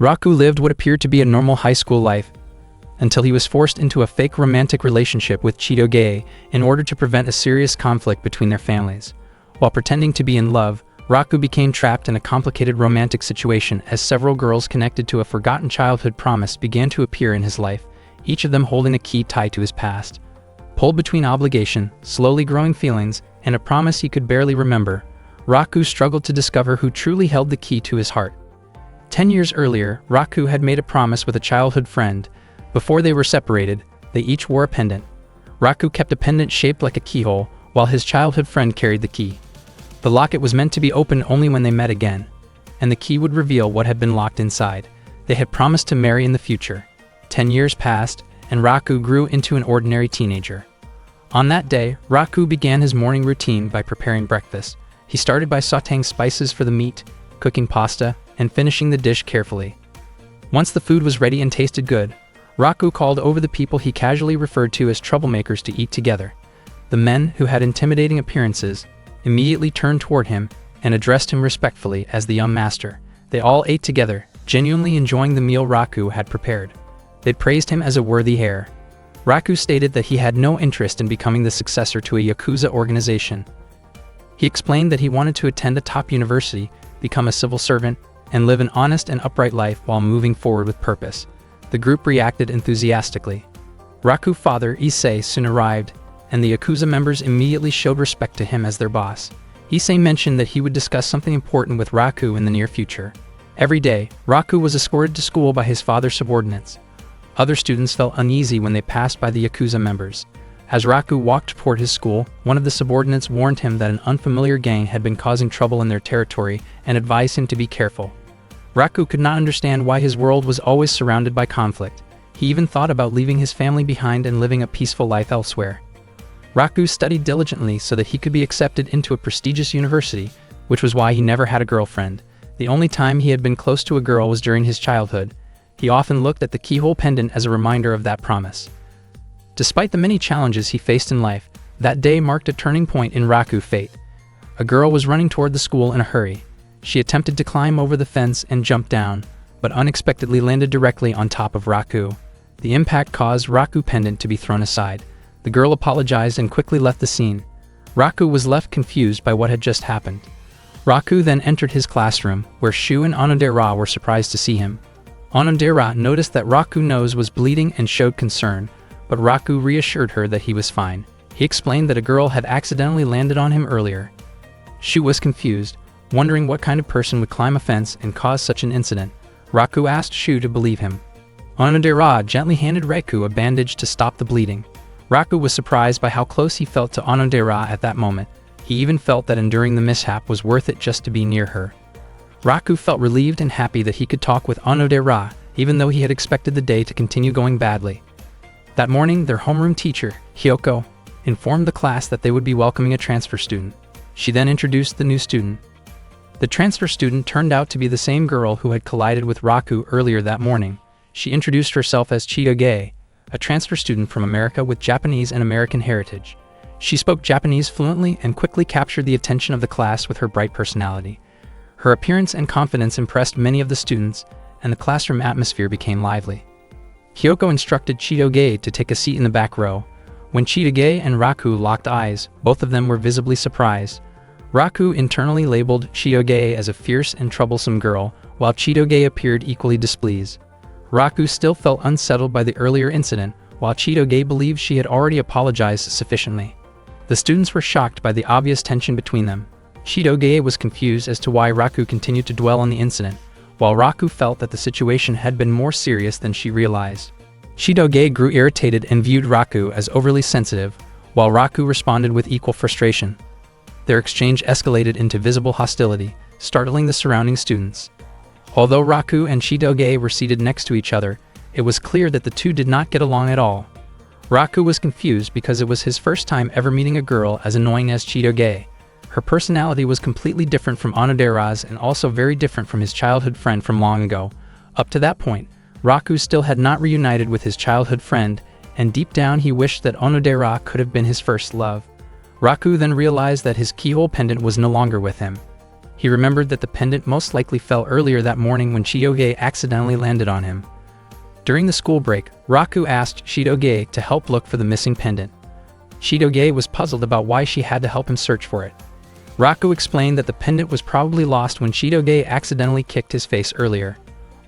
Raku lived what appeared to be a normal high school life until he was forced into a fake romantic relationship with Chitoge in order to prevent a serious conflict between their families. While pretending to be in love, Raku became trapped in a complicated romantic situation as several girls connected to a forgotten childhood promise began to appear in his life, each of them holding a key tied to his past. Pulled between obligation, slowly growing feelings, and a promise he could barely remember, Raku struggled to discover who truly held the key to his heart. 10 years earlier, Raku had made a promise with a childhood friend. Before they were separated, they each wore a pendant. Raku kept a pendant shaped like a keyhole, while his childhood friend carried the key. The locket was meant to be opened only when they met again, and the key would reveal what had been locked inside. They had promised to marry in the future. 10 years passed, and Raku grew into an ordinary teenager. On that day, Raku began his morning routine by preparing breakfast. He started by sautéing spices for the meat, cooking pasta, and finishing the dish carefully. Once the food was ready and tasted good, Raku called over the people he casually referred to as troublemakers to eat together. The men, who had intimidating appearances, immediately turned toward him and addressed him respectfully as the young master. They all ate together, genuinely enjoying the meal Raku had prepared. They praised him as a worthy heir. Raku stated that he had no interest in becoming the successor to a Yakuza organization. He explained that he wanted to attend a top university, become a civil servant, and live an honest and upright life while moving forward with purpose. The group reacted enthusiastically. Raku's father, Issei, soon arrived, and the Yakuza members immediately showed respect to him as their boss. Issei mentioned that he would discuss something important with Raku in the near future. Every day, Raku was escorted to school by his father's subordinates. Other students felt uneasy when they passed by the Yakuza members. As Raku walked toward his school, one of the subordinates warned him that an unfamiliar gang had been causing trouble in their territory and advised him to be careful. Raku could not understand why his world was always surrounded by conflict. He even thought about leaving his family behind and living a peaceful life elsewhere. Raku studied diligently so that he could be accepted into a prestigious university, which was why he never had a girlfriend. The only time he had been close to a girl was during his childhood. He often looked at the keyhole pendant as a reminder of that promise. Despite the many challenges he faced in life, that day marked a turning point in Raku's fate. A girl was running toward the school in a hurry. She attempted to climb over the fence and jump down, but unexpectedly landed directly on top of Raku. The impact caused Raku's pendant to be thrown aside. The girl apologized and quickly left the scene. Raku was left confused by what had just happened. Raku then entered his classroom, where Shu and Onodera were surprised to see him. Onodera noticed that Raku's nose was bleeding and showed concern, but Raku reassured her that he was fine. He explained that a girl had accidentally landed on him earlier. Shu was confused, wondering what kind of person would climb a fence and cause such an incident. Raku asked Shu to believe him. Onodera gently handed Raku a bandage to stop the bleeding. Raku was surprised by how close he felt to Onodera at that moment. He even felt that enduring the mishap was worth it just to be near her. Raku felt relieved and happy that he could talk with Onodera, even though he had expected the day to continue going badly. That morning, their homeroom teacher, Hyoko, informed the class that they would be welcoming a transfer student. She then introduced the new student. The transfer student turned out to be the same girl who had collided with Raku earlier that morning. She introduced herself as Chitoge, a transfer student from America with Japanese and American heritage. She spoke Japanese fluently and quickly captured the attention of the class with her bright personality. Her appearance and confidence impressed many of the students, and the classroom atmosphere became lively. Hyoko instructed Chitoge to take a seat in the back row. When Chitoge and Raku locked eyes, both of them were visibly surprised. Raku internally labeled Chitoge as a fierce and troublesome girl, while Chitoge appeared equally displeased. Raku still felt unsettled by the earlier incident, while Chitoge believed she had already apologized sufficiently. The students were shocked by the obvious tension between them. Chitoge was confused as to why Raku continued to dwell on the incident, while Raku felt that the situation had been more serious than she realized. Chitoge grew irritated and viewed Raku as overly sensitive, while Raku responded with equal frustration. Their exchange escalated into visible hostility, startling the surrounding students. Although Raku and Chitoge were seated next to each other, it was clear that the two did not get along at all. Raku was confused because it was his first time ever meeting a girl as annoying as Chitoge. Her personality was completely different from Onodera's and also very different from his childhood friend from long ago. Up to that point, Raku still had not reunited with his childhood friend, and deep down he wished that Onodera could have been his first love. Raku then realized that his keyhole pendant was no longer with him. He remembered that the pendant most likely fell earlier that morning when Chitoge accidentally landed on him. During the school break, Raku asked Chitoge to help look for the missing pendant. Chitoge was puzzled about why she had to help him search for it. Raku explained that the pendant was probably lost when Chitoge accidentally kicked his face earlier.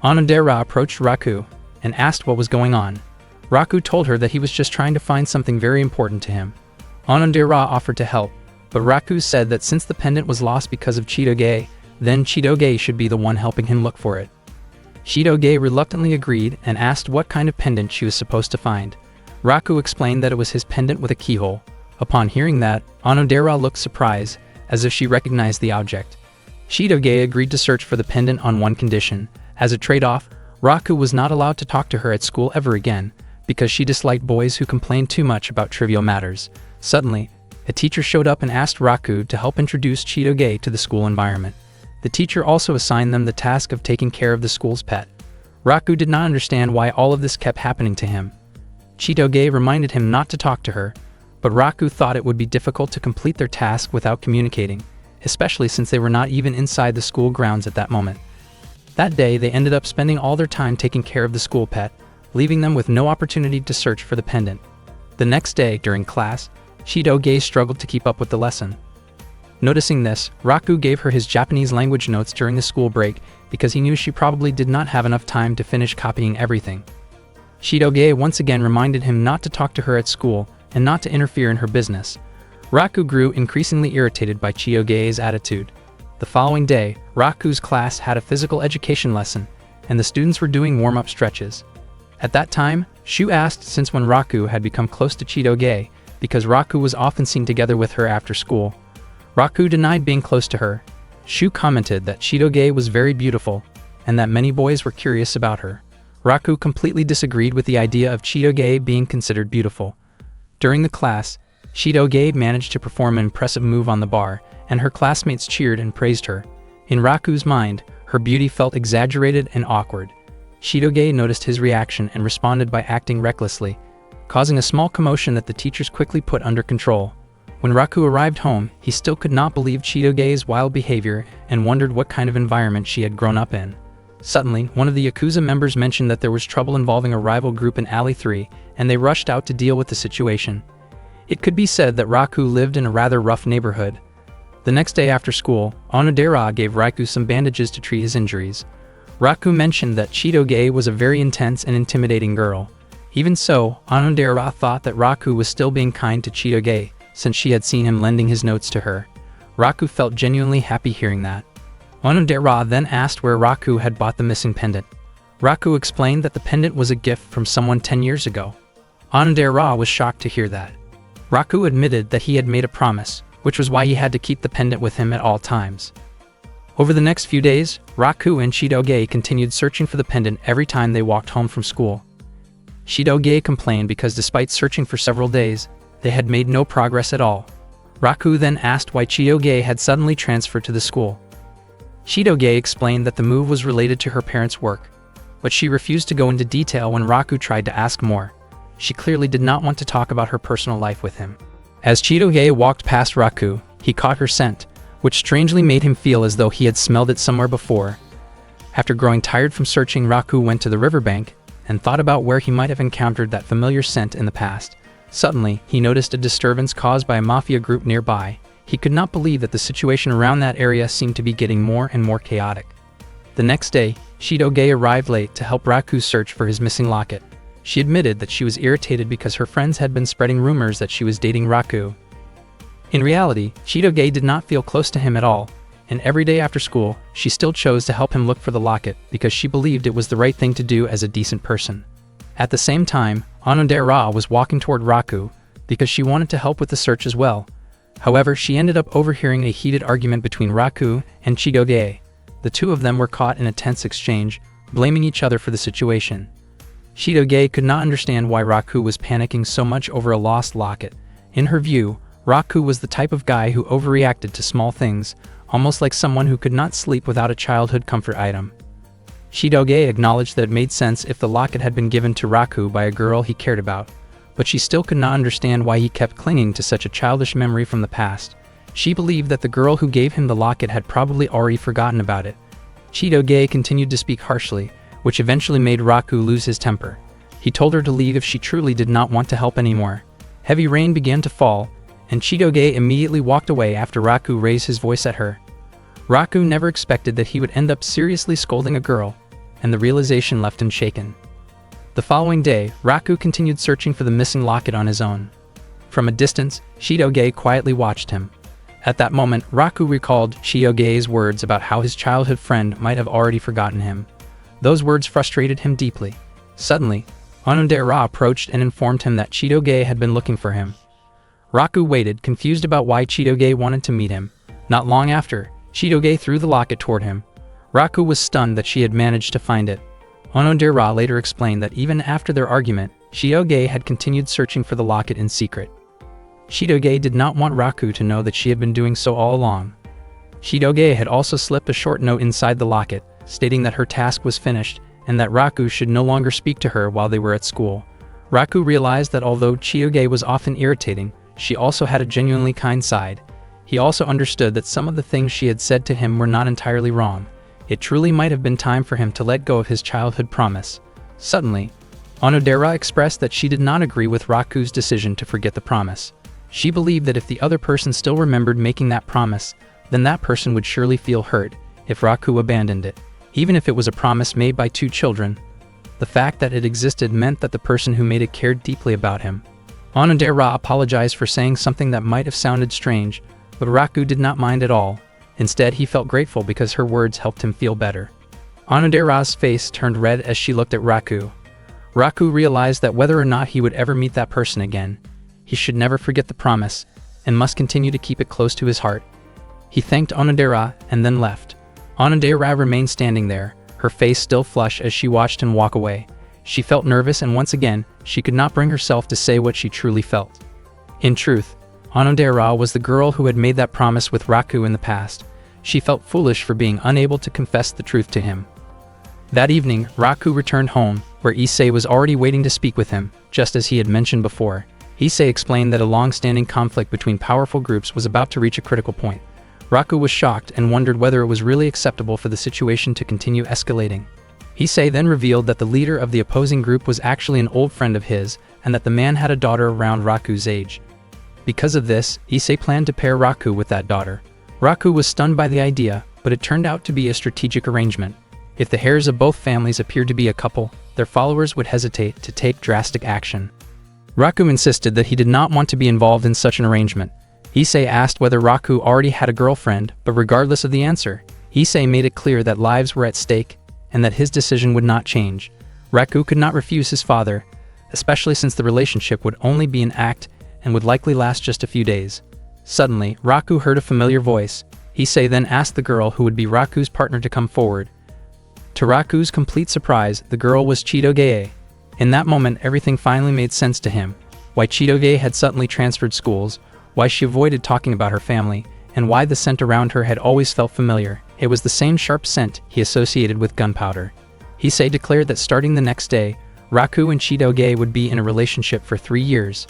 Onodera approached Raku and asked what was going on. Raku told her that he was just trying to find something very important to him. Onodera offered to help, but Raku said that since the pendant was lost because of Chitoge, then Chitoge should be the one helping him look for it. Chitoge reluctantly agreed and asked what kind of pendant she was supposed to find. Raku explained that it was his pendant with a keyhole. Upon hearing that, Onodera looked surprised, as if she recognized the object. Chitoge agreed to search for the pendant on one condition. As a trade-off, Raku was not allowed to talk to her at school ever again, because she disliked boys who complained too much about trivial matters. Suddenly, a teacher showed up and asked Raku to help introduce Chitoge to the school environment. The teacher also assigned them the task of taking care of the school's pet. Raku did not understand why all of this kept happening to him. Chitoge reminded him not to talk to her, but Raku thought it would be difficult to complete their task without communicating, especially since they were not even inside the school grounds at that moment. That day, they ended up spending all their time taking care of the school pet, leaving them with no opportunity to search for the pendant. The next day, during class, Chitoge struggled to keep up with the lesson. Noticing this, Raku gave her his Japanese language notes during the school break because he knew she probably did not have enough time to finish copying everything. Chitoge once again reminded him not to talk to her at school and not to interfere in her business. Raku grew increasingly irritated by Chitoge's attitude. The following day, Raku's class had a physical education lesson, and the students were doing warm-up stretches. At that time, Shu asked since when Raku had become close to Chitoge, because Raku was often seen together with her after school. Raku denied being close to her. Shu commented that Chitoge was very beautiful, and that many boys were curious about her. Raku completely disagreed with the idea of Chitoge being considered beautiful. During the class, Chitoge managed to perform an impressive move on the bar, and her classmates cheered and praised her. In Raku's mind, her beauty felt exaggerated and awkward. Chitoge noticed his reaction and responded by acting recklessly, causing a small commotion that the teachers quickly put under control. When Raku arrived home, he still could not believe Chitoge's wild behavior and wondered what kind of environment she had grown up in. Suddenly, one of the Yakuza members mentioned that there was trouble involving a rival group in Alley 3, and they rushed out to deal with the situation. It could be said that Raku lived in a rather rough neighborhood. The next day after school, Onodera gave Raku some bandages to treat his injuries. Raku mentioned that Chitoge was a very intense and intimidating girl. Even so, Onodera thought that Raku was still being kind to Chitoge, since she had seen him lending his notes to her. Raku felt genuinely happy hearing that. Onodera then asked where Raku had bought the missing pendant. Raku explained that the pendant was a gift from someone 10 years ago. Onodera was shocked to hear that. Raku admitted that he had made a promise, which was why he had to keep the pendant with him at all times. Over the next few days, Raku and Chitoge continued searching for the pendant every time they walked home from school. Chitoge complained because despite searching for several days, they had made no progress at all. Raku then asked why Chitoge had suddenly transferred to the school. Chitoge explained that the move was related to her parents' work, but she refused to go into detail when Raku tried to ask more. She clearly did not want to talk about her personal life with him. As Chitoge walked past Raku, he caught her scent, which strangely made him feel as though he had smelled it somewhere before. After growing tired from searching, Raku went to the riverbank and thought about where he might have encountered that familiar scent in the past. Suddenly, he noticed a disturbance caused by a mafia group nearby. He could not believe that the situation around that area seemed to be getting more and more chaotic. The next day, Chitoge arrived late to help Raku search for his missing locket. She admitted that she was irritated because her friends had been spreading rumors that she was dating Raku. In reality, Chitoge did not feel close to him at all, and every day after school, she still chose to help him look for the locket because she believed it was the right thing to do as a decent person. At the same time, Onodera was walking toward Raku because she wanted to help with the search as well. However, she ended up overhearing a heated argument between Raku and Chitoge. The two of them were caught in a tense exchange, blaming each other for the situation. Chitoge could not understand why Raku was panicking so much over a lost locket. In her view, Raku was the type of guy who overreacted to small things, almost like someone who could not sleep without a childhood comfort item. Chitoge acknowledged that it made sense if the locket had been given to Raku by a girl he cared about, but she still could not understand why he kept clinging to such a childish memory from the past. She believed that the girl who gave him the locket had probably already forgotten about it. Chitoge continued to speak harshly, which eventually made Raku lose his temper. He told her to leave if she truly did not want to help anymore. Heavy rain began to fall, and Chitoge immediately walked away after Raku raised his voice at her. Raku never expected that he would end up seriously scolding a girl, and the realization left him shaken. The following day, Raku continued searching for the missing locket on his own. From a distance, Chitoge quietly watched him. At that moment, Raku recalled Chitoge's words about how his childhood friend might have already forgotten him. Those words frustrated him deeply. Suddenly, Onodera approached and informed him that Chitoge had been looking for him. Raku waited, confused about why Chitoge wanted to meet him. Not long after, Chitoge threw the locket toward him. Raku was stunned that she had managed to find it. Onodera later explained that even after their argument, Chitoge had continued searching for the locket in secret. Chitoge did not want Raku to know that she had been doing so all along. Chitoge had also slipped a short note inside the locket, stating that her task was finished and that Raku should no longer speak to her while they were at school. Raku realized that although Chitoge was often irritating, she also had a genuinely kind side. He also understood that some of the things she had said to him were not entirely wrong. It truly might have been time for him to let go of his childhood promise. Suddenly, Onodera expressed that she did not agree with Raku's decision to forget the promise. She believed that if the other person still remembered making that promise, then that person would surely feel hurt if Raku abandoned it. Even if it was a promise made by two children, the fact that it existed meant that the person who made it cared deeply about him. Onodera apologized for saying something that might have sounded strange, but Raku did not mind at all. Instead, he felt grateful because her words helped him feel better. Onodera's face turned red as she looked at Raku. Raku realized that whether or not he would ever meet that person again, he should never forget the promise and must continue to keep it close to his heart. He thanked Onodera and then left. Onodera remained standing there, her face still flushed as she watched him walk away. She felt nervous, and once again, she could not bring herself to say what she truly felt. In truth, Onodera was the girl who had made that promise with Raku in the past. She felt foolish for being unable to confess the truth to him. That evening, Raku returned home, where Issei was already waiting to speak with him, just as he had mentioned before. Issei explained that a long-standing conflict between powerful groups was about to reach a critical point. Raku was shocked and wondered whether it was really acceptable for the situation to continue escalating. Issei then revealed that the leader of the opposing group was actually an old friend of his, and that the man had a daughter around Raku's age. Because of this, Issei planned to pair Raku with that daughter. Raku was stunned by the idea, but it turned out to be a strategic arrangement. If the heirs of both families appeared to be a couple, their followers would hesitate to take drastic action. Raku insisted that he did not want to be involved in such an arrangement. Issei asked whether Raku already had a girlfriend, but regardless of the answer, Issei made it clear that lives were at stake and that his decision would not change. Raku could not refuse his father, especially since the relationship would only be an act and would likely last just a few days. Suddenly, Raku heard a familiar voice. Issei then asked the girl who would be Raku's partner to come forward. To Raku's complete surprise, the girl was Chitoge. In that moment, everything finally made sense to him. Why Chitoge had suddenly transferred schools, why she avoided talking about her family, and why the scent around her had always felt familiar. It was the same sharp scent he associated with gunpowder. Issei declared that starting the next day, Raku and Chitoge would be in a relationship for 3 years.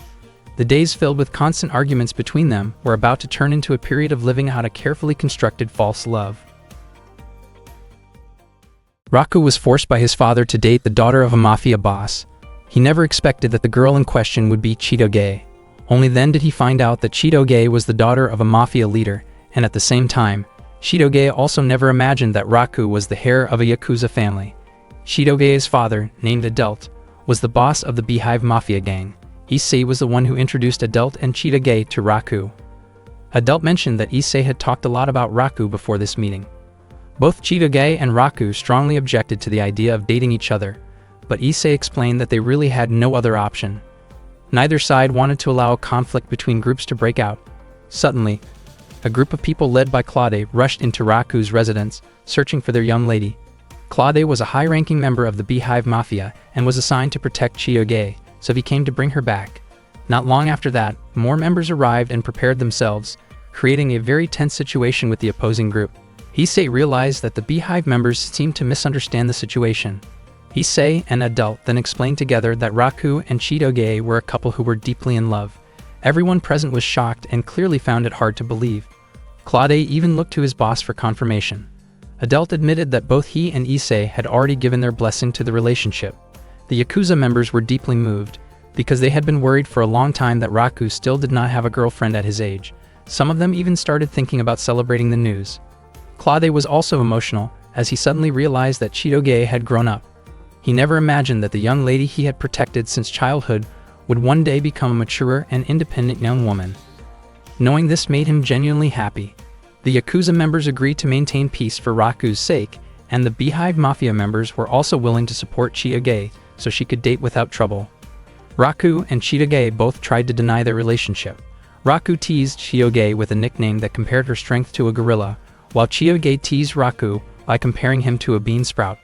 The days filled with constant arguments between them were about to turn into a period of living out a carefully constructed false love. Raku was forced by his father to date the daughter of a mafia boss. He never expected that the girl in question would be Chitoge. Only then did he find out that Chitoge was the daughter of a mafia leader, and at the same time, Chitoge also never imagined that Raku was the heir of a Yakuza family. Chitoge's father, named Adult, was the boss of the Beehive Mafia gang. Issei was the one who introduced Adult and Chitoge to Raku. Adult mentioned that Issei had talked a lot about Raku before this meeting. Both Chitoge and Raku strongly objected to the idea of dating each other, but Issei explained that they really had no other option. Neither side wanted to allow a conflict between groups to break out. Suddenly, a group of people led by Claude rushed into Raku's residence, searching for their young lady. Claude was a high-ranking member of the Beehive Mafia and was assigned to protect Chitoge, so he came to bring her back. Not long after that, more members arrived and prepared themselves, creating a very tense situation with the opposing group. Issei realized that the Beehive members seemed to misunderstand the situation. Issei and Adult then explained together that Raku and Chitoge were a couple who were deeply in love. Everyone present was shocked and clearly found it hard to believe. Claude even looked to his boss for confirmation. Adelt admitted that both he and Issei had already given their blessing to the relationship. The Yakuza members were deeply moved, because they had been worried for a long time that Raku still did not have a girlfriend at his age. Some of them even started thinking about celebrating the news. Claude was also emotional, as he suddenly realized that Chitoge had grown up. He never imagined that the young lady he had protected since childhood would one day become a mature and independent young woman. Knowing this made him genuinely happy. The Yakuza members agreed to maintain peace for Raku's sake, and the Beehive Mafia members were also willing to support Chitoge so she could date without trouble. Raku and Chitoge both tried to deny their relationship. Raku teased Chitoge with a nickname that compared her strength to a gorilla, while Chitoge teased Raku by comparing him to a bean sprout.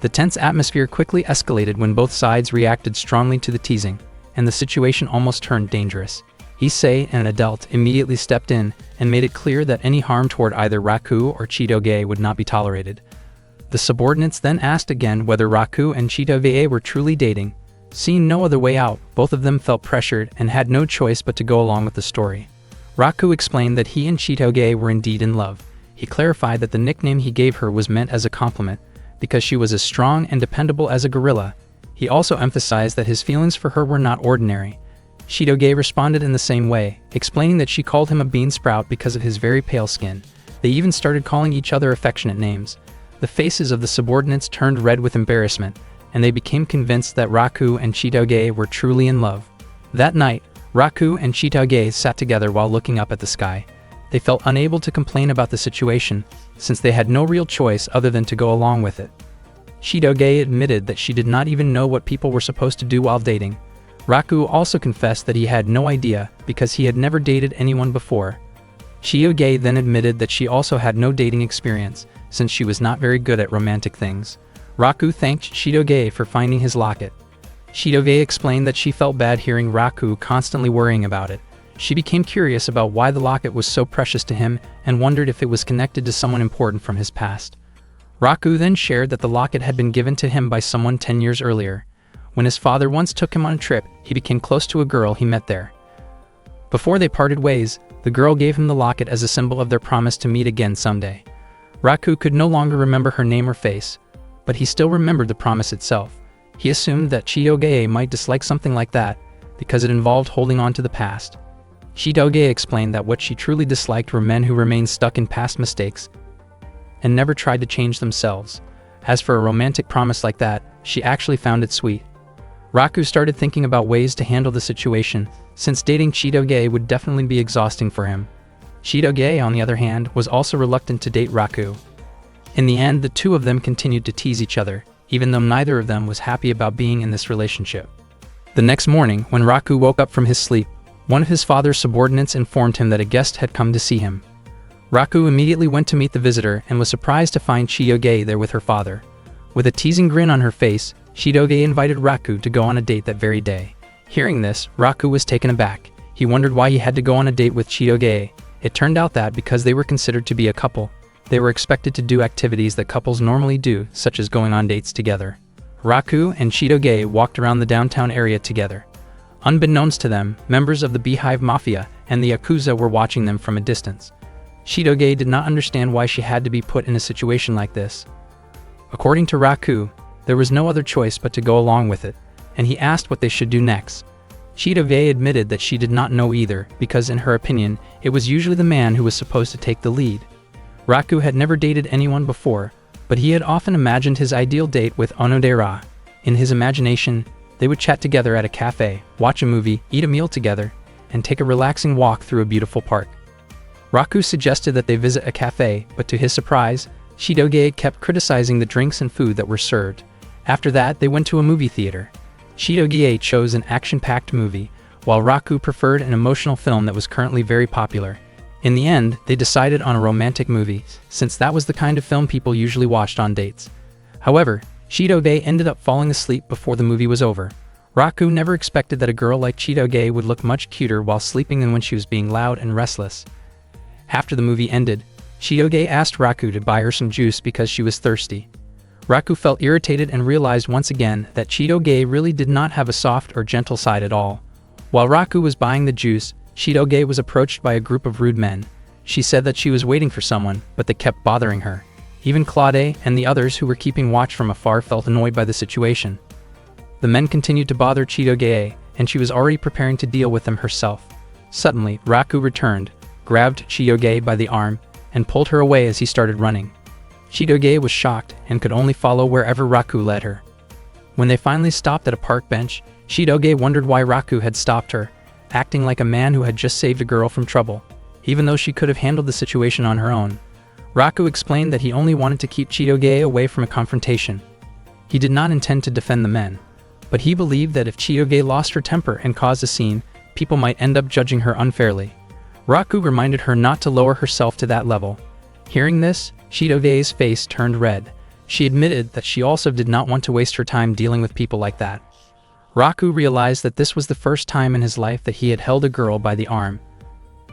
The tense atmosphere quickly escalated when both sides reacted strongly to the teasing, and the situation almost turned dangerous. Issei and Adelt immediately stepped in and made it clear that any harm toward either Raku or Chitoge would not be tolerated. The subordinates then asked again whether Raku and Chitoge were truly dating. Seeing no other way out, both of them felt pressured and had no choice but to go along with the story. Raku explained that he and Chitoge were indeed in love. He clarified that the nickname he gave her was meant as a compliment, because she was as strong and dependable as a gorilla. He also emphasized that his feelings for her were not ordinary. Chitoge responded in the same way, explaining that she called him a bean sprout because of his very pale skin. They even started calling each other affectionate names. The faces of the subordinates turned red with embarrassment, and they became convinced that Raku and Chitoge were truly in love. That night, Raku and Chitoge sat together while looking up at the sky. They felt unable to complain about the situation, since they had no real choice other than to go along with it. Chitoge admitted that she did not even know what people were supposed to do while dating. Raku also confessed that he had no idea because he had never dated anyone before. Chitoge then admitted that she also had no dating experience, since she was not very good at romantic things. Raku thanked Chitoge for finding his locket. Chitoge explained that she felt bad hearing Raku constantly worrying about it. She became curious about why the locket was so precious to him and wondered if it was connected to someone important from his past. Raku then shared that the locket had been given to him by someone 10 years earlier. When his father once took him on a trip, he became close to a girl he met there. Before they parted ways, the girl gave him the locket as a symbol of their promise to meet again someday. Raku could no longer remember her name or face, but he still remembered the promise itself. He assumed that Chitoge might dislike something like that, because it involved holding on to the past. Chitoge explained that what she truly disliked were men who remained stuck in past mistakes and never tried to change themselves. As for a romantic promise like that, she actually found it sweet. Raku started thinking about ways to handle the situation, since dating Chitoge would definitely be exhausting for him. Chitoge, on the other hand, was also reluctant to date Raku. In the end, the two of them continued to tease each other, even though neither of them was happy about being in this relationship. The next morning, when Raku woke up from his sleep, one of his father's subordinates informed him that a guest had come to see him. Raku immediately went to meet the visitor and was surprised to find Chitoge there with her father. With a teasing grin on her face, Chitoge invited Raku to go on a date that very day. Hearing this, Raku was taken aback. He wondered why he had to go on a date with Chitoge. It turned out that because they were considered to be a couple, they were expected to do activities that couples normally do, such as going on dates together. Raku and Chitoge walked around the downtown area together. Unbeknownst to them, members of the Beehive Mafia and the Yakuza were watching them from a distance. Chitoge did not understand why she had to be put in a situation like this. According to Raku, there was no other choice but to go along with it, and he asked what they should do next. Chitoge admitted that she did not know either, because in her opinion, it was usually the man who was supposed to take the lead. Raku had never dated anyone before, but he had often imagined his ideal date with Onodera. In his imagination, they would chat together at a cafe, watch a movie, eat a meal together, and take a relaxing walk through a beautiful park. Raku suggested that they visit a cafe, but to his surprise, Chitoge kept criticizing the drinks and food that were served. After that, they went to a movie theater. Chitoge chose an action-packed movie, while Raku preferred an emotional film that was currently very popular. In the end, they decided on a romantic movie, since that was the kind of film people usually watched on dates. However, Chitoge ended up falling asleep before the movie was over. Raku never expected that a girl like Chitoge would look much cuter while sleeping than when she was being loud and restless. After the movie ended, Chitoge asked Raku to buy her some juice because she was thirsty. Raku felt irritated and realized once again that Chitoge really did not have a soft or gentle side at all. While Raku was buying the juice, Chitoge was approached by a group of rude men. She said that she was waiting for someone, but they kept bothering her. Even Claude and the others who were keeping watch from afar felt annoyed by the situation. The men continued to bother Chitoge, and she was already preparing to deal with them herself. Suddenly, Raku returned, grabbed Chitoge by the arm, and pulled her away as he started running. Chitoge was shocked and could only follow wherever Raku led her. When they finally stopped at a park bench, Chitoge wondered why Raku had stopped her, acting like a man who had just saved a girl from trouble, even though she could have handled the situation on her own. Raku explained that he only wanted to keep Chitoge away from a confrontation. He did not intend to defend the men, but he believed that if Chitoge lost her temper and caused a scene, people might end up judging her unfairly. Raku reminded her not to lower herself to that level. Hearing this, Chitoge's face turned red. She admitted that she also did not want to waste her time dealing with people like that. Raku realized that this was the first time in his life that he had held a girl by the arm.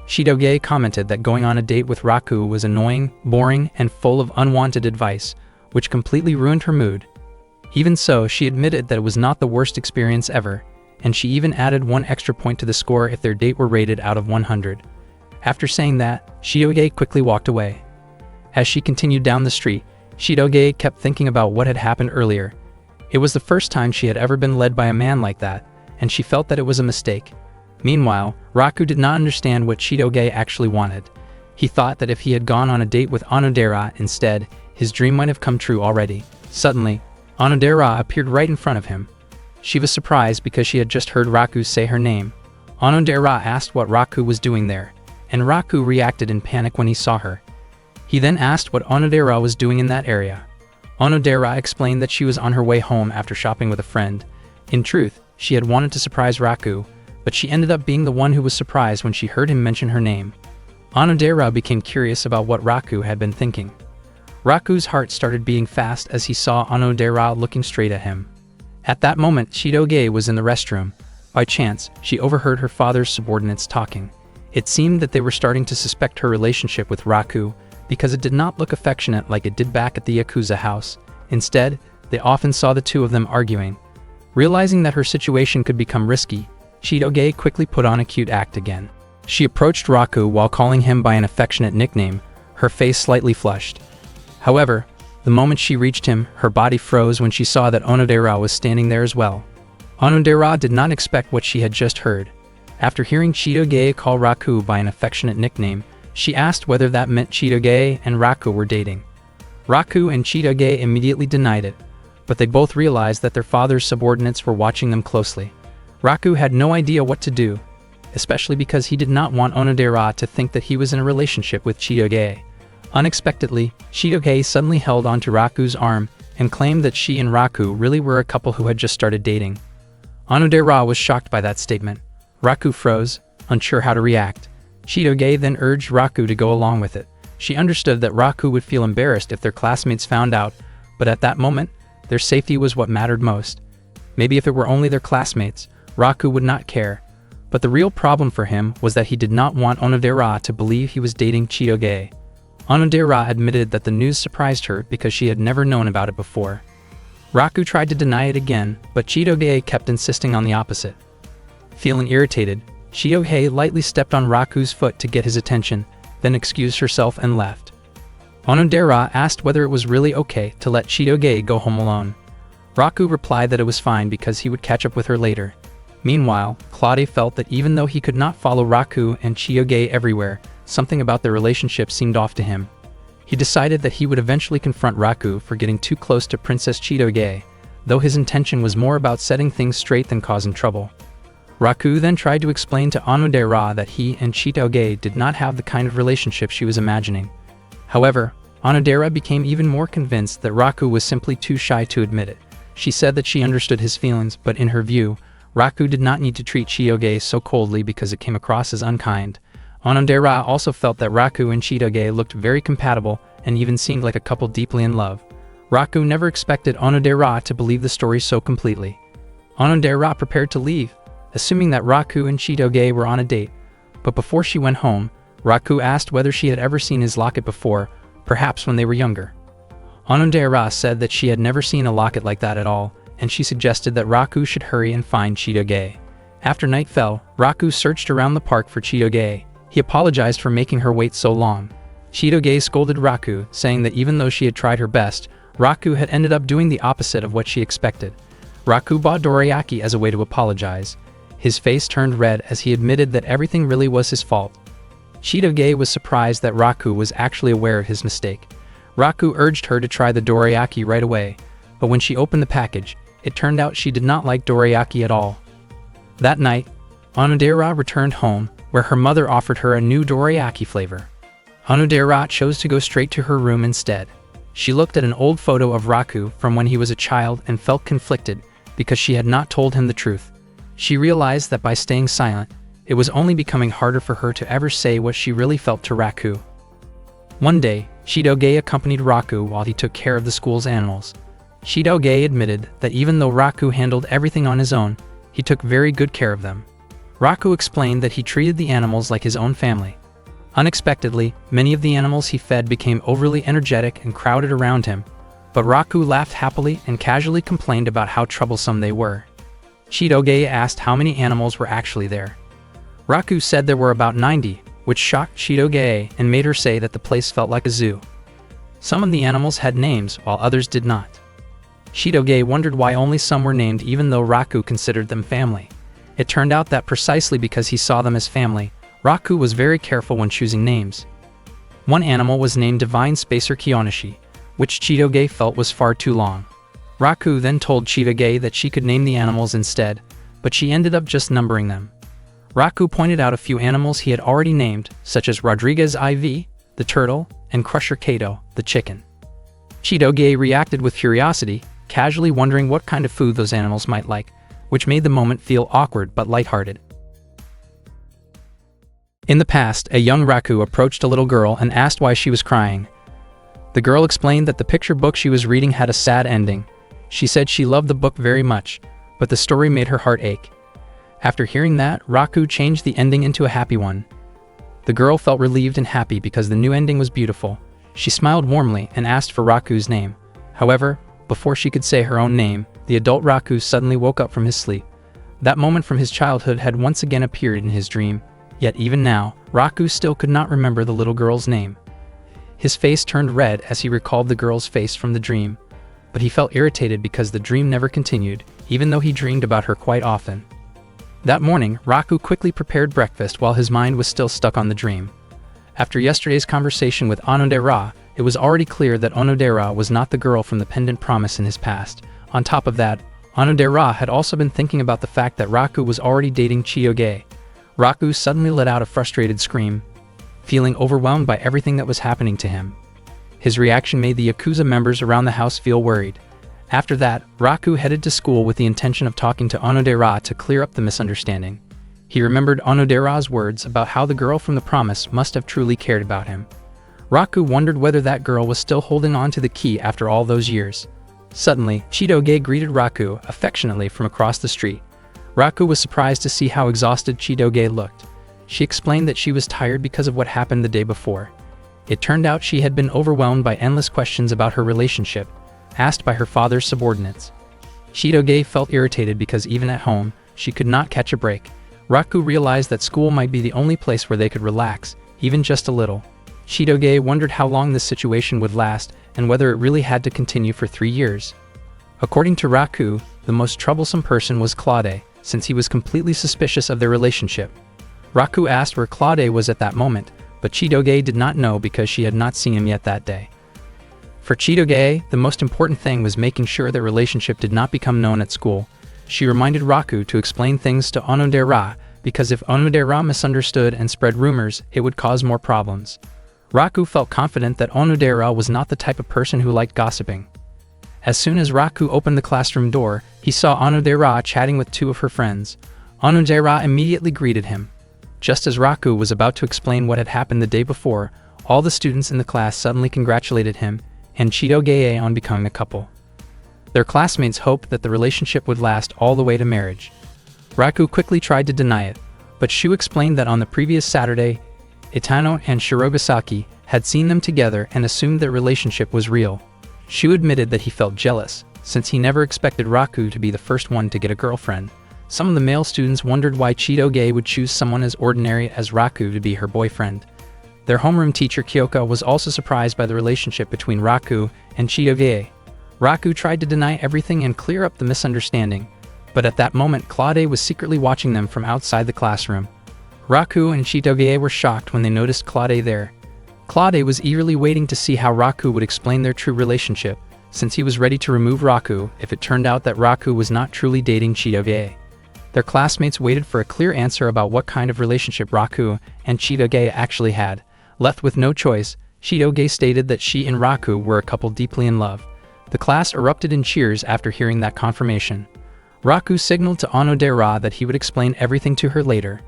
Chitoge commented that going on a date with Raku was annoying, boring, and full of unwanted advice, which completely ruined her mood. Even so, she admitted that it was not the worst experience ever, and she even added 1 extra point to the score if their date were rated out of 100. After saying that, Chitoge quickly walked away. As she continued down the street, Chitoge kept thinking about what had happened earlier. It was the first time she had ever been led by a man like that, and she felt that it was a mistake. Meanwhile, Raku did not understand what Chitoge actually wanted. He thought that if he had gone on a date with Onodera instead, his dream might have come true already. Suddenly, Onodera appeared right in front of him. She was surprised because she had just heard Raku say her name. Onodera asked what Raku was doing there, and Raku reacted in panic when he saw her. He then asked what Onodera was doing in that area. Onodera explained that she was on her way home after shopping with a friend. In truth, she had wanted to surprise Raku, but she ended up being the one who was surprised when she heard him mention her name. Onodera became curious about what Raku had been thinking. Raku's heart started beating fast as he saw Onodera looking straight at him. At that moment, Chitoge was in the restroom. By chance, she overheard her father's subordinates talking. It seemed that they were starting to suspect her relationship with Raku, because it did not look affectionate like it did back at the Yakuza house. Instead, they often saw the two of them arguing. Realizing that her situation could become risky, Chitoge quickly put on a cute act again. She approached Raku while calling him by an affectionate nickname, her face slightly flushed. However, the moment she reached him, her body froze when she saw that Onodera was standing there as well. Onodera did not expect what she had just heard. After hearing Chitoge call Raku by an affectionate nickname, she asked whether that meant Chitoge and Raku were dating. Raku and Chitoge immediately denied it, but they both realized that their father's subordinates were watching them closely. Raku had no idea what to do, especially because he did not want Onodera to think that he was in a relationship with Chitoge. Unexpectedly, Chitoge suddenly held onto Raku's arm and claimed that she and Raku really were a couple who had just started dating. Onodera was shocked by that statement. Raku froze, unsure how to react. Chitoge then urged Raku to go along with it. She understood that Raku would feel embarrassed if their classmates found out, but at that moment, their safety was what mattered most. Maybe if it were only their classmates, Raku would not care. But the real problem for him was that he did not want Onodera to believe he was dating Chitoge. Onodera admitted that the news surprised her because she had never known about it before. Raku tried to deny it again, but Chitoge kept insisting on the opposite. Feeling irritated, Chitoge lightly stepped on Raku's foot to get his attention, then excused herself and left. Onodera asked whether it was really okay to let Chitoge go home alone. Raku replied that it was fine because he would catch up with her later. Meanwhile, Claude felt that even though he could not follow Raku and Chitoge everywhere, something about their relationship seemed off to him. He decided that he would eventually confront Raku for getting too close to Princess Chitoge, though his intention was more about setting things straight than causing trouble. Raku then tried to explain to Onodera that he and Chitoge did not have the kind of relationship she was imagining. However, Onodera became even more convinced that Raku was simply too shy to admit it. She said that she understood his feelings, but in her view, Raku did not need to treat Chitoge so coldly because it came across as unkind. Onodera also felt that Raku and Chitoge looked very compatible and even seemed like a couple deeply in love. Raku never expected Onodera to believe the story so completely. Onodera prepared to leave, assuming that Raku and Chitoge were on a date. But before she went home, Raku asked whether she had ever seen his locket before, perhaps when they were younger. Onodera said that she had never seen a locket like that at all, and she suggested that Raku should hurry and find Chitoge. After night fell, Raku searched around the park for Chitoge. He apologized for making her wait so long. Chitoge scolded Raku, saying that even though she had tried her best, Raku had ended up doing the opposite of what she expected. Raku bought dorayaki as a way to apologize. His face turned red as he admitted that everything really was his fault. Chitoge was surprised that Raku was actually aware of his mistake. Raku urged her to try the dorayaki right away, but when she opened the package, it turned out she did not like dorayaki at all. That night, Onodera returned home, where her mother offered her a new dorayaki flavor. Onodera chose to go straight to her room instead. She looked at an old photo of Raku from when he was a child and felt conflicted because she had not told him the truth. She realized that by staying silent, it was only becoming harder for her to ever say what she really felt to Raku. One day, Chitoge accompanied Raku while he took care of the school's animals. Chitoge admitted that even though Raku handled everything on his own, he took very good care of them. Raku explained that he treated the animals like his own family. Unexpectedly, many of the animals he fed became overly energetic and crowded around him, but Raku laughed happily and casually complained about how troublesome they were. Chitoge asked how many animals were actually there. Raku said there were about 90, which shocked Chitoge and made her say that the place felt like a zoo. Some of the animals had names while others did not. Chitoge wondered why only some were named even though Raku considered them family. It turned out that precisely because he saw them as family, Raku was very careful when choosing names. One animal was named Divine Spacer Kiyoshi, which Chitoge felt was far too long. Raku then told Chitoge that she could name the animals instead, but she ended up just numbering them. Raku pointed out a few animals he had already named, such as Rodriguez IV, the turtle, and Crusher Kato, the chicken. Chitoge reacted with curiosity, casually wondering what kind of food those animals might like, which made the moment feel awkward but lighthearted. In the past, a young Raku approached a little girl and asked why she was crying. The girl explained that the picture book she was reading had a sad ending. She said she loved the book very much, but the story made her heart ache. After hearing that, Raku changed the ending into a happy one. The girl felt relieved and happy because the new ending was beautiful. She smiled warmly and asked for Raku's name. However, before she could say her own name, the adult Raku suddenly woke up from his sleep. That moment from his childhood had once again appeared in his dream. Yet even now, Raku still could not remember the little girl's name. His face turned red as he recalled the girl's face from the dream, but he felt irritated because the dream never continued, even though he dreamed about her quite often. That morning, Raku quickly prepared breakfast while his mind was still stuck on the dream. After yesterday's conversation with Onodera, it was already clear that Onodera was not the girl from the pendant promise in his past. On top of that, Onodera had also been thinking about the fact that Raku was already dating Chitoge. Raku suddenly let out a frustrated scream, feeling overwhelmed by everything that was happening to him. His reaction made the Yakuza members around the house feel worried. After that, Raku headed to school with the intention of talking to Onodera to clear up the misunderstanding. He remembered Onodera's words about how the girl from the promise must have truly cared about him. Raku wondered whether that girl was still holding on to the key after all those years. Suddenly, Chitoge greeted Raku affectionately from across the street. Raku was surprised to see how exhausted Chitoge looked. She explained that she was tired because of what happened the day before. It turned out she had been overwhelmed by endless questions about her relationship, asked by her father's subordinates. Chitoge felt irritated because even at home, she could not catch a break. Raku realized that school might be the only place where they could relax, even just a little. Chitoge wondered how long this situation would last and whether it really had to continue for 3 years. According to Raku, the most troublesome person was Claude, since he was completely suspicious of their relationship. Raku asked where Claude was at that moment, but Chitoge did not know because she had not seen him yet that day. For Chitoge, the most important thing was making sure their relationship did not become known at school. She reminded Raku to explain things to Onodera, because if Onodera misunderstood and spread rumors, it would cause more problems. Raku felt confident that Onodera was not the type of person who liked gossiping. As soon as Raku opened the classroom door, he saw Onodera chatting with 2 of her friends. Onodera immediately greeted him. Just as Raku was about to explain what had happened the day before, all the students in the class suddenly congratulated him and Chitoge on becoming a couple. Their classmates hoped that the relationship would last all the way to marriage. Raku quickly tried to deny it, but Shu explained that on the previous Saturday, Itano and Shirogasaki had seen them together and assumed their relationship was real. Shu admitted that he felt jealous, since he never expected Raku to be the first one to get a girlfriend. Some of the male students wondered why Chitoge would choose someone as ordinary as Raku to be her boyfriend. Their homeroom teacher Kyoka was also surprised by the relationship between Raku and Chitoge. Raku tried to deny everything and clear up the misunderstanding, but at that moment Claude was secretly watching them from outside the classroom. Raku and Chitoge were shocked when they noticed Claude there. Claude was eagerly waiting to see how Raku would explain their true relationship, since he was ready to remove Raku if it turned out that Raku was not truly dating Chitoge. Their classmates waited for a clear answer about what kind of relationship Raku and Chitoge actually had. Left with no choice, Chitoge stated that she and Raku were a couple deeply in love. The class erupted in cheers after hearing that confirmation. Raku signaled to Onodera that he would explain everything to her later.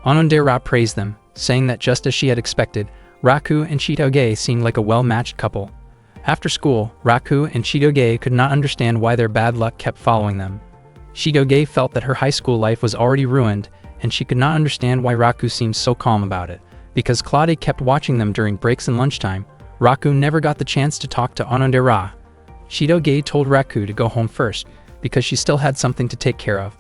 Onodera praised them, saying that just as she had expected, Raku and Chitoge seemed like a well-matched couple. After school, Raku and Chitoge could not understand why their bad luck kept following them. Chitoge felt that her high school life was already ruined, and she could not understand why Raku seemed so calm about it. Because Claude kept watching them during breaks and lunchtime, Raku never got the chance to talk to Onodera. Chitoge told Raku to go home first, because she still had something to take care of.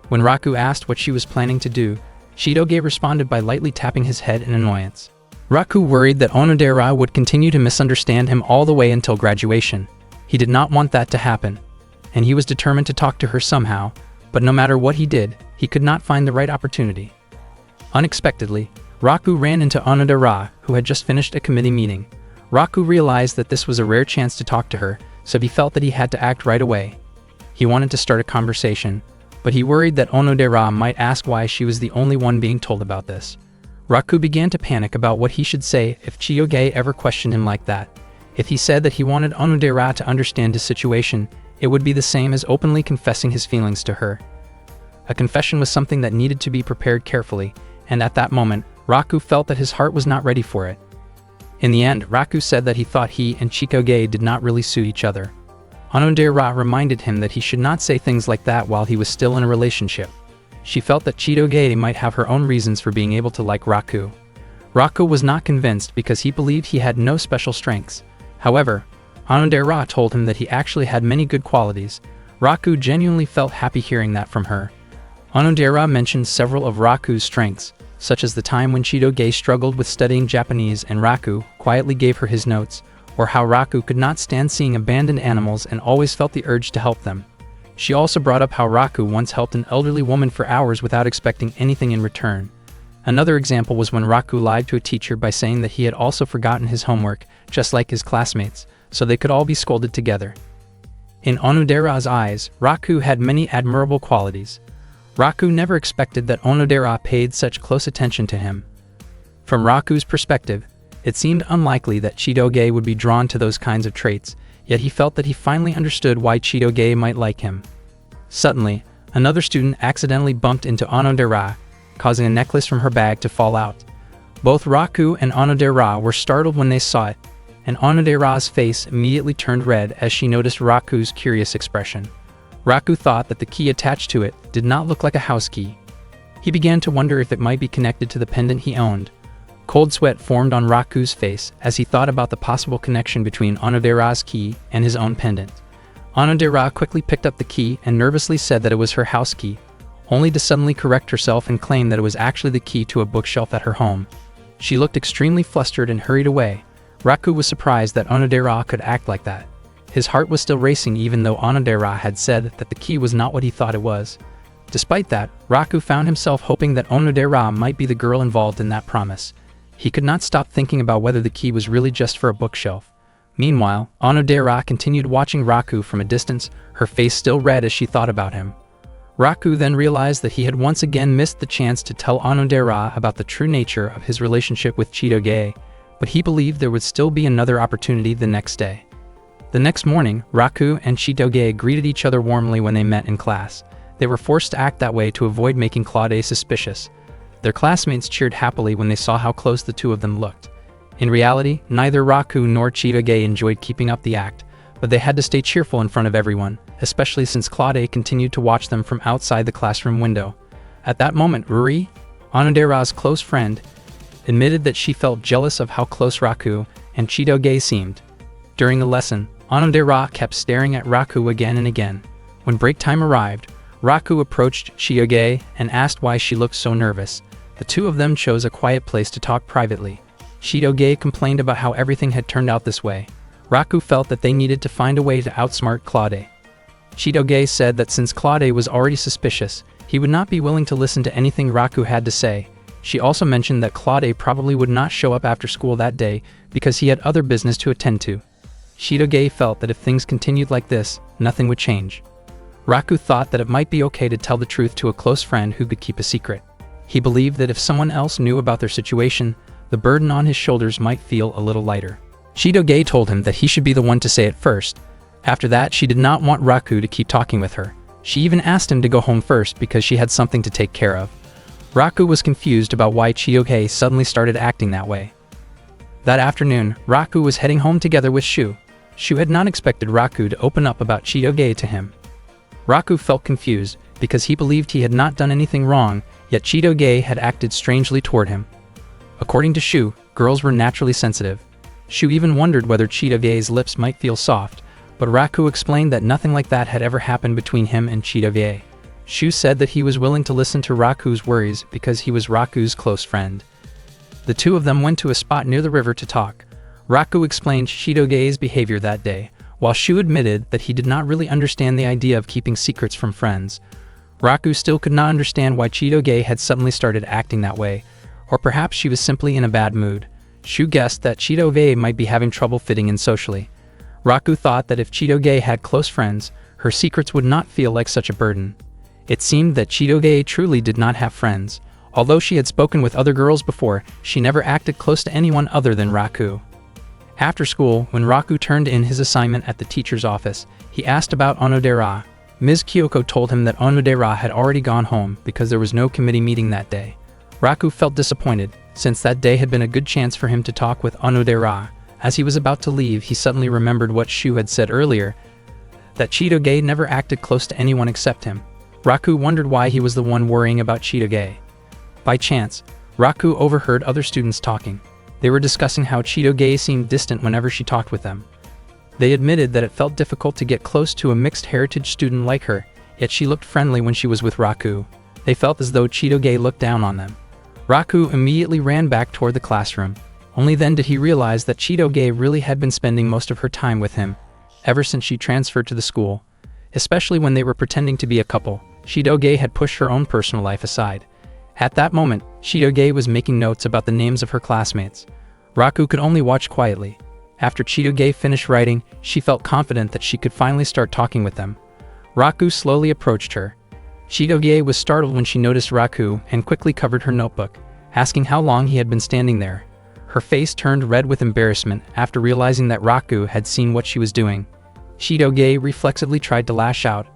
When Raku asked what she was planning to do, Chitoge responded by lightly tapping his head in annoyance. Raku worried that Onodera would continue to misunderstand him all the way until graduation. He did not want that to happen, and he was determined to talk to her somehow, but no matter what he did, he could not find the right opportunity. Unexpectedly, Raku ran into Onodera, who had just finished a committee meeting. Raku realized that this was a rare chance to talk to her, so he felt that he had to act right away. He wanted to start a conversation, but he worried that Onodera might ask why she was the only one being told about this. Raku began to panic about what he should say if Chitoge ever questioned him like that. If he said that he wanted Onodera to understand his situation, it would be the same as openly confessing his feelings to her. A confession was something that needed to be prepared carefully, and at that moment, Raku felt that his heart was not ready for it. In the end, Raku said that he thought he and Chitoge did not really suit each other. Onodera reminded him that he should not say things like that while he was still in a relationship. She felt that Chitoge might have her own reasons for being able to like Raku. Raku was not convinced because he believed he had no special strengths. However, Onodera told him that he actually had many good qualities. Raku genuinely felt happy hearing that from her. Onodera mentioned several of Raku's strengths, such as the time when Chitoge struggled with studying Japanese and Raku quietly gave her his notes, or how Raku could not stand seeing abandoned animals and always felt the urge to help them. She also brought up how Raku once helped an elderly woman for hours without expecting anything in return. Another example was when Raku lied to a teacher by saying that he had also forgotten his homework, just like his classmates, so they could all be scolded together. In Onodera's eyes, Raku had many admirable qualities. Raku never expected that Onodera paid such close attention to him. From Raku's perspective, it seemed unlikely that Chitoge would be drawn to those kinds of traits, yet he felt that he finally understood why Chitoge might like him. Suddenly, another student accidentally bumped into Onodera, causing a necklace from her bag to fall out. Both Raku and Onodera were startled when they saw it, and Onodera's face immediately turned red as she noticed Raku's curious expression. Raku thought that the key attached to it did not look like a house key. He began to wonder if it might be connected to the pendant he owned. Cold sweat formed on Raku's face as he thought about the possible connection between Onodera's key and his own pendant. Onodera quickly picked up the key and nervously said that it was her house key, only to suddenly correct herself and claim that it was actually the key to a bookshelf at her home. She looked extremely flustered and hurried away. Raku was surprised that Onodera could act like that. His heart was still racing even though Onodera had said that the key was not what he thought it was. Despite that, Raku found himself hoping that Onodera might be the girl involved in that promise. He could not stop thinking about whether the key was really just for a bookshelf. Meanwhile, Onodera continued watching Raku from a distance, her face still red as she thought about him. Raku then realized that he had once again missed the chance to tell Onodera about the true nature of his relationship with Chitoge, but he believed there would still be another opportunity the next day. The next morning, Raku and Chitoge greeted each other warmly when they met in class. They were forced to act that way to avoid making Claude suspicious. Their classmates cheered happily when they saw how close the two of them looked. In reality, neither Raku nor Chitoge enjoyed keeping up the act, but they had to stay cheerful in front of everyone, especially since Claude continued to watch them from outside the classroom window. At that moment, Ruri, Onodera's close friend, admitted that she felt jealous of how close Raku and Chitoge seemed. During the lesson, Onodera kept staring at Raku again and again. When break time arrived, Raku approached Chitoge and asked why she looked so nervous. The two of them chose a quiet place to talk privately. Chitoge complained about how everything had turned out this way. Raku felt that they needed to find a way to outsmart Claude. Chitoge said that since Claude was already suspicious, he would not be willing to listen to anything Raku had to say. She also mentioned that Claude probably would not show up after school that day because he had other business to attend to. Chitoge felt that if things continued like this, nothing would change. Raku thought that it might be okay to tell the truth to a close friend who could keep a secret. He believed that if someone else knew about their situation, the burden on his shoulders might feel a little lighter. Chitoge told him that he should be the one to say it first. After that, she did not want Raku to keep talking with her. She even asked him to go home first because she had something to take care of. Raku was confused about why Chitoge suddenly started acting that way. That afternoon, Raku was heading home together with Shu. Shu had not expected Raku to open up about Chitoge to him. Raku felt confused because he believed he had not done anything wrong, yet Chitoge had acted strangely toward him. According to Shu, girls were naturally sensitive. Shu even wondered whether Chitoge's lips might feel soft, but Raku explained that nothing like that had ever happened between him and Chitoge. Shu said that he was willing to listen to Raku's worries because he was Raku's close friend. The two of them went to a spot near the river to talk. Raku explained Chitoge's behavior that day, while Shu admitted that he did not really understand the idea of keeping secrets from friends. Raku still could not understand why Chitoge had suddenly started acting that way, or perhaps she was simply in a bad mood. Shu guessed that Chitoge might be having trouble fitting in socially. Raku thought that if Chitoge had close friends, her secrets would not feel like such a burden. It seemed that Chitoge truly did not have friends. Although she had spoken with other girls before, she never acted close to anyone other than Raku. After school, when Raku turned in his assignment at the teacher's office, he asked about Onodera. Ms. Kyoko told him that Onodera had already gone home because there was no committee meeting that day. Raku felt disappointed, since that day had been a good chance for him to talk with Onodera. As he was about to leave, he suddenly remembered what Shu had said earlier, that Chitoge never acted close to anyone except him. Raku wondered why he was the one worrying about Chitoge. By chance, Raku overheard other students talking. They were discussing how Chitoge seemed distant whenever she talked with them. They admitted that it felt difficult to get close to a mixed heritage student like her, yet she looked friendly when she was with Raku. They felt as though Chitoge looked down on them. Raku immediately ran back toward the classroom. Only then did he realize that Chitoge really had been spending most of her time with him, ever since she transferred to the school. Especially when they were pretending to be a couple, Chitoge had pushed her own personal life aside. At that moment, Chitoge was making notes about the names of her classmates. Raku could only watch quietly. After Chitoge finished writing, she felt confident that she could finally start talking with them. Raku slowly approached her. Chitoge was startled when she noticed Raku and quickly covered her notebook, asking how long he had been standing there. Her face turned red with embarrassment after realizing that Raku had seen what she was doing. Chitoge reflexively tried to lash out,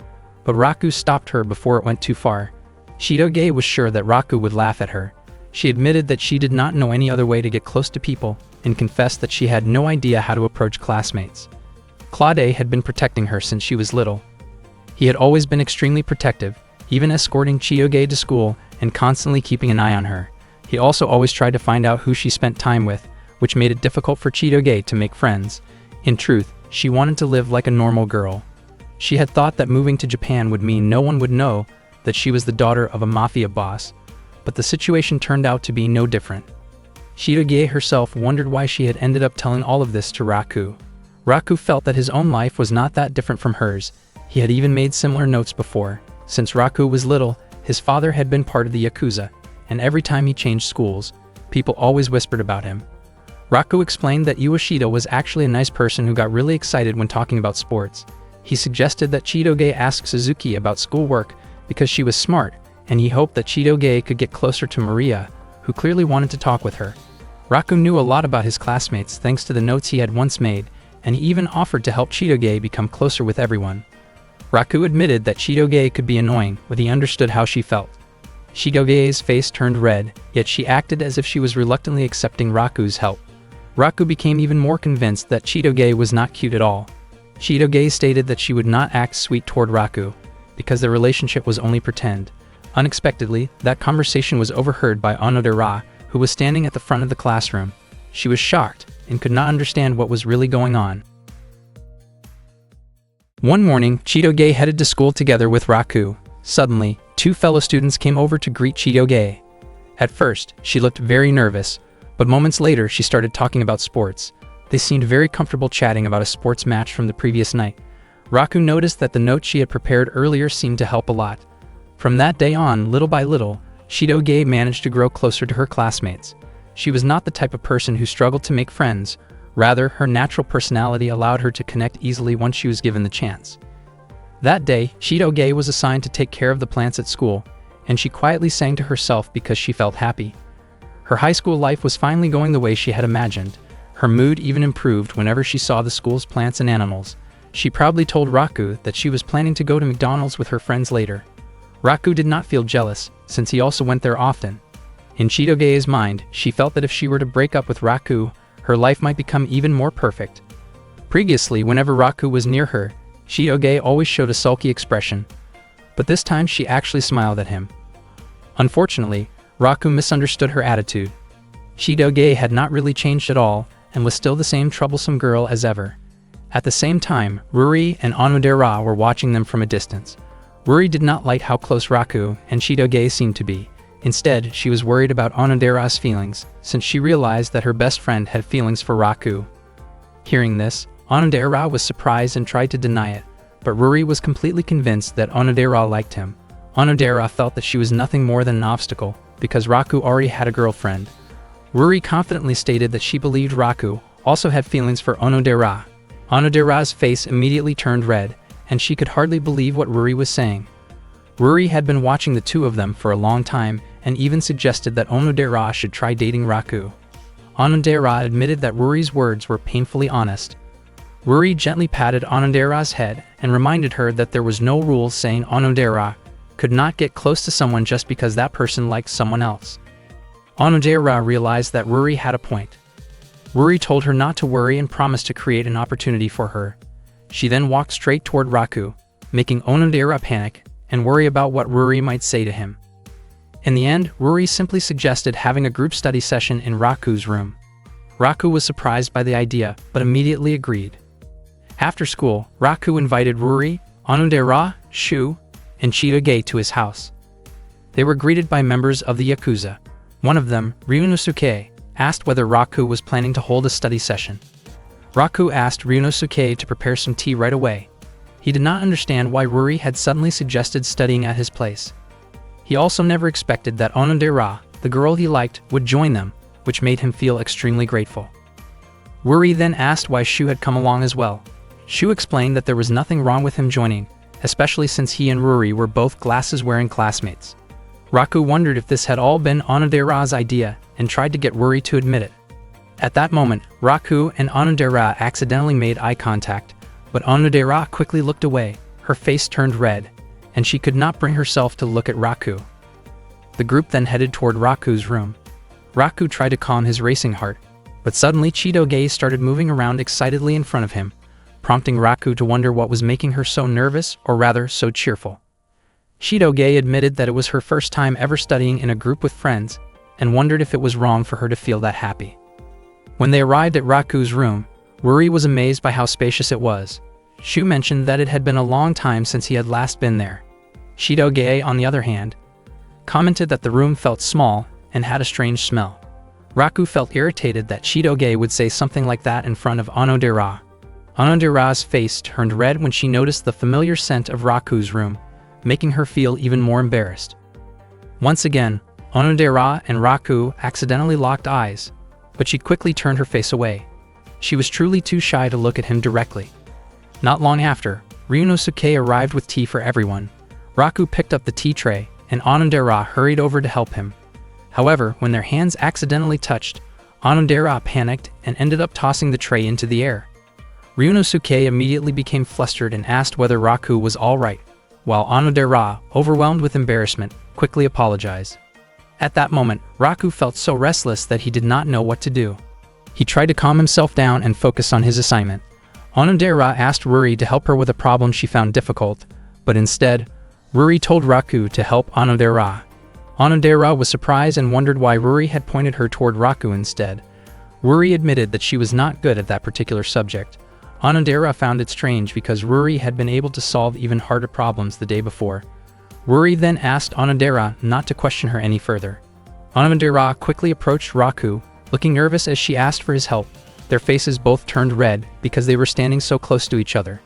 but Raku stopped her before it went too far. Chitoge was sure that Raku would laugh at her. She admitted that she did not know any other way to get close to people and confessed that she had no idea how to approach classmates. Claude had been protecting her since she was little. He had always been extremely protective, even escorting Chitoge to school and constantly keeping an eye on her. He also always tried to find out who she spent time with, which made it difficult for Chitoge to make friends. In truth, she wanted to live like a normal girl. She had thought that moving to Japan would mean no one would know that she was the daughter of a mafia boss, but the situation turned out to be no different. Chitoge herself wondered why she had ended up telling all of this to Raku. Raku felt that his own life was not that different from hers. He had even made similar notes before. Since Raku was little, his father had been part of the Yakuza, and every time he changed schools, people always whispered about him. Raku explained that Ueshida was actually a nice person who got really excited when talking about sports. He suggested that Chitoge ask Suzuki about schoolwork because she was smart, and he hoped that Chitoge could get closer to Maria, who clearly wanted to talk with her. Raku knew a lot about his classmates thanks to the notes he had once made, and he even offered to help Chitoge become closer with everyone. Raku admitted that Chitoge could be annoying, but he understood how she felt. Chitoge's face turned red, yet she acted as if she was reluctantly accepting Raku's help. Raku became even more convinced that Chitoge was not cute at all. Chitoge stated that she would not act sweet toward Raku, because their relationship was only pretend. Unexpectedly, that conversation was overheard by Onodera, who was standing at the front of the classroom. She was shocked and could not understand what was really going on. One morning, Chitoge headed to school together with Raku. Suddenly, two fellow students came over to greet Chitoge. At first, she looked very nervous, but moments later she started talking about sports. They seemed very comfortable chatting about a sports match from the previous night. Raku noticed that the note she had prepared earlier seemed to help a lot. From that day on, little by little, Chitoge managed to grow closer to her classmates. She was not the type of person who struggled to make friends. Rather, her natural personality allowed her to connect easily once she was given the chance. That day, Chitoge was assigned to take care of the plants at school, and she quietly sang to herself because she felt happy. Her high school life was finally going the way she had imagined. Her mood even improved whenever she saw the school's plants and animals. She proudly told Raku that she was planning to go to McDonald's with her friends later. Raku did not feel jealous, since he also went there often. In Chitoge's mind, she felt that if she were to break up with Raku, her life might become even more perfect. Previously, whenever Raku was near her, Chitoge always showed a sulky expression, but this time she actually smiled at him. Unfortunately, Raku misunderstood her attitude. Chitoge had not really changed at all, and was still the same troublesome girl as ever. At the same time, Ruri and Onodera were watching them from a distance. Ruri did not like how close Raku and Chitoge seemed to be. Instead, she was worried about Onodera's feelings, since she realized that her best friend had feelings for Raku. Hearing this, Onodera was surprised and tried to deny it, but Ruri was completely convinced that Onodera liked him. Onodera felt that she was nothing more than an obstacle, because Raku already had a girlfriend. Ruri confidently stated that she believed Raku also had feelings for Onodera. Onodera's face immediately turned red, and she could hardly believe what Ruri was saying. Ruri had been watching the two of them for a long time and even suggested that Onodera should try dating Raku. Onodera admitted that Ruri's words were painfully honest. Ruri gently patted Onodera's head and reminded her that there was no rule saying Onodera could not get close to someone just because that person liked someone else. Onodera realized that Ruri had a point. Ruri told her not to worry and promised to create an opportunity for her. She then walked straight toward Raku, making Onodera panic and worry about what Ruri might say to him. In the end, Ruri simply suggested having a group study session in Raku's room. Raku was surprised by the idea, but immediately agreed. After school, Raku invited Ruri, Onodera, Shu, and Chitoge to his house. They were greeted by members of the Yakuza. One of them, Ryunosuke, asked whether Raku was planning to hold a study session. Raku asked Ryunosuke to prepare some tea right away. He did not understand why Ruri had suddenly suggested studying at his place. He also never expected that Onodera, the girl he liked, would join them, which made him feel extremely grateful. Ruri then asked why Shu had come along as well. Shu explained that there was nothing wrong with him joining, especially since he and Ruri were both glasses-wearing classmates. Raku wondered if this had all been Onodera's idea and tried to get Ruri to admit it. At that moment, Raku and Onodera accidentally made eye contact, but Onodera quickly looked away, her face turned red, and she could not bring herself to look at Raku. The group then headed toward Raku's room. Raku tried to calm his racing heart, but suddenly Chitoge started moving around excitedly in front of him, prompting Raku to wonder what was making her so nervous, or rather, so cheerful. Chitoge admitted that it was her first time ever studying in a group with friends, and wondered if it was wrong for her to feel that happy. When they arrived at Raku's room, Ruri was amazed by how spacious it was. Shu mentioned that it had been a long time since he had last been there. Chitoge, on the other hand, commented that the room felt small and had a strange smell. Raku felt irritated that Chitoge would say something like that in front of Onodera. Onodera's face turned red when she noticed the familiar scent of Raku's room, making her feel even more embarrassed. Once again, Onodera and Raku accidentally locked eyes, but she quickly turned her face away. She was truly too shy to look at him directly. Not long after, Ryunosuke arrived with tea for everyone. Raku picked up the tea tray, and Onodera hurried over to help him. However, when their hands accidentally touched, Onodera panicked and ended up tossing the tray into the air. Ryunosuke immediately became flustered and asked whether Raku was all right, while Onodera, overwhelmed with embarrassment, quickly apologized. At that moment, Raku felt so restless that he did not know what to do. He tried to calm himself down and focus on his assignment. Onodera asked Ruri to help her with a problem she found difficult, but instead, Ruri told Raku to help Onodera. Onodera was surprised and wondered why Ruri had pointed her toward Raku instead. Ruri admitted that she was not good at that particular subject. Onodera found it strange because Ruri had been able to solve even harder problems the day before. Worried then asked Onodera not to question her any further. Onodera quickly approached Raku, looking nervous as she asked for his help. Their faces both turned red because they were standing so close to each other.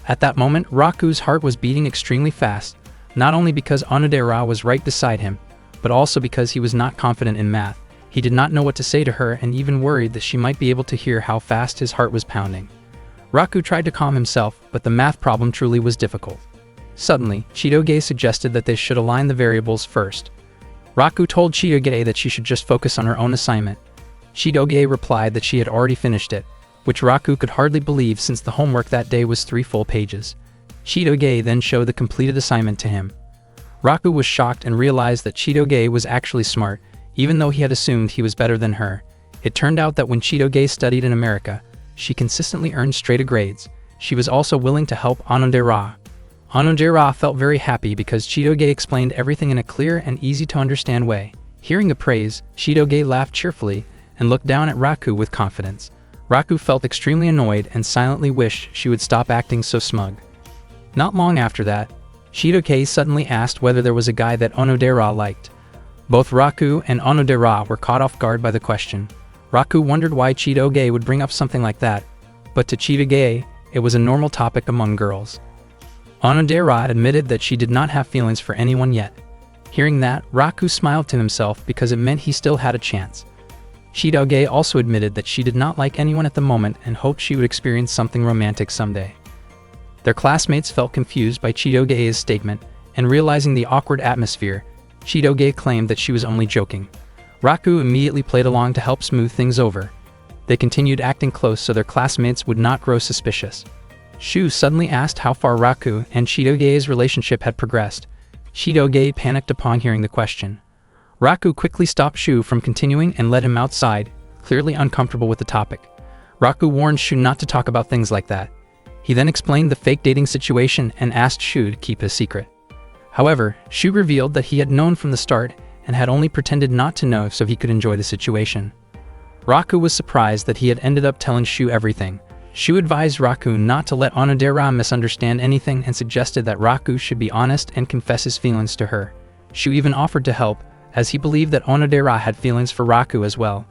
At that moment, Raku's heart was beating extremely fast, not only because Onodera was right beside him, but also because he was not confident in math. He did not know what to say to her and even worried that she might be able to hear how fast his heart was pounding. Raku tried to calm himself, but the math problem truly was difficult. Suddenly, Chitoge suggested that they should align the variables first. Raku told Chitoge that she should just focus on her own assignment. Chitoge replied that she had already finished it, which Raku could hardly believe since the homework that day was 3 full pages. Chitoge then showed the completed assignment to him. Raku was shocked and realized that Chitoge was actually smart, even though he had assumed he was better than her. It turned out that when Chitoge studied in America, she consistently earned straight A grades. She was also willing to help Onodera. Onodera felt very happy because Chitoge explained everything in a clear and easy-to-understand way. Hearing the praise, Chitoge laughed cheerfully and looked down at Raku with confidence. Raku felt extremely annoyed and silently wished she would stop acting so smug. Not long after that, Chitoge suddenly asked whether there was a guy that Onodera liked. Both Raku and Onodera were caught off guard by the question. Raku wondered why Chitoge would bring up something like that, but to Chitoge, it was a normal topic among girls. Onodera admitted that she did not have feelings for anyone yet. Hearing that, Raku smiled to himself because it meant he still had a chance. Chitoge also admitted that she did not like anyone at the moment and hoped she would experience something romantic someday. Their classmates felt confused by Chitoge's statement, and realizing the awkward atmosphere, Chitoge claimed that she was only joking. Raku immediately played along to help smooth things over. They continued acting close so their classmates would not grow suspicious. Shu suddenly asked how far Raku and Chitoge's relationship had progressed. Chitoge panicked upon hearing the question. Raku quickly stopped Shu from continuing and led him outside, clearly uncomfortable with the topic. Raku warned Shu not to talk about things like that. He then explained the fake dating situation and asked Shu to keep his secret. However, Shu revealed that he had known from the start and had only pretended not to know so he could enjoy the situation. Raku was surprised that he had ended up telling Shu everything. Shu advised Raku not to let Onodera misunderstand anything and suggested that Raku should be honest and confess his feelings to her. Shu even offered to help, as he believed that Onodera had feelings for Raku as well.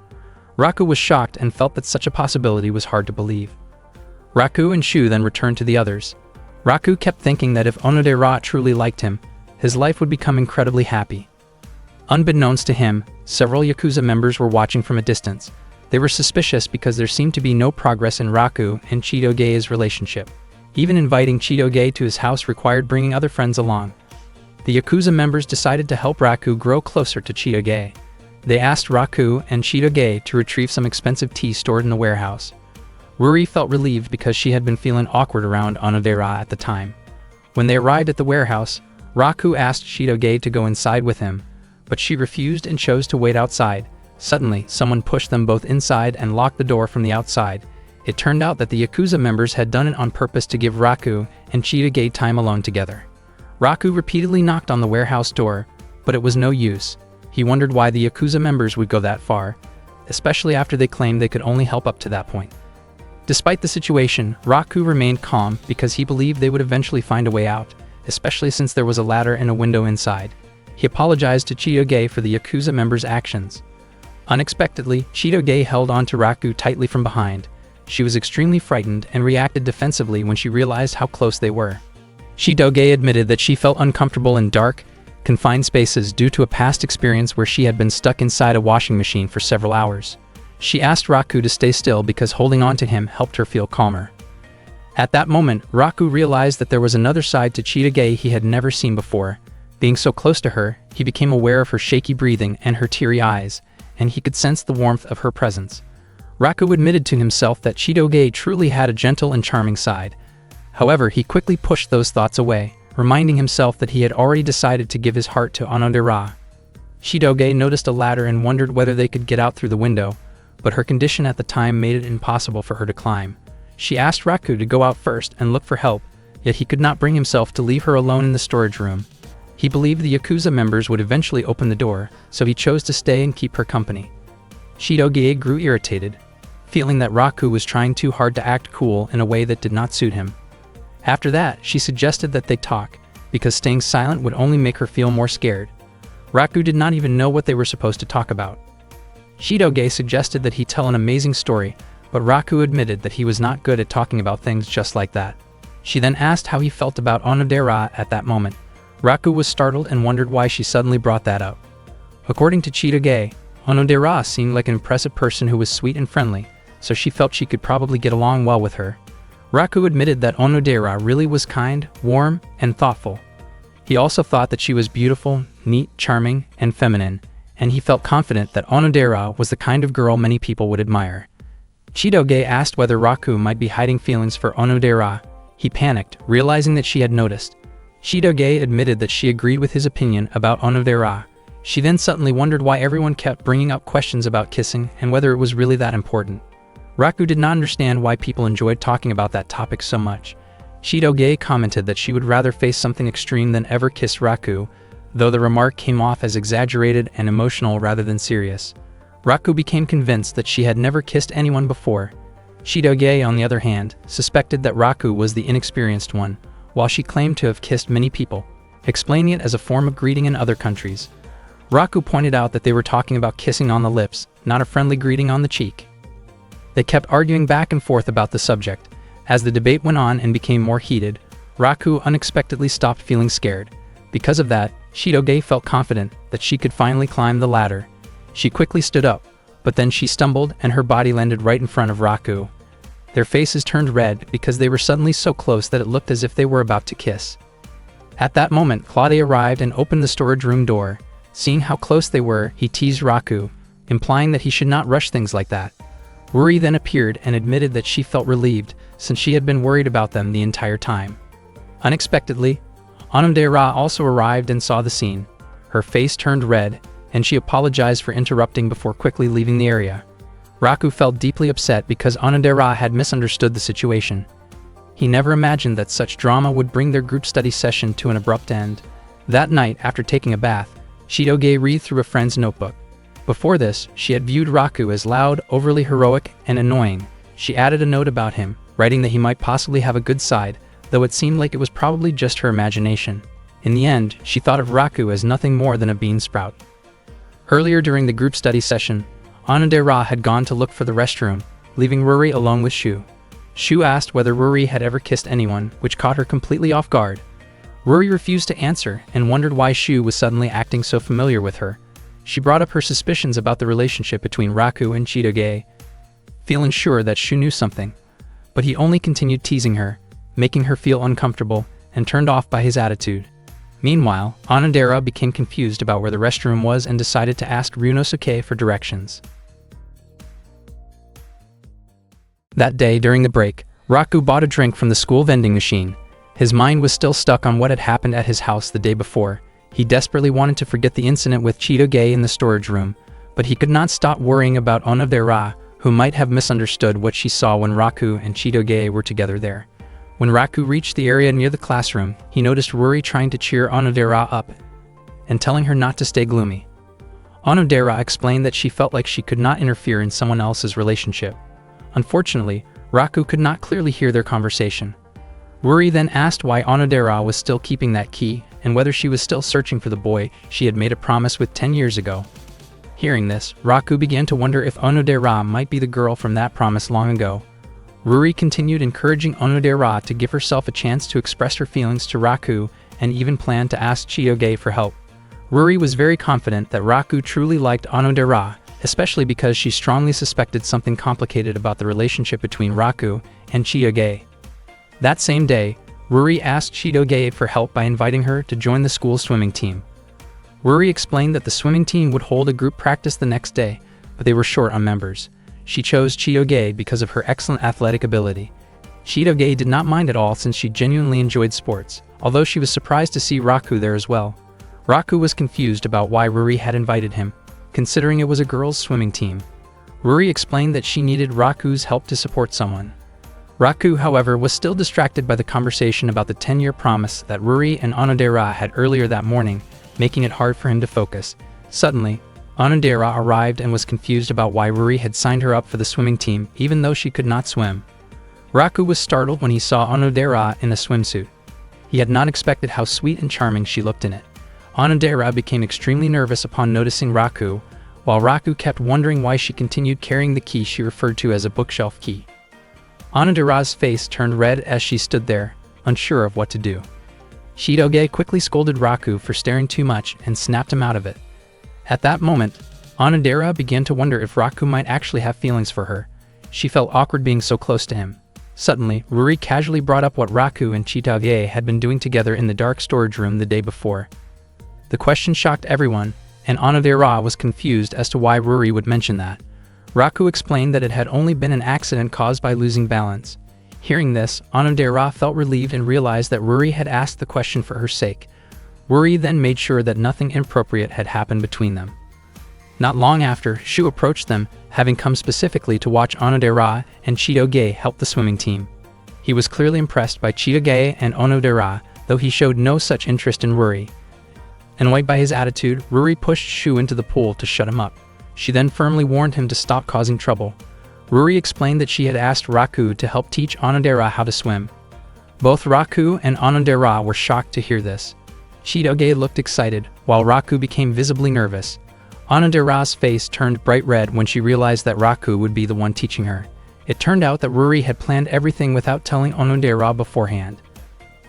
Raku was shocked and felt that such a possibility was hard to believe. Raku and Shu then returned to the others. Raku kept thinking that if Onodera truly liked him, his life would become incredibly happy. Unbeknownst to him, several Yakuza members were watching from a distance. They were suspicious because there seemed to be no progress in Raku and Chitoge's relationship. Even inviting Chitoge to his house required bringing other friends along. The Yakuza members decided to help Raku grow closer to Chitoge. They asked Raku and Chitoge to retrieve some expensive tea stored in the warehouse. Ruri felt relieved because she had been feeling awkward around Onodera at the time. When they arrived at the warehouse, Raku asked Chitoge to go inside with him, but she refused and chose to wait outside. Suddenly, someone pushed them both inside and locked the door from the outside. It turned out that the Yakuza members had done it on purpose to give Raku and Chitoge time alone together. Raku repeatedly knocked on the warehouse door, but it was no use. He wondered why the Yakuza members would go that far, especially after they claimed they could only help up to that point. Despite the situation, Raku remained calm because he believed they would eventually find a way out, especially since there was a ladder and a window inside. He apologized to Chitoge for the Yakuza members' actions. Unexpectedly, Chitoge held on to Raku tightly from behind. She was extremely frightened and reacted defensively when she realized how close they were. Chitoge admitted that she felt uncomfortable in dark, confined spaces due to a past experience where she had been stuck inside a washing machine for several hours. She asked Raku to stay still because holding on to him helped her feel calmer. At that moment, Raku realized that there was another side to Chitoge he had never seen before. Being so close to her, he became aware of her shaky breathing and her teary eyes, and he could sense the warmth of her presence. Raku admitted to himself that Chitoge truly had a gentle and charming side. However, he quickly pushed those thoughts away, reminding himself that he had already decided to give his heart to Onodera. Chitoge noticed a ladder and wondered whether they could get out through the window, but her condition at the time made it impossible for her to climb. She asked Raku to go out first and look for help, yet he could not bring himself to leave her alone in the storage room. He believed the Yakuza members would eventually open the door, so he chose to stay and keep her company. Chitoge grew irritated, feeling that Raku was trying too hard to act cool in a way that did not suit him. After that, she suggested that they talk. because staying silent would only make her feel more scared. Raku did not even know what they were supposed to talk about. Chitoge suggested that he tell an amazing story, but Raku admitted that he was not good at talking about things just like that. She then asked how he felt about Onodera at that moment. Raku was startled and wondered why she suddenly brought that up. According to Chitoge, Onodera seemed like an impressive person who was sweet and friendly, so she felt she could probably get along well with her. Raku admitted that Onodera really was kind, warm, and thoughtful. He also thought that she was beautiful, neat, charming, and feminine, and he felt confident that Onodera was the kind of girl many people would admire. Chitoge asked whether Raku might be hiding feelings for Onodera. He panicked, realizing that she had noticed. Chitoge admitted that she agreed with his opinion about Onodera. She then suddenly wondered why everyone kept bringing up questions about kissing and whether it was really that important. Raku did not understand why people enjoyed talking about that topic so much. Chitoge commented that she would rather face something extreme than ever kiss Raku, though the remark came off as exaggerated and emotional rather than serious. Raku became convinced that she had never kissed anyone before. Chitoge, on the other hand, suspected that Raku was the inexperienced one, while she claimed to have kissed many people, explaining it as a form of greeting in other countries. Raku pointed out that they were talking about kissing on the lips, not a friendly greeting on the cheek. They kept arguing back and forth about the subject. As the debate went on and became more heated, Raku unexpectedly stopped feeling scared. Because of that, Chitoge felt confident that she could finally climb the ladder. She quickly stood up, but then she stumbled and her body landed right in front of Raku. Their faces turned red because they were suddenly so close that it looked as if they were about to kiss. At that moment, Claudia arrived and opened the storage room door. Seeing how close they were, he teased Raku, implying that he should not rush things like that. Ruri then appeared and admitted that she felt relieved, since she had been worried about them the entire time. Unexpectedly, Onodera also arrived and saw the scene. Her face turned red, and she apologized for interrupting before quickly leaving the area. Raku felt deeply upset because Onodera had misunderstood the situation. He never imagined that such drama would bring their group study session to an abrupt end. That night, after taking a bath, Chitoge read through a friend's notebook. Before this, she had viewed Raku as loud, overly heroic, and annoying. She added a note about him, writing that he might possibly have a good side, though it seemed like it was probably just her imagination. In the end, she thought of Raku as nothing more than a bean sprout. Earlier during the group study session, Onodera had gone to look for the restroom, leaving Ruri alone with Shu. Shu asked whether Ruri had ever kissed anyone, which caught her completely off guard. Ruri refused to answer and wondered why Shu was suddenly acting so familiar with her. She brought up her suspicions about the relationship between Raku and Chitoge, feeling sure that Shu knew something. But he only continued teasing her, making her feel uncomfortable and turned off by his attitude. Meanwhile, Onodera became confused about where the restroom was and decided to ask Ryunosuke for directions. That day, during the break, Raku bought a drink from the school vending machine. His mind was still stuck on what had happened at his house the day before. He desperately wanted to forget the incident with Chitoge in the storage room, but he could not stop worrying about Onodera, who might have misunderstood what she saw when Raku and Chitoge were together there. When Raku reached the area near the classroom, he noticed Ruri trying to cheer Onodera up and telling her not to stay gloomy. Onodera explained that she felt like she could not interfere in someone else's relationship. Unfortunately, Raku could not clearly hear their conversation. Ruri then asked why Onodera was still keeping that key and whether she was still searching for the boy she had made a promise with 10 years ago. Hearing this, Raku began to wonder if Onodera might be the girl from that promise long ago. Ruri continued encouraging Onodera to give herself a chance to express her feelings to Raku and even planned to ask Chitoge for help. Ruri was very confident that Raku truly liked Onodera, especially because she strongly suspected something complicated about the relationship between Raku and Chitoge. That same day, Ruri asked Chitoge for help by inviting her to join the school swimming team. Ruri explained that the swimming team would hold a group practice the next day, but they were short on members. She chose Chitoge because of her excellent athletic ability. Chitoge did not mind at all since she genuinely enjoyed sports, although she was surprised to see Raku there as well. Raku was confused about why Ruri had invited him, considering it was a girls' swimming team. Ruri explained that she needed Raku's help to support someone. Raku, however, was still distracted by the conversation about the 10-year promise that Ruri and Onodera had earlier that morning, making it hard for him to focus. Suddenly, Onodera arrived and was confused about why Ruri had signed her up for the swimming team even though she could not swim. Raku was startled when he saw Onodera in a swimsuit. He had not expected how sweet and charming she looked in it. Onodera became extremely nervous upon noticing Raku, while Raku kept wondering why she continued carrying the key she referred to as a bookshelf key. Onodera's face turned red as she stood there, unsure of what to do. Shidoge quickly scolded Raku for staring too much and snapped him out of it. At that moment, Onodera began to wonder if Raku might actually have feelings for her. She felt awkward being so close to him. Suddenly, Ruri casually brought up what Raku and Shidoge had been doing together in the dark storage room the day before. The question shocked everyone, and Onodera was confused as to why Ruri would mention that. Raku explained that it had only been an accident caused by losing balance. Hearing this, Onodera felt relieved and realized that Ruri had asked the question for her sake. Ruri then made sure that nothing inappropriate had happened between them. Not long after, Shu approached them, having come specifically to watch Onodera and Chidoge help the swimming team. He was clearly impressed by Chidoge and Onodera, though he showed no such interest in Ruri. Annoyed by his attitude, Ruri pushed Shu into the pool to shut him up. She then firmly warned him to stop causing trouble. Ruri explained that she had asked Raku to help teach Onodera how to swim. Both Raku and Onodera were shocked to hear this. Chidoge looked excited, while Raku became visibly nervous. Onodera's face turned bright red when she realized that Raku would be the one teaching her. It turned out that Ruri had planned everything without telling Onodera beforehand.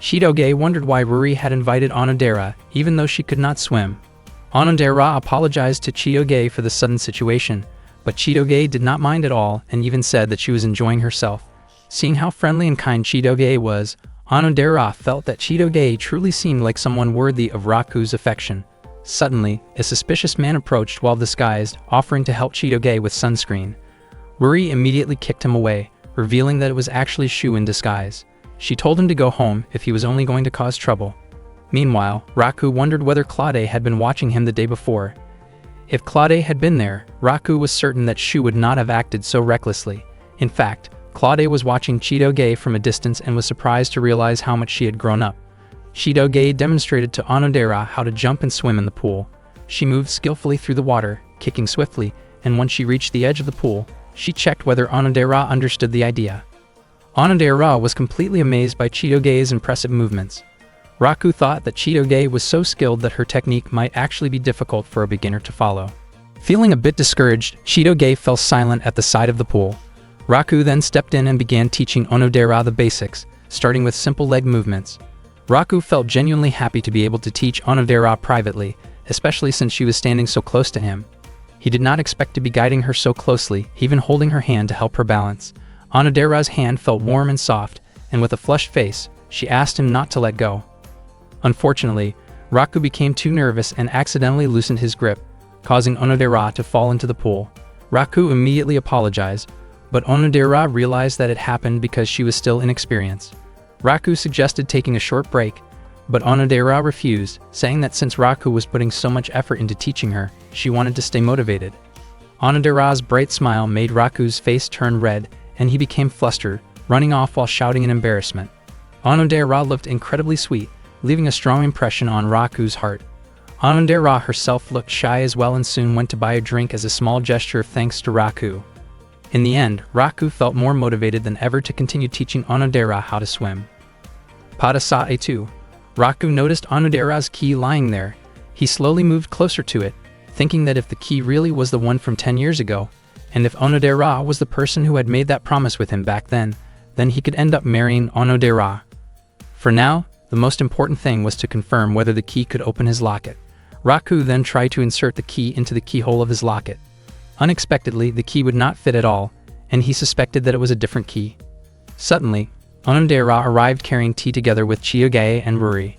Chidoge wondered why Ruri had invited Onodera, even though she could not swim. Onodera apologized to Chidoge for the sudden situation, but Chidoge did not mind at all and even said that she was enjoying herself. Seeing how friendly and kind Chidoge was, Onodera felt that Chidoge truly seemed like someone worthy of Raku's affection. Suddenly, a suspicious man approached while disguised, offering to help Chidoge with sunscreen. Ruri immediately kicked him away, revealing that it was actually Shu in disguise. She told him to go home if he was only going to cause trouble. Meanwhile, Raku wondered whether Claude had been watching him the day before. If Claude had been there, Raku was certain that Shu would not have acted so recklessly. In fact, Claude was watching Chidoge from a distance and was surprised to realize how much she had grown up. Chidoge demonstrated to Onodera how to jump and swim in the pool. She moved skillfully through the water, kicking swiftly, and when she reached the edge of the pool, she checked whether Onodera understood the idea. Onodera was completely amazed by Chidoge's impressive movements. Raku thought that Chidoge was so skilled that her technique might actually be difficult for a beginner to follow. Feeling a bit discouraged, Chidoge fell silent at the side of the pool. Raku then stepped in and began teaching Onodera the basics, starting with simple leg movements. Raku felt genuinely happy to be able to teach Onodera privately, especially since she was standing so close to him. He did not expect to be guiding her so closely, even holding her hand to help her balance. Onodera's hand felt warm and soft, and with a flushed face, she asked him not to let go. Unfortunately, Raku became too nervous and accidentally loosened his grip, causing Onodera to fall into the pool. Raku immediately apologized, but Onodera realized that it happened because she was still inexperienced. Raku suggested taking a short break, but Onodera refused, saying that since Raku was putting so much effort into teaching her, she wanted to stay motivated. Onodera's bright smile made Raku's face turn red, and he became flustered, running off while shouting in embarrassment. Onodera looked incredibly sweet, leaving a strong impression on Raku's heart. Onodera herself looked shy as well and soon went to buy a drink as a small gesture of thanks to Raku. In the end, Raku felt more motivated than ever to continue teaching Onodera how to swim. Padasae 2. Raku noticed Onodera's key lying there. He slowly moved closer to it, thinking that if the key really was the one from 10 years ago, and if Onodera was the person who had made that promise with him back then he could end up marrying Onodera. For now, the most important thing was to confirm whether the key could open his locket. Raku then tried to insert the key into the keyhole of his locket. Unexpectedly, the key would not fit at all, and he suspected that it was a different key. Suddenly, Onodera arrived carrying tea together with Chiyoge and Ruri.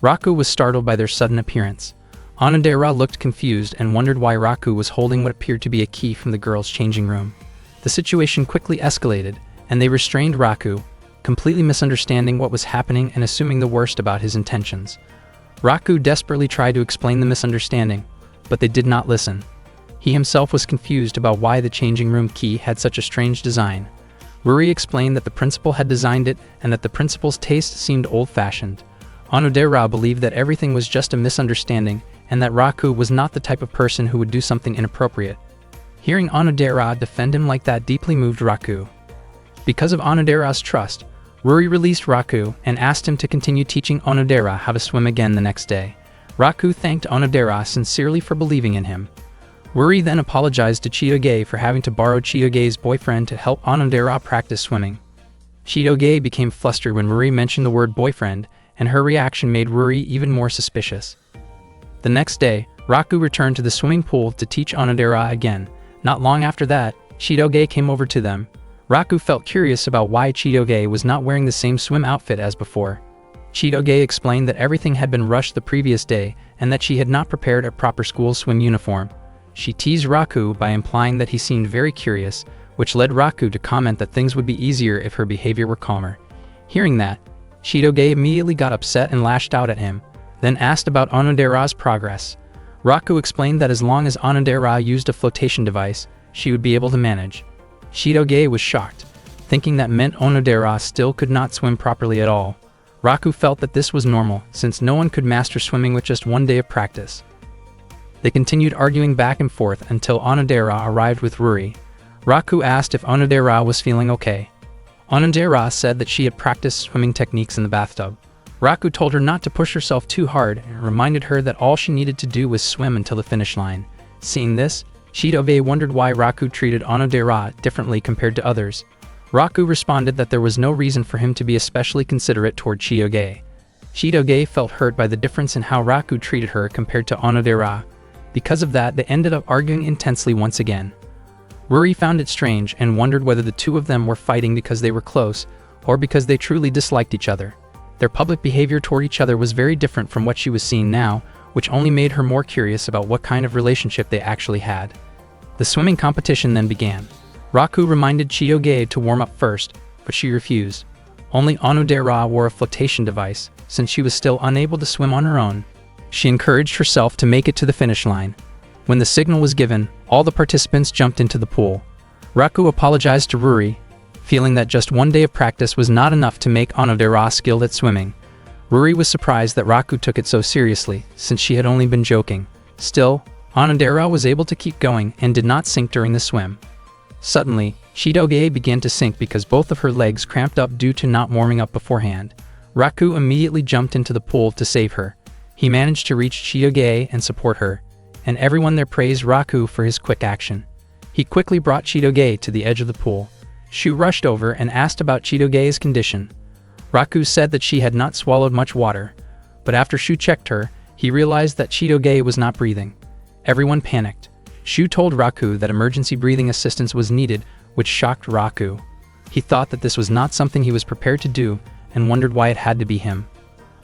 Raku was startled by their sudden appearance. Onodera looked confused and wondered why Raku was holding what appeared to be a key from the girls' changing room. The situation quickly escalated, and they restrained Raku, completely misunderstanding what was happening and assuming the worst about his intentions. Raku desperately tried to explain the misunderstanding, but they did not listen. He himself was confused about why the changing room key had such a strange design. Ruri explained that the principal had designed it and that the principal's taste seemed old-fashioned. Onodera believed that everything was just a misunderstanding and that Raku was not the type of person who would do something inappropriate. Hearing Onodera defend him like that deeply moved Raku. Because of Onodera's trust, Ruri released Raku and asked him to continue teaching Onodera how to swim again the next day. Raku thanked Onodera sincerely for believing in him. Ruri then apologized to Chitoge for having to borrow Chitoge's boyfriend to help Onodera practice swimming. Chitoge became flustered when Ruri mentioned the word boyfriend, and her reaction made Ruri even more suspicious. The next day, Raku returned to the swimming pool to teach Onodera again. Not long after that, Chitoge came over to them. Raku felt curious about why Chitoge was not wearing the same swim outfit as before. Chitoge explained that everything had been rushed the previous day and that she had not prepared a proper school swim uniform. She teased Raku by implying that he seemed very curious, which led Raku to comment that things would be easier if her behavior were calmer. Hearing that, Chitoge immediately got upset and lashed out at him, then asked about Onodera's progress. Raku explained that as long as Onodera used a flotation device, she would be able to manage. Chitoge was shocked, thinking that meant Onodera still could not swim properly at all. Raku felt that this was normal, since no one could master swimming with just one day of practice. They continued arguing back and forth until Onodera arrived with Ruri. Raku asked if Onodera was feeling okay. Onodera said that she had practiced swimming techniques in the bathtub. Raku told her not to push herself too hard and reminded her that all she needed to do was swim until the finish line. Seeing this, Chitoge wondered why Raku treated Onodera differently compared to others. Raku responded that there was no reason for him to be especially considerate toward Chitoge. Chitoge felt hurt by the difference in how Raku treated her compared to Onodera. Because of that, they ended up arguing intensely once again. Ruri found it strange and wondered whether the two of them were fighting because they were close or because they truly disliked each other. Their public behavior toward each other was very different from what she was seeing now, which only made her more curious about what kind of relationship they actually had. The swimming competition then began. Raku reminded Chitoge to warm up first, but she refused. Only Onodera wore a flotation device, since she was still unable to swim on her own. She encouraged herself to make it to the finish line. When the signal was given, all the participants jumped into the pool. Raku apologized to Ruri, feeling that just one day of practice was not enough to make Onodera skilled at swimming. Ruri was surprised that Raku took it so seriously, since she had only been joking. Still, Onodera was able to keep going and did not sink during the swim. Suddenly, Chitoge began to sink because both of her legs cramped up due to not warming up beforehand. Raku immediately jumped into the pool to save her. He managed to reach Chitoge and support her, and everyone there praised Raku for his quick action. He quickly brought Chitoge to the edge of the pool. Shu rushed over and asked about Chitoge's condition. Raku said that she had not swallowed much water, but after Shu checked her, he realized that Chitoge was not breathing. Everyone panicked. Shu told Raku that emergency breathing assistance was needed, which shocked Raku. He thought that this was not something he was prepared to do and wondered why it had to be him.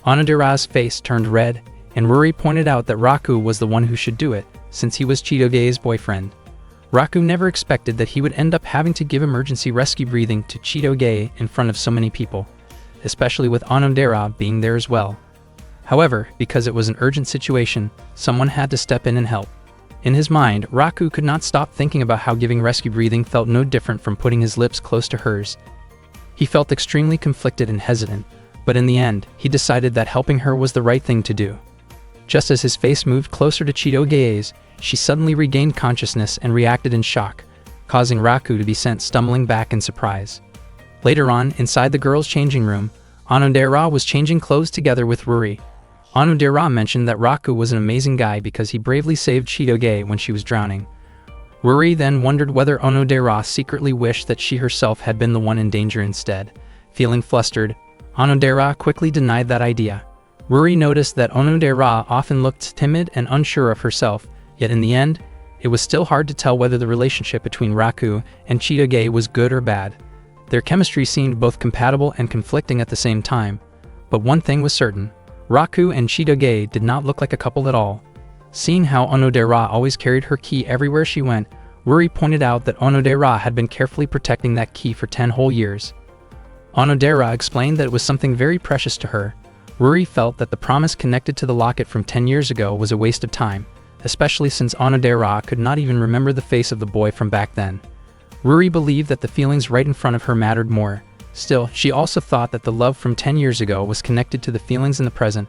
Onodera's face turned red, and Ruri pointed out that Raku was the one who should do it, since he was Chitoge's boyfriend. Raku never expected that he would end up having to give emergency rescue breathing to Chitoge in front of so many people, especially with Onodera being there as well. However, because it was an urgent situation, someone had to step in and help. In his mind, Raku could not stop thinking about how giving rescue breathing felt no different from putting his lips close to hers. He felt extremely conflicted and hesitant, but in the end, he decided that helping her was the right thing to do. Just as his face moved closer to Chitoge's, she suddenly regained consciousness and reacted in shock, causing Raku to be sent stumbling back in surprise. Later on, inside the girls' changing room, Onodera was changing clothes together with Ruri. Onodera mentioned that Raku was an amazing guy because he bravely saved Chitoge when she was drowning. Ruri then wondered whether Onodera secretly wished that she herself had been the one in danger instead. Feeling flustered, Onodera quickly denied that idea. Ruri noticed that Onodera often looked timid and unsure of herself, yet in the end, it was still hard to tell whether the relationship between Raku and Chitoge was good or bad. Their chemistry seemed both compatible and conflicting at the same time, but one thing was certain: Raku and Chitoge did not look like a couple at all. Seeing how Onodera always carried her key everywhere she went, Ruri pointed out that Onodera had been carefully protecting that key for 10 whole years. Onodera explained that it was something very precious to her. Ruri felt that the promise connected to the locket from 10 years ago was a waste of time, especially since Onodera could not even remember the face of the boy from back then. Ruri believed that the feelings right in front of her mattered more. Still, she also thought that the love from 10 years ago was connected to the feelings in the present,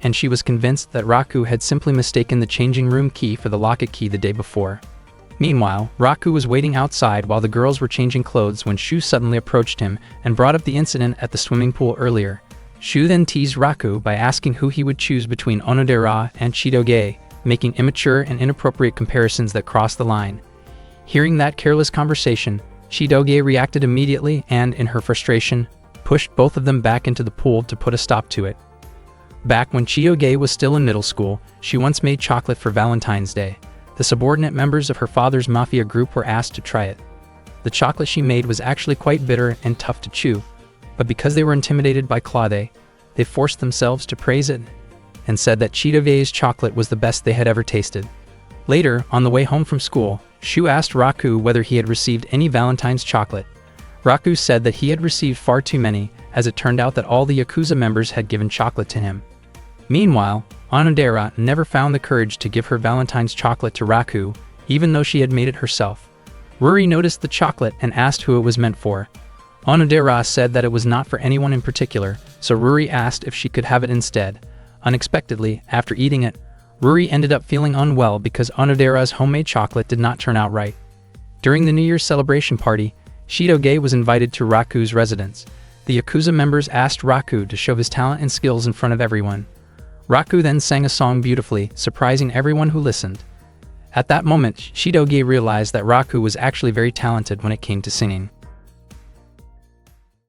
and she was convinced that Raku had simply mistaken the changing room key for the locket key the day before. Meanwhile, Raku was waiting outside while the girls were changing clothes when Shu suddenly approached him and brought up the incident at the swimming pool earlier. Shu then teased Raku by asking who he would choose between Onodera and Chidoge, making immature and inappropriate comparisons that crossed the line. Hearing that careless conversation, Chidoge reacted immediately and, in her frustration, pushed both of them back into the pool to put a stop to it. Back when Chidoge was still in middle school, she once made chocolate for Valentine's Day. The subordinate members of her father's mafia group were asked to try it. The chocolate she made was actually quite bitter and tough to chew, but because they were intimidated by Claude, they forced themselves to praise it and said that Chidoge's chocolate was the best they had ever tasted. Later, on the way home from school, Shu asked Raku whether he had received any Valentine's chocolate. Raku said that he had received far too many, as it turned out that all the Yakuza members had given chocolate to him. Meanwhile, Onodera never found the courage to give her Valentine's chocolate to Raku, even though she had made it herself. Ruri noticed the chocolate and asked who it was meant for. Onodera said that it was not for anyone in particular, so Ruri asked if she could have it instead. Unexpectedly, after eating it, Ruri ended up feeling unwell because Onodera's homemade chocolate did not turn out right. During the New Year's celebration party, Chidoge was invited to Raku's residence. The Yakuza members asked Raku to show his talent and skills in front of everyone. Raku then sang a song beautifully, surprising everyone who listened. At that moment, Chidoge realized that Raku was actually very talented when it came to singing.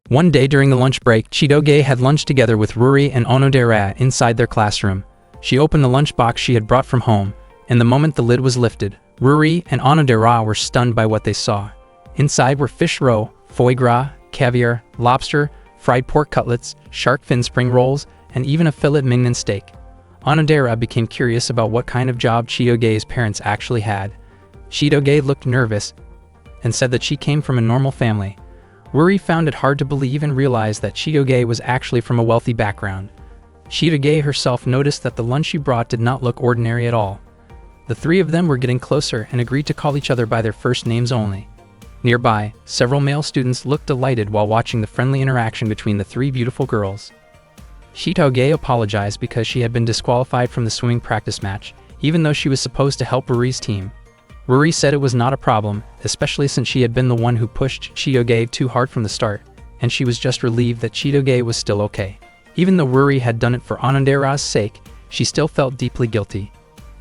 One day during the lunch break, Chidoge had lunch together with Ruri and Onodera inside their classroom. She opened the lunchbox she had brought from home, and the moment the lid was lifted, Ruri and Onodera were stunned by what they saw. Inside were fish roe, foie gras, caviar, lobster, fried pork cutlets, shark fin spring rolls, and even a filet mignon steak. Onodera became curious about what kind of job Chidoge's parents actually had. Chidoge looked nervous and said that she came from a normal family. Ruri found it hard to believe and realized that Chidoge was actually from a wealthy background. Chidoge herself noticed that the lunch she brought did not look ordinary at all. The three of them were getting closer and agreed to call each other by their first names only. Nearby, several male students looked delighted while watching the friendly interaction between the three beautiful girls. Chidoge apologized because she had been disqualified from the swimming practice match, even though she was supposed to help Ruri's team. Ruri said it was not a problem, especially since she had been the one who pushed Chidoge too hard from the start, and she was just relieved that Chidoge was still okay. Even though Ruri had done it for Onodera's sake, she still felt deeply guilty.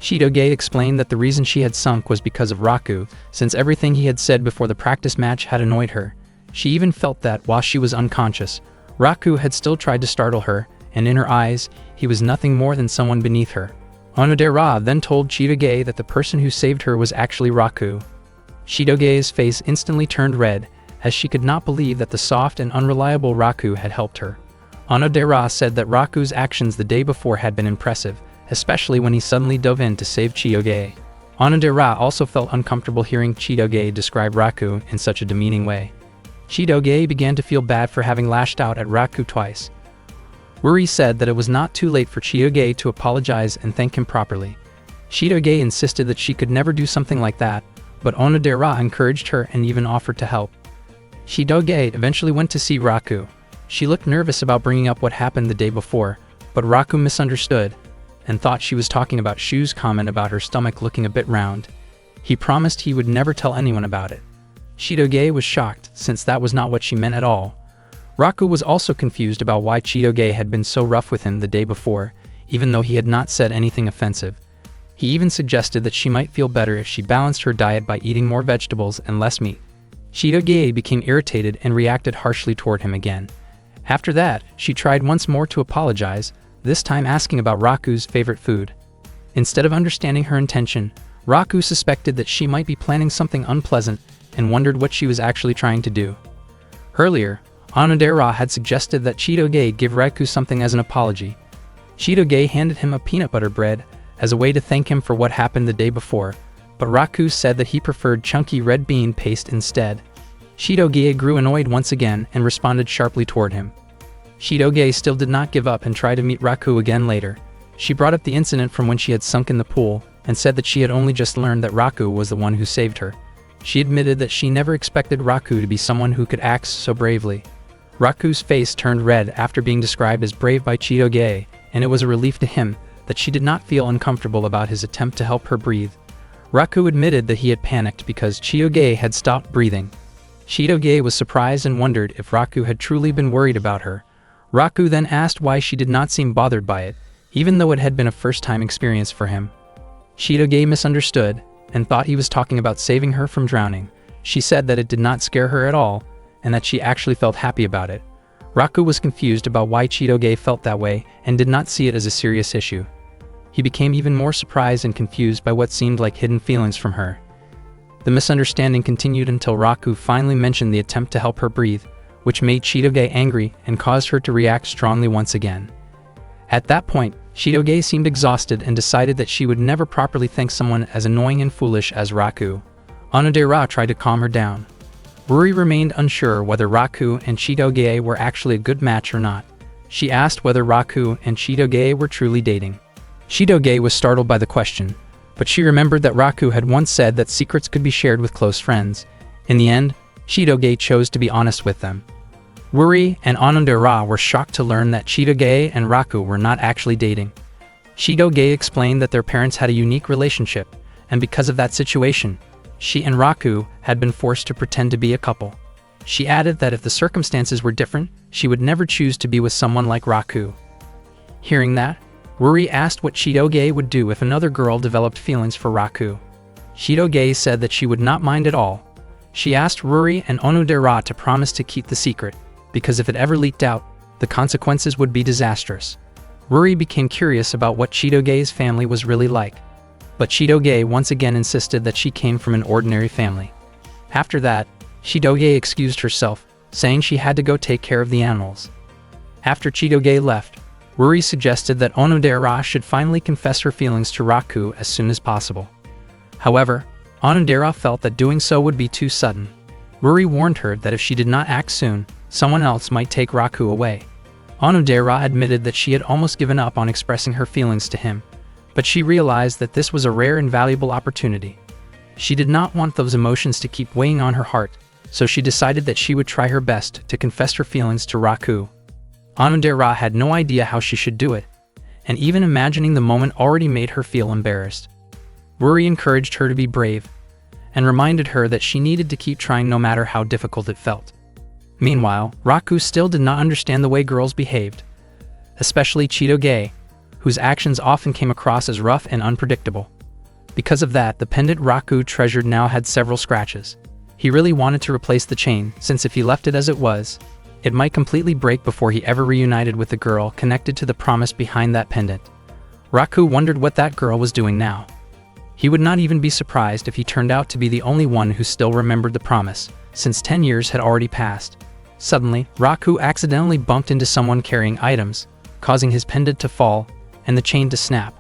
Chidoge explained that the reason she had sunk was because of Raku, since everything he had said before the practice match had annoyed her. She even felt that, while she was unconscious, Raku had still tried to startle her, and in her eyes, he was nothing more than someone beneath her. Onodera then told Chidoge that the person who saved her was actually Raku. Chidoge's face instantly turned red, as she could not believe that the soft and unreliable Raku had helped her. Onodera said that Raku's actions the day before had been impressive, especially when he suddenly dove in to save Chidoge. Onodera also felt uncomfortable hearing Chidoge describe Raku in such a demeaning way. Chidoge began to feel bad for having lashed out at Raku twice. Ruri said that it was not too late for Chidoge to apologize and thank him properly. Chidoge insisted that she could never do something like that, but Onodera encouraged her and even offered to help. Chidoge eventually went to see Raku. She looked nervous about bringing up what happened the day before, but Raku misunderstood and thought she was talking about Shu's comment about her stomach looking a bit round. He promised he would never tell anyone about it. Chidoge was shocked, since that was not what she meant at all. Raku was also confused about why Chidoge had been so rough with him the day before, even though he had not said anything offensive. He even suggested that she might feel better if she balanced her diet by eating more vegetables and less meat. Chidoge became irritated and reacted harshly toward him again. After that, she tried once more to apologize, this time asking about Raku's favorite food. Instead of understanding her intention, Raku suspected that she might be planning something unpleasant and wondered what she was actually trying to do. Earlier, Onodera had suggested that Chidoge give Raku something as an apology. Chidoge handed him a peanut butter bread as a way to thank him for what happened the day before, but Raku said that he preferred chunky red bean paste instead. Chidoge grew annoyed once again and responded sharply toward him. Chidoge still did not give up and tried to meet Raku again later. She brought up the incident from when she had sunk in the pool and said that she had only just learned that Raku was the one who saved her. She admitted that she never expected Raku to be someone who could act so bravely. Raku's face turned red after being described as brave by Chidoge, and it was a relief to him that she did not feel uncomfortable about his attempt to help her breathe. Raku admitted that he had panicked because Chitoge had stopped breathing. Chitoge was surprised and wondered if Raku had truly been worried about her. Raku then asked why she did not seem bothered by it, even though it had been a first-time experience for him. Chitoge misunderstood and thought he was talking about saving her from drowning. She said that it did not scare her at all and that she actually felt happy about it. Raku was confused about why Chitoge felt that way and did not see it as a serious issue. He became even more surprised and confused by what seemed like hidden feelings from her. The misunderstanding continued until Raku finally mentioned the attempt to help her breathe, which made Chitoge angry and caused her to react strongly once again. At that point, Chitoge seemed exhausted and decided that she would never properly thank someone as annoying and foolish as Raku. Onodera tried to calm her down. Ruri remained unsure whether Raku and Chitoge were actually a good match or not. She asked whether Raku and Chitoge were truly dating. Chitoge was startled by the question, but she remembered that Raku had once said that secrets could be shared with close friends. In the end, Chitoge chose to be honest with them. Ruri and Onodera were shocked to learn that Chitoge and Raku were not actually dating. Chitoge explained that their parents had a unique relationship, and because of that situation, she and Raku had been forced to pretend to be a couple. She added that if the circumstances were different, she would never choose to be with someone like Raku. Hearing that, Ruri asked what Chitoge would do if another girl developed feelings for Raku. Chitoge said that she would not mind at all. She asked Ruri and Onodera to promise to keep the secret, because if it ever leaked out, the consequences would be disastrous. Ruri became curious about what Chitoge's family was really like. But Chitoge once again insisted that she came from an ordinary family. After that, Chitoge excused herself, saying she had to go take care of the animals. After Chitoge left, Ruri suggested that Onodera should finally confess her feelings to Raku as soon as possible. However, Onodera felt that doing so would be too sudden. Ruri warned her that if she did not act soon, someone else might take Raku away. Onodera admitted that she had almost given up on expressing her feelings to him, but she realized that this was a rare and valuable opportunity. She did not want those emotions to keep weighing on her heart, so she decided that she would try her best to confess her feelings to Raku. Onodera had no idea how she should do it, and even imagining the moment already made her feel embarrassed. Ruri encouraged her to be brave, and reminded her that she needed to keep trying no matter how difficult it felt. Meanwhile, Raku still did not understand the way girls behaved, especially Chitoge, whose actions often came across as rough and unpredictable. Because of that, the pendant Raku treasured now had several scratches. He really wanted to replace the chain, since if he left it as it was, it might completely break before he ever reunited with the girl connected to the promise behind that pendant. Raku wondered what that girl was doing now. He would not even be surprised if he turned out to be the only one who still remembered the promise, since 10 years had already passed. Suddenly, Raku accidentally bumped into someone carrying items, causing his pendant to fall and the chain to snap.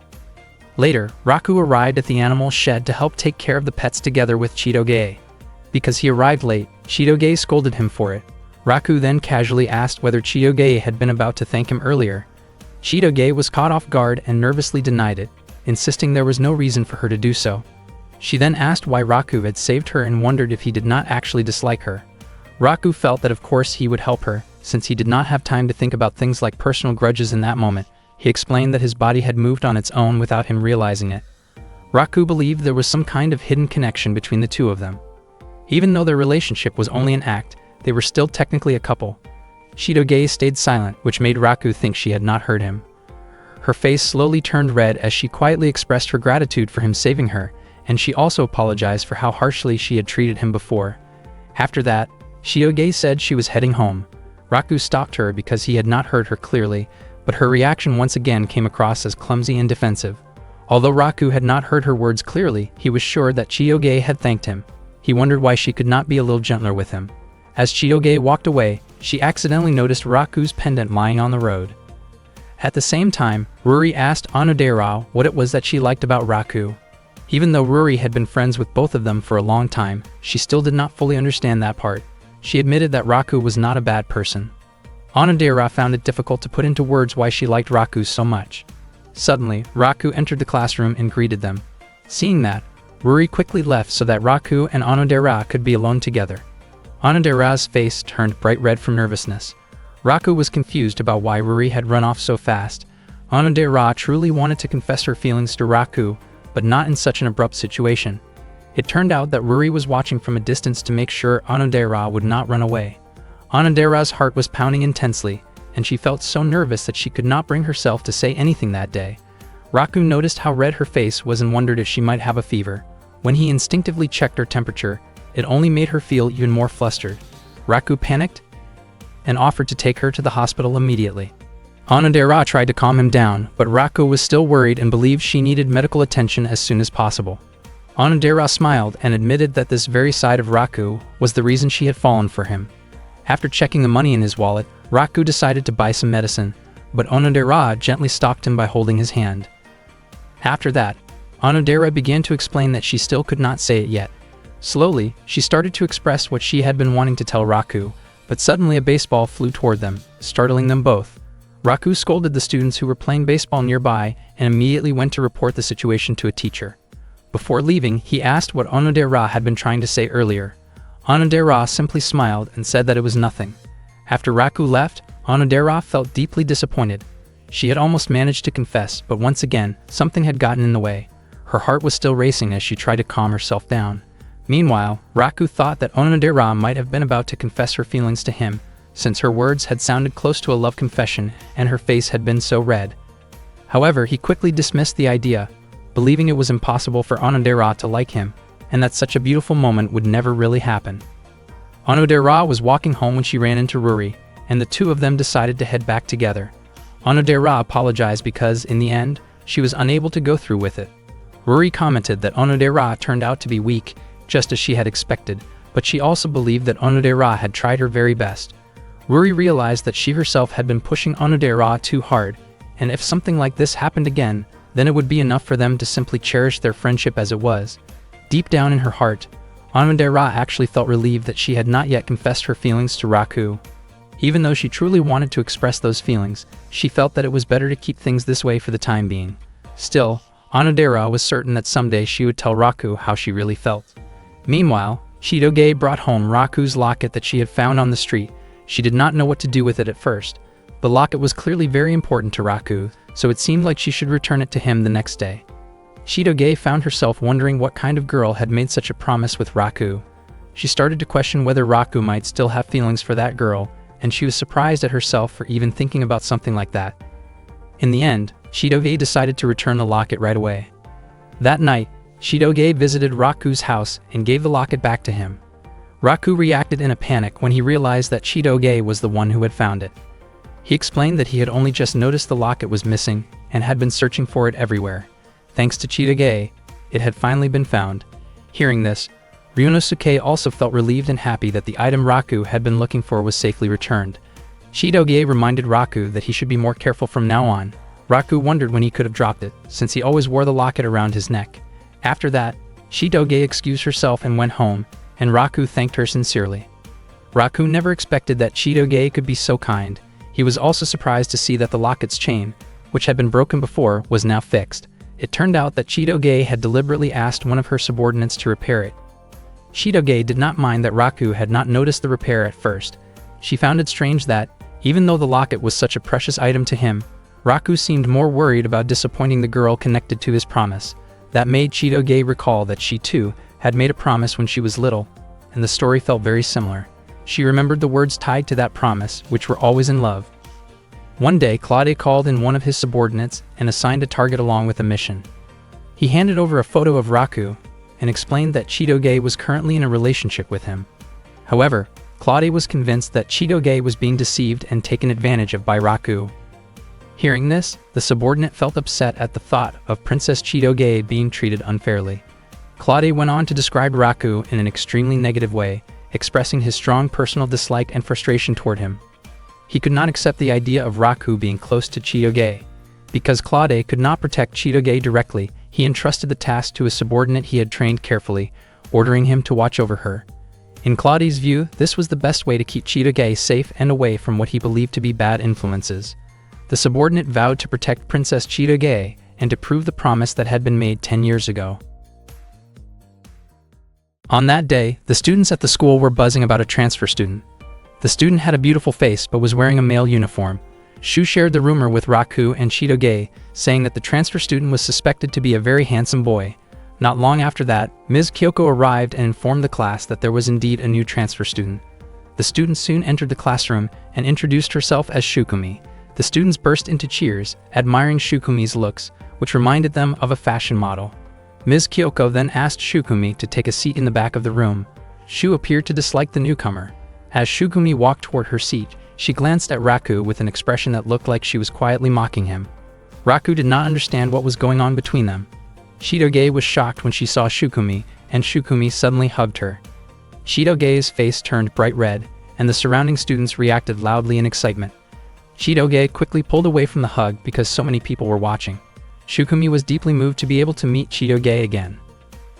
Later, Raku arrived at the animal shed to help take care of the pets together with Chitoge. Because he arrived late, Chitoge scolded him for it. Raku then casually asked whether Chitoge had been about to thank him earlier. Chitoge was caught off guard and nervously denied it, insisting there was no reason for her to do so. She then asked why Raku had saved her and wondered if he did not actually dislike her. Raku felt that of course he would help her, since he did not have time to think about things like personal grudges in that moment. He explained that his body had moved on its own without him realizing it. Raku believed there was some kind of hidden connection between the two of them. Even though their relationship was only an act, they were still technically a couple. Chitoge stayed silent, which made Raku think she had not heard him. Her face slowly turned red as she quietly expressed her gratitude for him saving her, and she also apologized for how harshly she had treated him before. After that, Chitoge said she was heading home. Raku stopped her because he had not heard her clearly, but her reaction once again came across as clumsy and defensive. Although Raku had not heard her words clearly, he was sure that Chitoge had thanked him. He wondered why she could not be a little gentler with him. As Chitoge walked away, she accidentally noticed Raku's pendant lying on the road. At the same time, Ruri asked Onodera what it was that she liked about Raku. Even though Ruri had been friends with both of them for a long time, she still did not fully understand that part. She admitted that Raku was not a bad person. Onodera found it difficult to put into words why she liked Raku so much. Suddenly, Raku entered the classroom and greeted them. Seeing that, Ruri quickly left so that Raku and Onodera could be alone together. Onodera's face turned bright red from nervousness. Raku was confused about why Ruri had run off so fast. Onodera truly wanted to confess her feelings to Raku, but not in such an abrupt situation. It turned out that Ruri was watching from a distance to make sure Onodera would not run away. Onodera's heart was pounding intensely, and she felt so nervous that she could not bring herself to say anything that day. Raku noticed how red her face was and wondered if she might have a fever. When he instinctively checked her temperature, it only made her feel even more flustered. Raku panicked and offered to take her to the hospital immediately. Onodera tried to calm him down, but Raku was still worried and believed she needed medical attention as soon as possible. Onodera smiled and admitted that this very side of Raku was the reason she had fallen for him. After checking the money in his wallet, Raku decided to buy some medicine, but Onodera gently stopped him by holding his hand. After that, Onodera began to explain that she still could not say it yet. Slowly, she started to express what she had been wanting to tell Raku, but suddenly a baseball flew toward them, startling them both. Raku scolded the students who were playing baseball nearby and immediately went to report the situation to a teacher. Before leaving, he asked what Onodera had been trying to say earlier. Onodera simply smiled and said that it was nothing. After Raku left, Onodera felt deeply disappointed. She had almost managed to confess, but once again, something had gotten in the way. Her heart was still racing as she tried to calm herself down. Meanwhile, Raku thought that Onodera might have been about to confess her feelings to him, since her words had sounded close to a love confession and her face had been so red. However, he quickly dismissed the idea, believing it was impossible for Onodera to like him, and that such a beautiful moment would never really happen. Onodera was walking home when she ran into Ruri, and the two of them decided to head back together. Onodera apologized because, in the end, she was unable to go through with it. Ruri commented that Onodera turned out to be weak, just as she had expected, but she also believed that Onodera had tried her very best. Ruri realized that she herself had been pushing Onodera too hard, and if something like this happened again, then it would be enough for them to simply cherish their friendship as it was. Deep down in her heart, Onodera actually felt relieved that she had not yet confessed her feelings to Raku. Even though she truly wanted to express those feelings, she felt that it was better to keep things this way for the time being. Still, Onodera was certain that someday she would tell Raku how she really felt. Meanwhile, Chitoge brought home Raku's locket that she had found on the street. She did not know what to do with it at first. The locket was clearly very important to Raku, so it seemed like she should return it to him the next day. Chitoge found herself wondering what kind of girl had made such a promise with Raku. She started to question whether Raku might still have feelings for that girl, and she was surprised at herself for even thinking about something like that. In the end, Chitoge decided to return the locket right away. That night, Chitoge visited Raku's house and gave the locket back to him. Raku reacted in a panic when he realized that Chitoge was the one who had found it. He explained that he had only just noticed the locket was missing and had been searching for it everywhere. Thanks to Chitoge, it had finally been found. Hearing this, Ryunosuke also felt relieved and happy that the item Raku had been looking for was safely returned. Chitoge reminded Raku that he should be more careful from now on. Raku wondered when he could have dropped it, since he always wore the locket around his neck. After that, Chitoge excused herself and went home, and Raku thanked her sincerely. Raku never expected that Chitoge could be so kind. He was also surprised to see that the locket's chain, which had been broken before, was now fixed. It turned out that Chitoge had deliberately asked one of her subordinates to repair it. Chitoge did not mind that Raku had not noticed the repair at first. She found it strange that, even though the locket was such a precious item to him, Raku seemed more worried about disappointing the girl connected to his promise. That made Chitoge recall that she too had made a promise when she was little, and the story felt very similar. She remembered the words tied to that promise, which were always in love. One day, Claude called in one of his subordinates and assigned a target along with a mission. He handed over a photo of Raku and explained that Chitoge was currently in a relationship with him. However, Claude was convinced that Chitoge was being deceived and taken advantage of by Raku. Hearing this, the subordinate felt upset at the thought of Princess Chitoge being treated unfairly. Claude went on to describe Raku in an extremely negative way, expressing his strong personal dislike and frustration toward him. He could not accept the idea of Raku being close to Chitoge. Because Claude could not protect Chitoge directly, he entrusted the task to a subordinate he had trained carefully, ordering him to watch over her. In Claude's view, this was the best way to keep Chitoge safe and away from what he believed to be bad influences. The subordinate vowed to protect Princess Chitoge and to prove the promise that had been made 10 years ago. On that day, the students at the school were buzzing about a transfer student. The student had a beautiful face but was wearing a male uniform. Shu shared the rumor with Raku and Chitoge, saying that the transfer student was suspected to be a very handsome boy. Not long after that, Ms. Kyoko arrived and informed the class that there was indeed a new transfer student. The student soon entered the classroom and introduced herself as Shukumi. The students burst into cheers, admiring Shukumi's looks, which reminded them of a fashion model. Ms. Kyoko then asked Shukumi to take a seat in the back of the room. Shu appeared to dislike the newcomer. As Shukumi walked toward her seat, she glanced at Raku with an expression that looked like she was quietly mocking him. Raku did not understand what was going on between them. Chitoge was shocked when she saw Shukumi, and Shukumi suddenly hugged her. Chitoge's face turned bright red, and the surrounding students reacted loudly in excitement. Chitoge quickly pulled away from the hug because so many people were watching. Shukumi was deeply moved to be able to meet Chitoge again.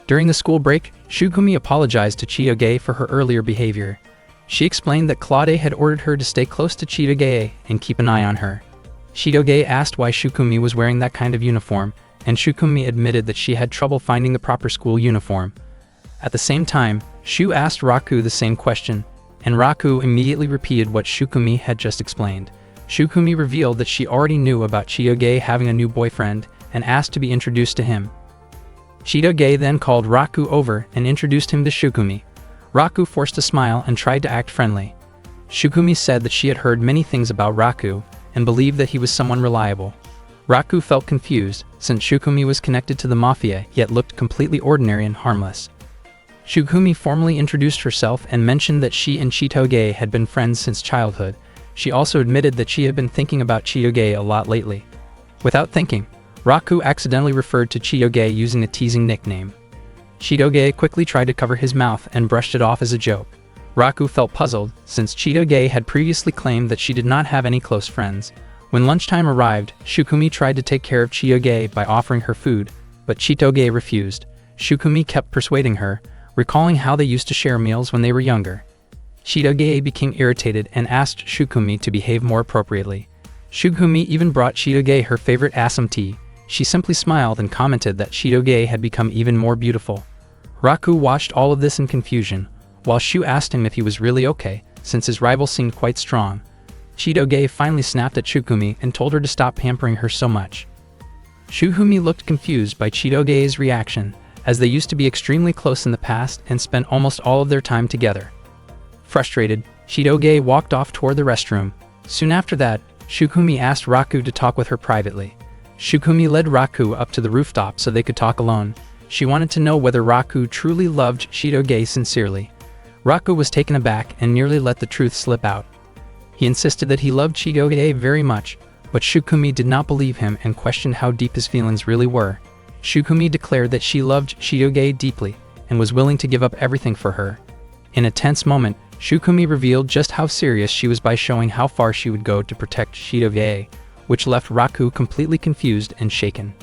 During the school break, Shukumi apologized to Chitoge for her earlier behavior. She explained that Claude had ordered her to stay close to Chitoge and keep an eye on her. Chitoge asked why Shukumi was wearing that kind of uniform, and Shukumi admitted that she had trouble finding the proper school uniform. At the same time, Shu asked Raku the same question, and Raku immediately repeated what Shukumi had just explained. Shukumi revealed that she already knew about Chitoge having a new boyfriend and asked to be introduced to him. Chitoge then called Raku over and introduced him to Shukumi. Raku forced a smile and tried to act friendly. Shukumi said that she had heard many things about Raku and believed that he was someone reliable. Raku felt confused, since Shukumi was connected to the mafia yet looked completely ordinary and harmless. Shukumi formally introduced herself and mentioned that she and Chitoge had been friends since childhood. She also admitted that she had been thinking about Chitoge a lot lately. Without thinking, Raku accidentally referred to Chitoge using a teasing nickname. Chitoge quickly tried to cover his mouth and brushed it off as a joke. Raku felt puzzled, since Chitoge had previously claimed that she did not have any close friends. When lunchtime arrived, Shukumi tried to take care of Chitoge by offering her food, but Chitoge refused. Shukumi kept persuading her, recalling how they used to share meals when they were younger. Chitoge became irritated and asked Shukumi to behave more appropriately. Shukumi even brought Chitoge her favorite assam tea. She simply smiled and commented that Chitoge had become even more beautiful. Raku watched all of this in confusion, while Shu asked him if he was really okay, since his rival seemed quite strong. Chitoge finally snapped at Shukumi and told her to stop pampering her so much. Shukumi looked confused by Chitoge's reaction, as they used to be extremely close in the past and spent almost all of their time together. Frustrated, Chitoge walked off toward the restroom. Soon after that, Shukumi asked Raku to talk with her privately. Shukumi led Raku up to the rooftop so they could talk alone. She wanted to know whether Raku truly loved Chitoge sincerely. Raku was taken aback and nearly let the truth slip out. He insisted that he loved Chitoge very much, but Shukumi did not believe him and questioned how deep his feelings really were. Shukumi declared that she loved Chitoge deeply and was willing to give up everything for her. In a tense moment, Shukumi revealed just how serious she was by showing how far she would go to protect Chitoge, which left Raku completely confused and shaken.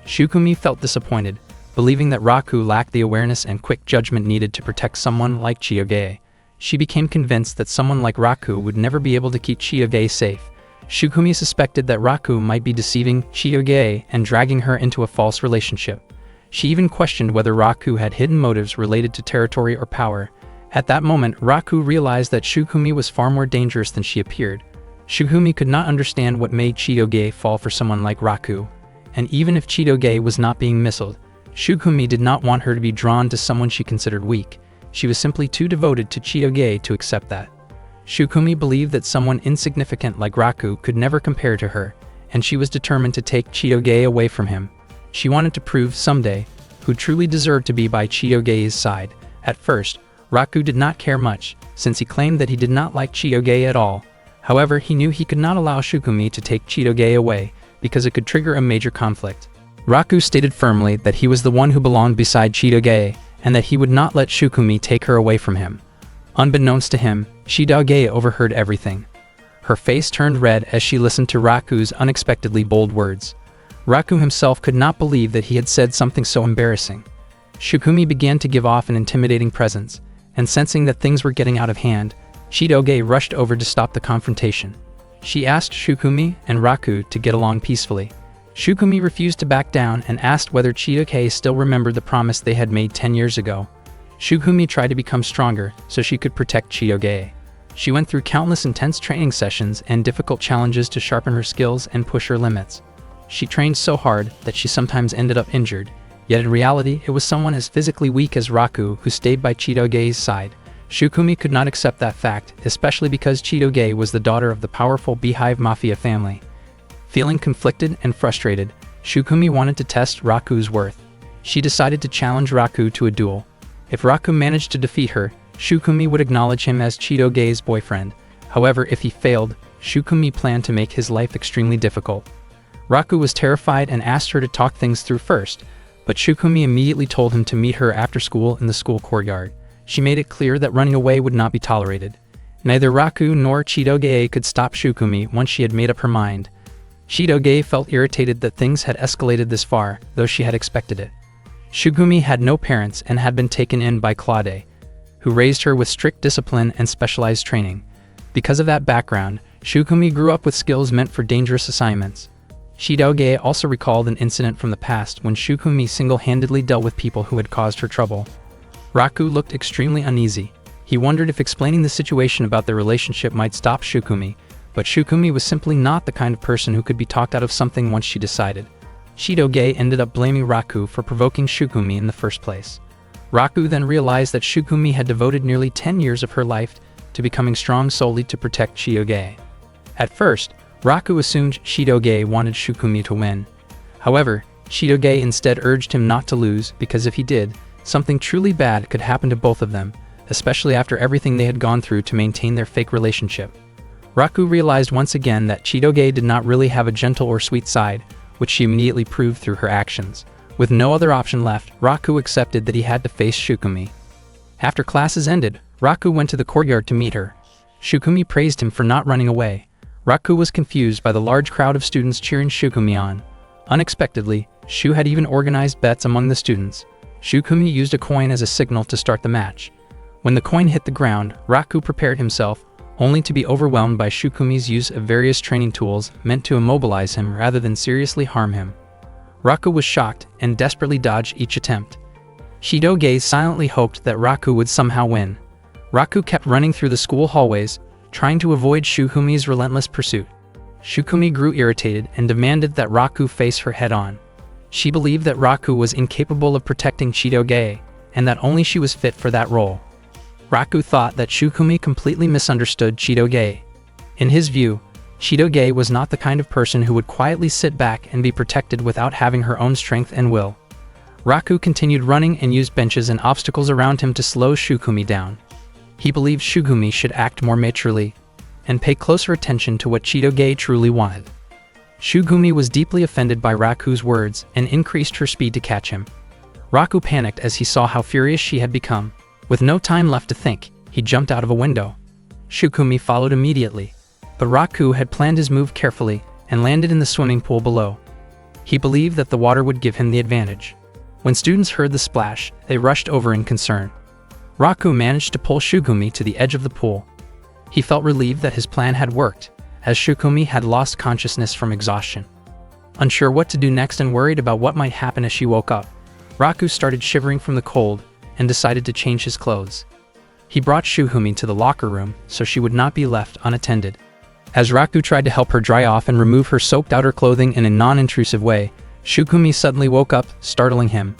Shukumi felt disappointed, believing that Raku lacked the awareness and quick judgment needed to protect someone like Chitoge. She became convinced that someone like Raku would never be able to keep Chitoge safe. Shukumi suspected that Raku might be deceiving Chitoge and dragging her into a false relationship. She even questioned whether Raku had hidden motives related to territory or power. At that moment, Raku realized that Shukumi was far more dangerous than she appeared. Shukumi could not understand what made Chitoge fall for someone like Raku. And even if Chitoge was not being missiled, Shukumi did not want her to be drawn to someone she considered weak. She was simply too devoted to Chitoge to accept that. Shukumi believed that someone insignificant like Raku could never compare to her, and she was determined to take Chitoge away from him. She wanted to prove someday who truly deserved to be by Chitoge's side. At first, Raku did not care much, since he claimed that he did not like Chitoge at all. However, he knew he could not allow Shukumi to take Chitoge away, because it could trigger a major conflict. Raku stated firmly that he was the one who belonged beside Chitoge, and that he would not let Shukumi take her away from him. Unbeknownst to him, Chitoge overheard everything. Her face turned red as she listened to Raku's unexpectedly bold words. Raku himself could not believe that he had said something so embarrassing. Shukumi began to give off an intimidating presence, and sensing that things were getting out of hand, Chitoge rushed over to stop the confrontation. She asked Shukumi and Raku to get along peacefully. Shukumi refused to back down and asked whether Chitoge still remembered the promise they had made 10 years ago. Shukumi tried to become stronger so she could protect Chitoge. She went through countless intense training sessions and difficult challenges to sharpen her skills and push her limits. She trained so hard that she sometimes ended up injured, yet in reality it was someone as physically weak as Raku who stayed by Chitoge's side. Shukumi could not accept that fact, especially because Chitoge was the daughter of the powerful Beehive Mafia family. Feeling conflicted and frustrated, Shukumi wanted to test Raku's worth. She decided to challenge Raku to a duel. If Raku managed to defeat her, Shukumi would acknowledge him as Chitoge's boyfriend. However, if he failed, Shukumi planned to make his life extremely difficult. Raku was terrified and asked her to talk things through first, but Shukumi immediately told him to meet her after school in the school courtyard. She made it clear that running away would not be tolerated. Neither Raku nor Chitoge could stop Shukumi once she had made up her mind. Chitoge felt irritated that things had escalated this far, though she had expected it. Shukumi had no parents and had been taken in by Claude, who raised her with strict discipline and specialized training. Because of that background, Shukumi grew up with skills meant for dangerous assignments. Chitoge also recalled an incident from the past when Shukumi single-handedly dealt with people who had caused her trouble. Raku looked extremely uneasy. He wondered if explaining the situation about their relationship might stop Shukumi, but Shukumi was simply not the kind of person who could be talked out of something once she decided. Chitoge ended up blaming Raku for provoking Shukumi in the first place. Raku then realized that Shukumi had devoted nearly 10 years of her life to becoming strong solely to protect Chitoge. At first, Raku assumed Chitoge wanted Shukumi to win. However, Chitoge instead urged him not to lose because if he did, something truly bad could happen to both of them, especially after everything they had gone through to maintain their fake relationship. Raku realized once again that Chitoge did not really have a gentle or sweet side, which she immediately proved through her actions. With no other option left, Raku accepted that he had to face Shukumi. After classes ended, Raku went to the courtyard to meet her. Shukumi praised him for not running away. Raku was confused by the large crowd of students cheering Shukumi on. Unexpectedly, Shu had even organized bets among the students. Shukumi used a coin as a signal to start the match. When the coin hit the ground, Raku prepared himself, only to be overwhelmed by Shukumi's use of various training tools meant to immobilize him rather than seriously harm him. Raku was shocked and desperately dodged each attempt. Chitoge silently hoped that Raku would somehow win. Raku kept running through the school hallways, trying to avoid Shukumi's relentless pursuit. Shukumi grew irritated and demanded that Raku face her head-on. She believed that Raku was incapable of protecting Chitoge, and that only she was fit for that role. Raku thought that Shukumi completely misunderstood Chitoge. In his view, Chitoge was not the kind of person who would quietly sit back and be protected without having her own strength and will. Raku continued running and used benches and obstacles around him to slow Shukumi down. He believed Shukumi should act more maturely and pay closer attention to what Chitoge truly wanted. Shukumi was deeply offended by Raku's words and increased her speed to catch him. Raku panicked as he saw how furious she had become. With no time left to think, he jumped out of a window. Shukumi followed immediately, but Raku had planned his move carefully and landed in the swimming pool below. He believed that the water would give him the advantage. When students heard the splash, they rushed over in concern. Raku managed to pull Shukumi to the edge of the pool. He felt relieved that his plan had worked, as Shukumi had lost consciousness from exhaustion. Unsure what to do next and worried about what might happen as she woke up, Raku started shivering from the cold and decided to change his clothes. He brought Shukumi to the locker room so she would not be left unattended. As Raku tried to help her dry off and remove her soaked outer clothing in a non-intrusive way, Shukumi suddenly woke up, startling him.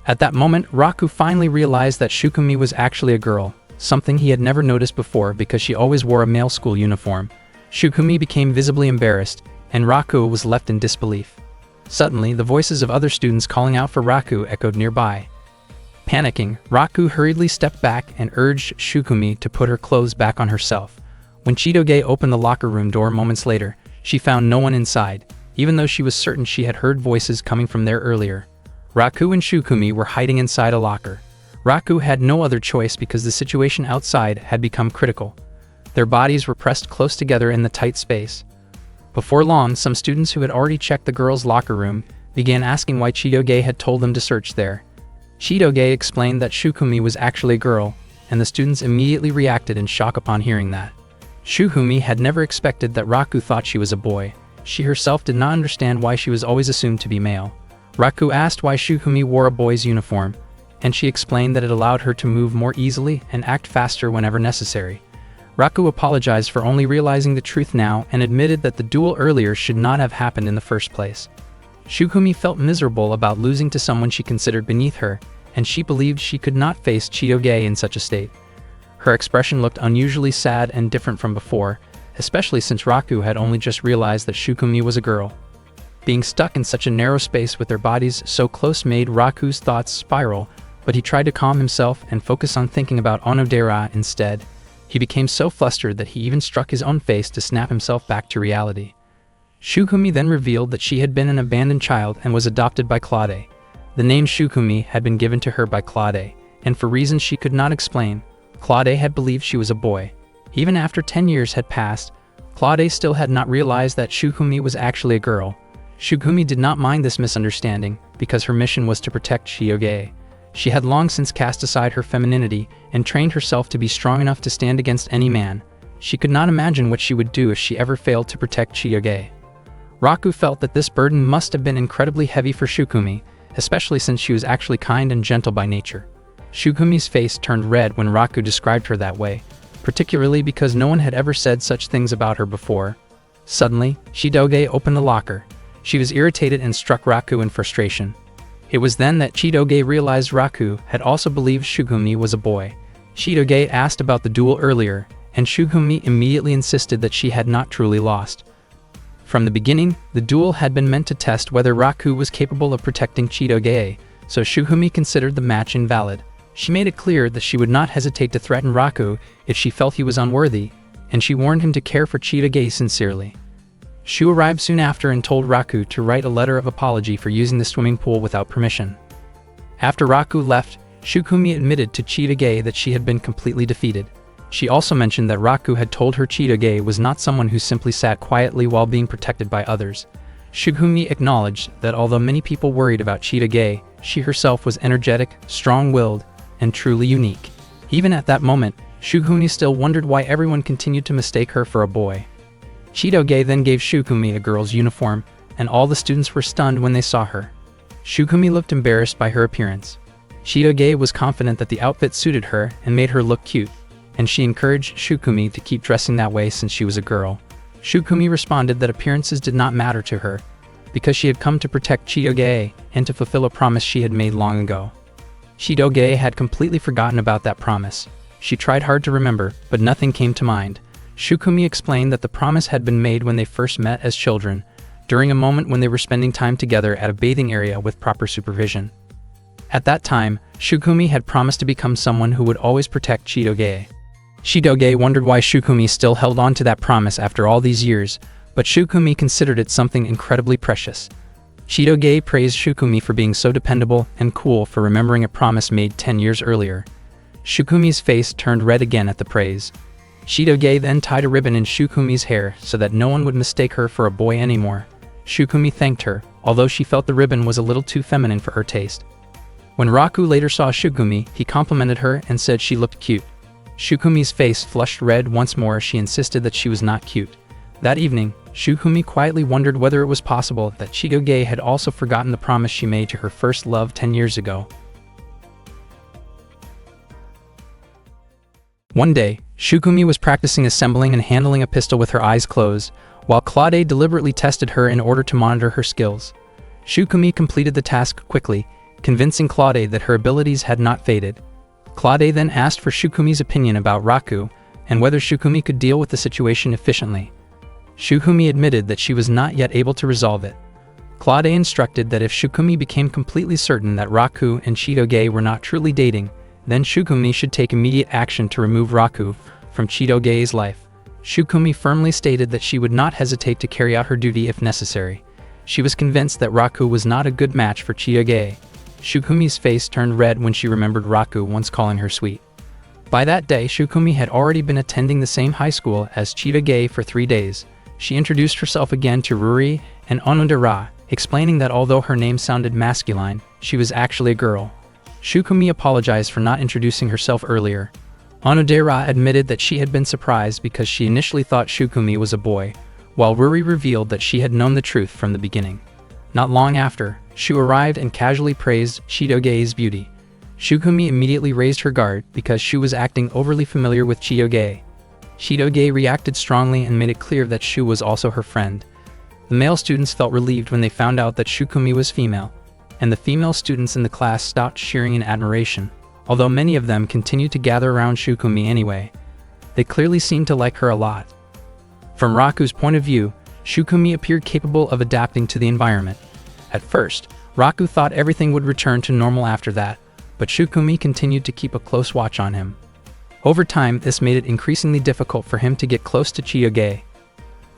At that moment, Raku finally realized that Shukumi was actually a girl, something he had never noticed before because she always wore a male school uniform. Shukumi became visibly embarrassed, and Raku was left in disbelief. Suddenly, the voices of other students calling out for Raku echoed nearby. Panicking, Raku hurriedly stepped back and urged Shukumi to put her clothes back on herself. When Chitoge opened the locker room door moments later, she found no one inside, even though she was certain she had heard voices coming from there earlier. Raku and Shukumi were hiding inside a locker. Raku had no other choice because the situation outside had become critical. Their bodies were pressed close together in the tight space. Before long, some students who had already checked the girls' locker room began asking why Chitoge had told them to search there. Chitoge explained that Shukumi was actually a girl, and the students immediately reacted in shock upon hearing that. Shukumi had never expected that Raku thought she was a boy. She herself did not understand why she was always assumed to be male. Raku asked why Shukumi wore a boy's uniform, and she explained that it allowed her to move more easily and act faster whenever necessary. Raku apologized for only realizing the truth now and admitted that the duel earlier should not have happened in the first place. Shukumi felt miserable about losing to someone she considered beneath her, and she believed she could not face Chitoge in such a state. Her expression looked unusually sad and different from before, especially since Raku had only just realized that Shukumi was a girl. Being stuck in such a narrow space with their bodies so close made Raku's thoughts spiral, but he tried to calm himself and focus on thinking about Onodera instead. He became so flustered that he even struck his own face to snap himself back to reality. Shukumi then revealed that she had been an abandoned child and was adopted by Claude. The name Shukumi had been given to her by Claude, and for reasons she could not explain, Claude had believed she was a boy. Even after 10 years had passed, Claude still had not realized that Shukumi was actually a girl. Shukumi did not mind this misunderstanding, because her mission was to protect Chitoge. She had long since cast aside her femininity and trained herself to be strong enough to stand against any man. She could not imagine what she would do if she ever failed to protect Chitoge. Raku felt that this burden must have been incredibly heavy for Shukumi, especially since she was actually kind and gentle by nature. Shukumi's face turned red when Raku described her that way, particularly because no one had ever said such things about her before. Suddenly, Chitoge opened the locker. She was irritated and struck Raku in frustration. It was then that Chitoge realized Raku had also believed Shukumi was a boy. Chitoge asked about the duel earlier, and Shukumi immediately insisted that she had not truly lost. From the beginning, the duel had been meant to test whether Raku was capable of protecting Chitoge, so Shukumi considered the match invalid. She made it clear that she would not hesitate to threaten Raku if she felt he was unworthy, and she warned him to care for Chitoge sincerely. Shu arrived soon after and told Raku to write a letter of apology for using the swimming pool without permission. After Raku left, Shukumi admitted to Chitoge that she had been completely defeated. She also mentioned that Raku had told her Chitoge was not someone who simply sat quietly while being protected by others. Shukumi acknowledged that although many people worried about Chitoge, she herself was energetic, strong-willed, and truly unique. Even at that moment, Shukumi still wondered why everyone continued to mistake her for a boy. Chitoge then gave Shukumi a girl's uniform, and all the students were stunned when they saw her. Shukumi looked embarrassed by her appearance. Chitoge was confident that the outfit suited her and made her look cute, and she encouraged Shukumi to keep dressing that way since she was a girl. Shukumi responded that appearances did not matter to her, because she had come to protect Chitoge and to fulfill a promise she had made long ago. Chitoge had completely forgotten about that promise. She tried hard to remember, but nothing came to mind. Shukumi explained that the promise had been made when they first met as children, during a moment when they were spending time together at a bathing area with proper supervision. At that time, Shukumi had promised to become someone who would always protect Chitoge. Chitoge wondered why Shukumi still held on to that promise after all these years, but Shukumi considered it something incredibly precious. Chitoge praised Shukumi for being so dependable and cool for remembering a promise made 10 years earlier. Shukumi's face turned red again at the praise. Chitoge then tied a ribbon in Shukumi's hair so that no one would mistake her for a boy anymore. Shukumi thanked her, although she felt the ribbon was a little too feminine for her taste. When Raku later saw Shukumi, he complimented her and said she looked cute. Shukumi's face flushed red once more as she insisted that she was not cute. That evening, Shukumi quietly wondered whether it was possible that Chitoge had also forgotten the promise she made to her first love 10 years ago. One day, Shukumi was practicing assembling and handling a pistol with her eyes closed, while Claude deliberately tested her in order to monitor her skills. Shukumi completed the task quickly, convincing Claude that her abilities had not faded. Claude then asked for Shukumi's opinion about Raku, and whether Shukumi could deal with the situation efficiently. Shukumi admitted that she was not yet able to resolve it. Claude instructed that if Shukumi became completely certain that Raku and Chitoge were not truly dating, then Shukumi should take immediate action to remove Raku from Chitoge's life. Shukumi firmly stated that she would not hesitate to carry out her duty if necessary. She was convinced that Raku was not a good match for Chitoge. Shukumi's face turned red when she remembered Raku once calling her sweet. By that day, Shukumi had already been attending the same high school as Chitoge for 3 days. She introduced herself again to Ruri and Onodera, explaining that although her name sounded masculine, she was actually a girl. Shukumi apologized for not introducing herself earlier. Onodera admitted that she had been surprised because she initially thought Shukumi was a boy, while Ruri revealed that she had known the truth from the beginning. Not long after, Shu arrived and casually praised Chitoge's beauty. Shukumi immediately raised her guard because Shu was acting overly familiar with Chitoge. Chitoge reacted strongly and made it clear that Shu was also her friend. The male students felt relieved when they found out that Shukumi was female, and the female students in the class stopped cheering in admiration, although many of them continued to gather around Shukumi anyway. They clearly seemed to like her a lot. From Raku's point of view, Shukumi appeared capable of adapting to the environment. At first, Raku thought everything would return to normal after that, but Shukumi continued to keep a close watch on him. Over time, this made it increasingly difficult for him to get close to Chitoge.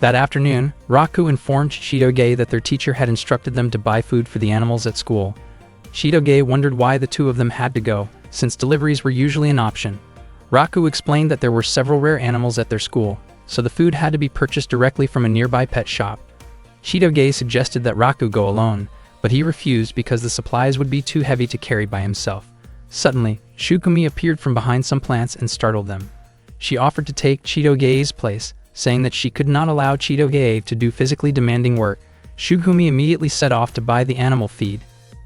That afternoon, Raku informed Chitoge that their teacher had instructed them to buy food for the animals at school. Chitoge wondered why the two of them had to go, since deliveries were usually an option. Raku explained that there were several rare animals at their school, so the food had to be purchased directly from a nearby pet shop. Chitoge suggested that Raku go alone, but he refused because the supplies would be too heavy to carry by himself. Suddenly, Shukumi appeared from behind some plants and startled them. She offered to take Chitoge's place, saying that she could not allow Chitoge to do physically demanding work. Shukumi immediately set off to buy the animal feed,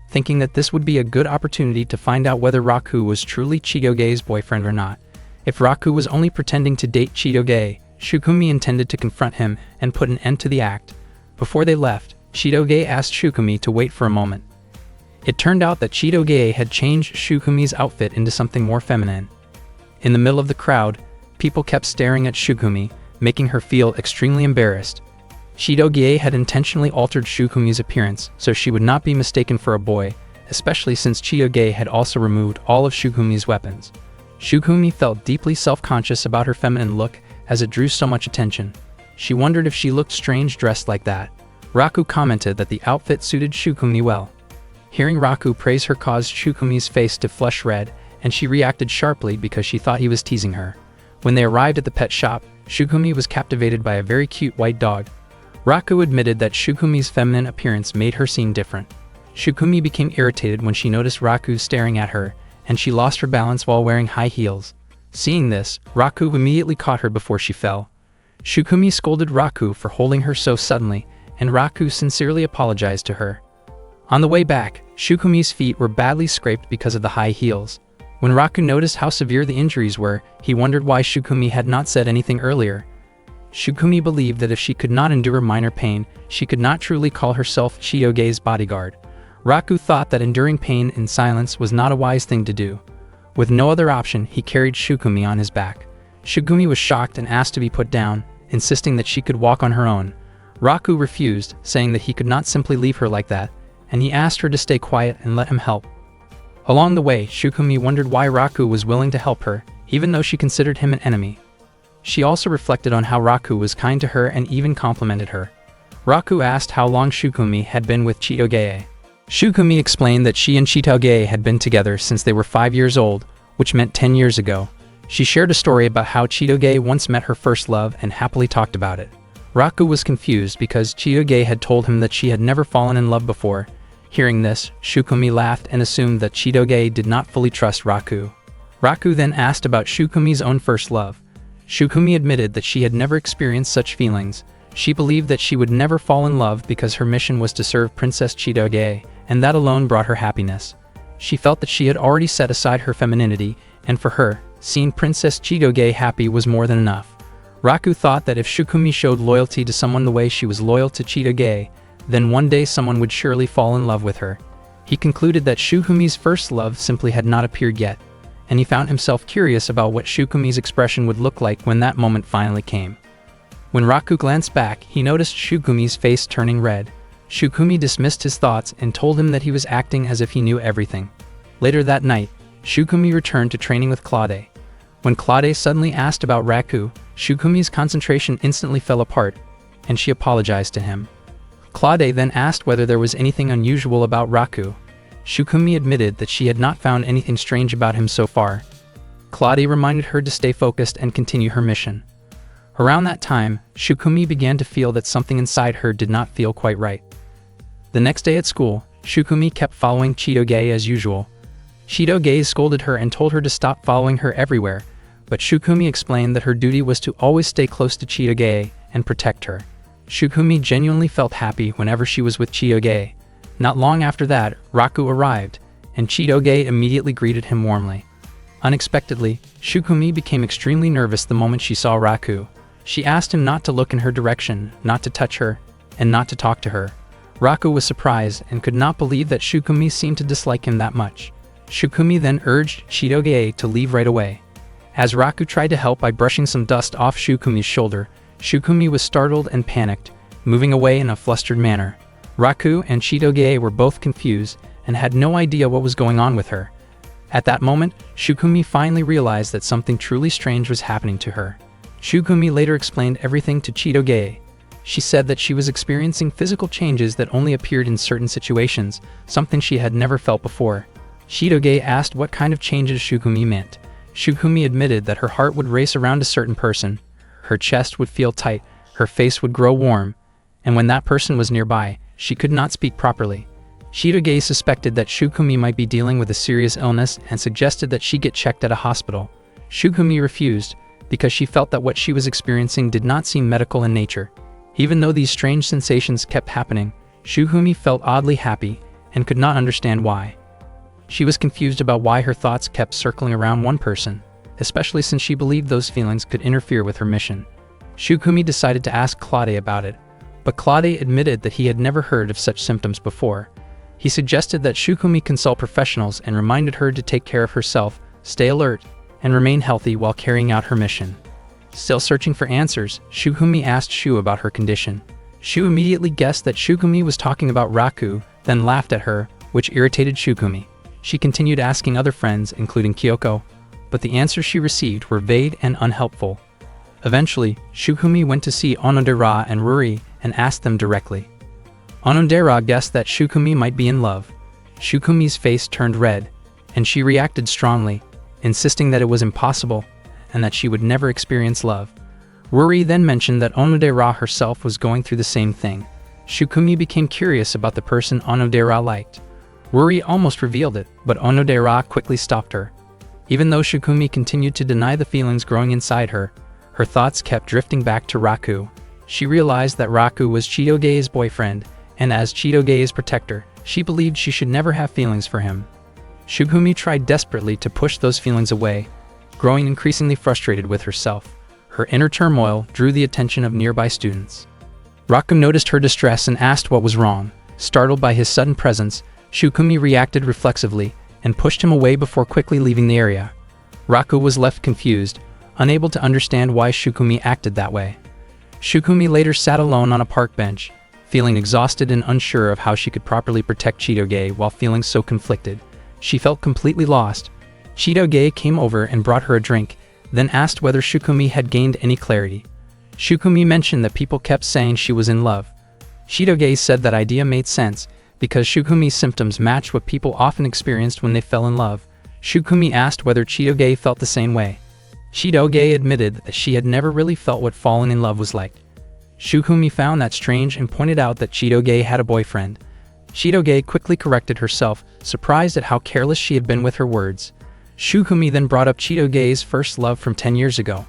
thinking that this would be a good opportunity to find out whether Raku was truly Chitoge's boyfriend or not. If Raku was only pretending to date Chitoge, Shukumi intended to confront him and put an end to the act. Before they left, Chitoge asked Shukumi to wait for a moment. It turned out that Chitoge had changed Shukumi's outfit into something more feminine. In the middle of the crowd, people kept staring at Shukumi, making her feel extremely embarrassed. Chitoge had intentionally altered Shukumi's appearance so she would not be mistaken for a boy, especially since Chitoge had also removed all of Shukumi's weapons. Shukumi felt deeply self-conscious about her feminine look as it drew so much attention. She wondered if she looked strange dressed like that. Raku commented that the outfit suited Shukumi well. Hearing Raku praise her caused Shukumi's face to flush red, and she reacted sharply because she thought he was teasing her. When they arrived at the pet shop, Shukumi was captivated by a very cute white dog. Raku admitted that Shukumi's feminine appearance made her seem different. Shukumi became irritated when she noticed Raku staring at her, and she lost her balance while wearing high heels. Seeing this, Raku immediately caught her before she fell. Shukumi scolded Raku for holding her so suddenly, and Raku sincerely apologized to her. On the way back, Shukumi's feet were badly scraped because of the high heels. When Raku noticed how severe the injuries were, he wondered why Shukumi had not said anything earlier. Shukumi believed that if she could not endure minor pain, she could not truly call herself Chitoge's bodyguard. Raku thought that enduring pain in silence was not a wise thing to do. With no other option, he carried Shukumi on his back. Shukumi was shocked and asked to be put down, insisting that she could walk on her own. Raku refused, saying that he could not simply leave her like that, and he asked her to stay quiet and let him help. Along the way, Shukumi wondered why Raku was willing to help her, even though she considered him an enemy. She also reflected on how Raku was kind to her and even complimented her. Raku asked how long Shukumi had been with Chitoge. Shukumi explained that she and Chitoge had been together since they were 5 years old, which meant 10 years ago. She shared a story about how Chitoge once met her first love and happily talked about it. Raku was confused because Chitoge had told him that she had never fallen in love before. Hearing this, Shukumi laughed and assumed that Chitoge did not fully trust Raku. Raku then asked about Shukumi's own first love. Shukumi admitted that she had never experienced such feelings. She believed that she would never fall in love because her mission was to serve Princess Chitoge, and that alone brought her happiness. She felt that she had already set aside her femininity, and for her, seeing Princess Chitoge happy was more than enough. Raku thought that if Shukumi showed loyalty to someone the way she was loyal to Chitoge, then one day someone would surely fall in love with her. He concluded that Shukumi's first love simply had not appeared yet, and he found himself curious about what Shukumi's expression would look like when that moment finally came. When Raku glanced back, he noticed Shukumi's face turning red. Shukumi dismissed his thoughts and told him that he was acting as if he knew everything. Later that night, Shukumi returned to training with Claude. When Claude suddenly asked about Raku, Shukumi's concentration instantly fell apart, and she apologized to him. Claude then asked whether there was anything unusual about Raku. Shukumi admitted that she had not found anything strange about him so far. Claude reminded her to stay focused and continue her mission. Around that time, Shukumi began to feel that something inside her did not feel quite right. The next day at school, Shukumi kept following Chitoge as usual. Chitoge scolded her and told her to stop following her everywhere, but Shukumi explained that her duty was to always stay close to Chitoge and protect her. Shukumi genuinely felt happy whenever she was with Chitoge. Not long after that, Raku arrived, and Chitoge immediately greeted him warmly. Unexpectedly, Shukumi became extremely nervous the moment she saw Raku. She asked him not to look in her direction, not to touch her, and not to talk to her. Raku was surprised and could not believe that Shukumi seemed to dislike him that much. Shukumi then urged Chitoge to leave right away. As Raku tried to help by brushing some dust off Shukumi's shoulder, Shukumi was startled and panicked, moving away in a flustered manner. Raku and Chitoge were both confused and had no idea what was going on with her. At that moment, Shukumi finally realized that something truly strange was happening to her. Shukumi later explained everything to Chitoge. She said that she was experiencing physical changes that only appeared in certain situations, something she had never felt before. Chitoge asked what kind of changes Shukumi meant. Shukumi admitted that her heart would race around a certain person, her chest would feel tight, her face would grow warm, and when that person was nearby, she could not speak properly. Chitoge suspected that Shukumi might be dealing with a serious illness and suggested that she get checked at a hospital. Shukumi refused, because she felt that what she was experiencing did not seem medical in nature. Even though these strange sensations kept happening, Shukumi felt oddly happy and could not understand why. She was confused about why her thoughts kept circling around one person, especially since she believed those feelings could interfere with her mission. Shukumi decided to ask Claude about it, but Claude admitted that he had never heard of such symptoms before. He suggested that Shukumi consult professionals and reminded her to take care of herself, stay alert, and remain healthy while carrying out her mission. Still searching for answers, Shukumi asked Shu about her condition. Shu immediately guessed that Shukumi was talking about Raku, then laughed at her, which irritated Shukumi. She continued asking other friends, including Kyoko, but the answers she received were vague and unhelpful. Eventually, Shukumi went to see Onodera and Ruri and asked them directly. Onodera guessed that Shukumi might be in love. Shukumi's face turned red, and she reacted strongly, insisting that it was impossible and that she would never experience love. Ruri then mentioned that Onodera herself was going through the same thing. Shukumi became curious about the person Onodera liked. Ruri almost revealed it, but Onodera quickly stopped her. Even though Shukumi continued to deny the feelings growing inside her, her thoughts kept drifting back to Raku. She realized that Raku was Chitoge's boyfriend, and as Chitoge's protector, she believed she should never have feelings for him. Shukumi tried desperately to push those feelings away, growing increasingly frustrated with herself. Her inner turmoil drew the attention of nearby students. Raku noticed her distress and asked what was wrong. Startled by his sudden presence, Shukumi reacted reflexively and pushed him away before quickly leaving the area. Raku was left confused, unable to understand why Shukumi acted that way. Shukumi later sat alone on a park bench, feeling exhausted and unsure of how she could properly protect Chitoge while feeling so conflicted. She felt completely lost. Chitoge came over and brought her a drink, then asked whether Shukumi had gained any clarity. Shukumi mentioned that people kept saying she was in love. Chitoge said that idea made sense, because Shukumi's symptoms matched what people often experienced when they fell in love. Shukumi asked whether Chitoge felt the same way. Chitoge admitted that she had never really felt what falling in love was like. Shukumi found that strange and pointed out that Chitoge had a boyfriend. Chitoge quickly corrected herself, surprised at how careless she had been with her words. Shukumi then brought up Chitoge's first love from 10 years ago.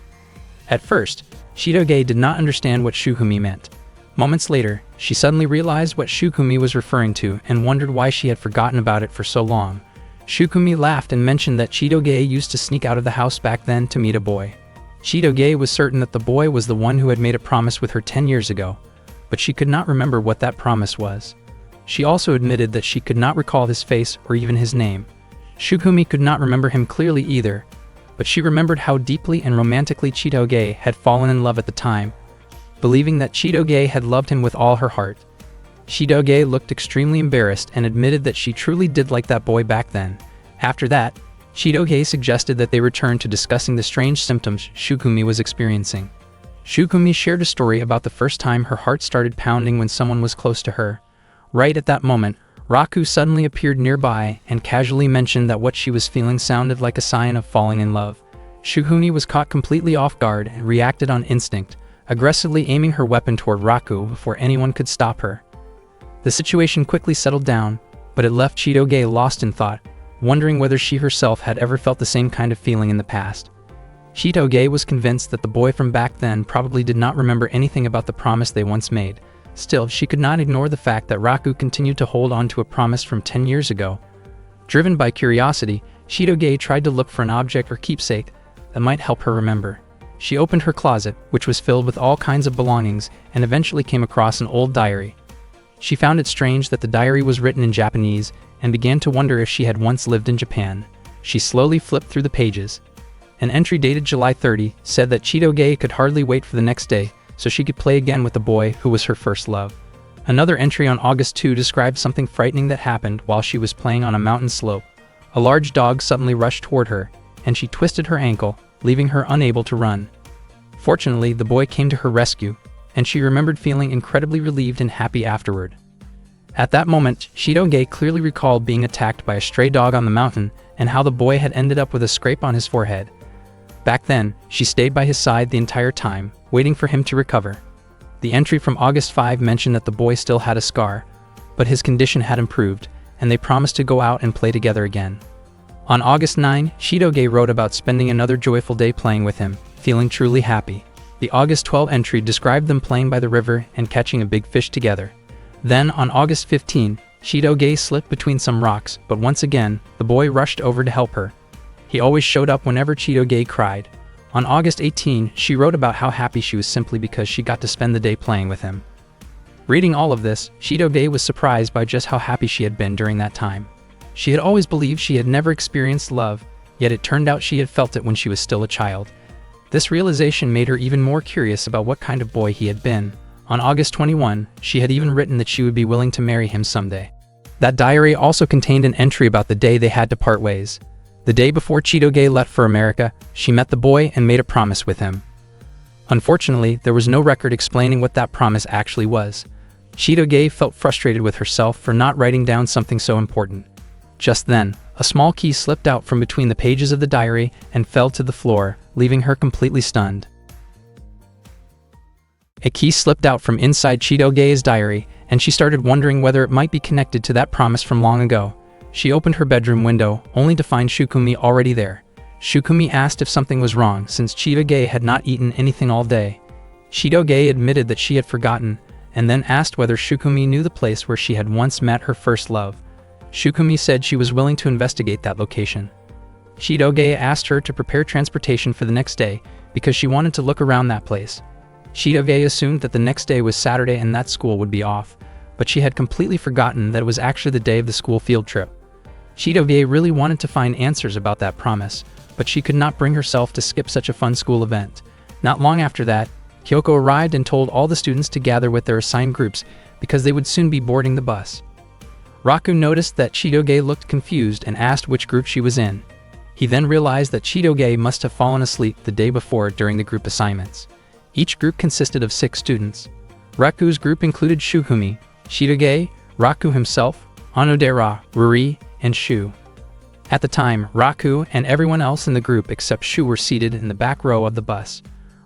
At first, Chitoge did not understand what Shukumi meant. Moments later, she suddenly realized what Shukumi was referring to and wondered why she had forgotten about it for so long. Shukumi laughed and mentioned that Chitoge used to sneak out of the house back then to meet a boy. Chitoge was certain that the boy was the one who had made a promise with her 10 years ago, but she could not remember what that promise was. She also admitted that she could not recall his face or even his name. Shukumi could not remember him clearly either, but she remembered how deeply and romantically Chitoge had fallen in love at the time, believing that Chitoge had loved him with all her heart. Chitoge looked extremely embarrassed and admitted that she truly did like that boy back then. After that, Chitoge suggested that they return to discussing the strange symptoms Shukumi was experiencing. Shukumi shared a story about the first time her heart started pounding when someone was close to her. Right at that moment, Raku suddenly appeared nearby and casually mentioned that what she was feeling sounded like a sign of falling in love. Shukumi was caught completely off guard and reacted on instinct, aggressively aiming her weapon toward Raku before anyone could stop her. The situation quickly settled down, but it left Chitoge lost in thought, wondering whether she herself had ever felt the same kind of feeling in the past. Chitoge was convinced that the boy from back then probably did not remember anything about the promise they once made. Still, she could not ignore the fact that Raku continued to hold on to a promise from 10 years ago. Driven by curiosity, Shitoge tried to look for an object or keepsake that might help her remember. She opened her closet, which was filled with all kinds of belongings, and eventually came across an old diary. She found it strange that the diary was written in Japanese and began to wonder if she had once lived in Japan. She slowly flipped through the pages. An entry dated July 30 said that Chitoge could hardly wait for the next day so she could play again with the boy who was her first love. Another entry on August 2 described something frightening that happened while she was playing on a mountain slope. A large dog suddenly rushed toward her, and she twisted her ankle, leaving her unable to run. Fortunately, the boy came to her rescue, and she remembered feeling incredibly relieved and happy afterward. At that moment, Shitoge clearly recalled being attacked by a stray dog on the mountain and how the boy had ended up with a scrape on his forehead. Back then, she stayed by his side the entire time, waiting for him to recover. The entry from August 5 mentioned that the boy still had a scar, but his condition had improved, and they promised to go out and play together again. On August 9, Shitoge wrote about spending another joyful day playing with him, feeling truly happy. The August 12 entry described them playing by the river and catching a big fish together. Then, on August 15, Shitoge slipped between some rocks, but once again, the boy rushed over to help her. He always showed up whenever Chitoge cried. On August 18, she wrote about how happy she was simply because she got to spend the day playing with him. Reading all of this, Chitoge was surprised by just how happy she had been during that time. She had always believed she had never experienced love, yet it turned out she had felt it when she was still a child. This realization made her even more curious about what kind of boy he had been. On August 21, she had even written that she would be willing to marry him someday. That diary also contained an entry about the day they had to part ways. The day before Chitoge left for America, she met the boy and made a promise with him. Unfortunately, there was no record explaining what that promise actually was. Chitoge felt frustrated with herself for not writing down something so important. Just then, a small key slipped out from between the pages of the diary and fell to the floor, leaving her completely stunned. A key slipped out from inside Chitoge's diary, and she started wondering whether it might be connected to that promise from long ago. She opened her bedroom window, only to find Shukumi already there. Shukumi asked if something was wrong since Chitoge had not eaten anything all day. Chitoge admitted that she had forgotten, and then asked whether Shukumi knew the place where she had once met her first love. Shukumi said she was willing to investigate that location. Chitoge asked her to prepare transportation for the next day because she wanted to look around that place. Chitoge assumed that the next day was Saturday and that school would be off, but she had completely forgotten that it was actually the day of the school field trip. Chitoge really wanted to find answers about that promise, but she could not bring herself to skip such a fun school event. Not long after that, Kyoko arrived and told all the students to gather with their assigned groups because they would soon be boarding the bus. Raku noticed that Chitoge looked confused and asked which group she was in. He then realized that Chitoge must have fallen asleep the day before during the group assignments. Each group consisted of 6 students. Raku's group included Shukumi, Chitoge, Raku himself, Onodera, Ruri, and Shu. At the time, Raku and everyone else in the group except Shu were seated in the back row of the bus.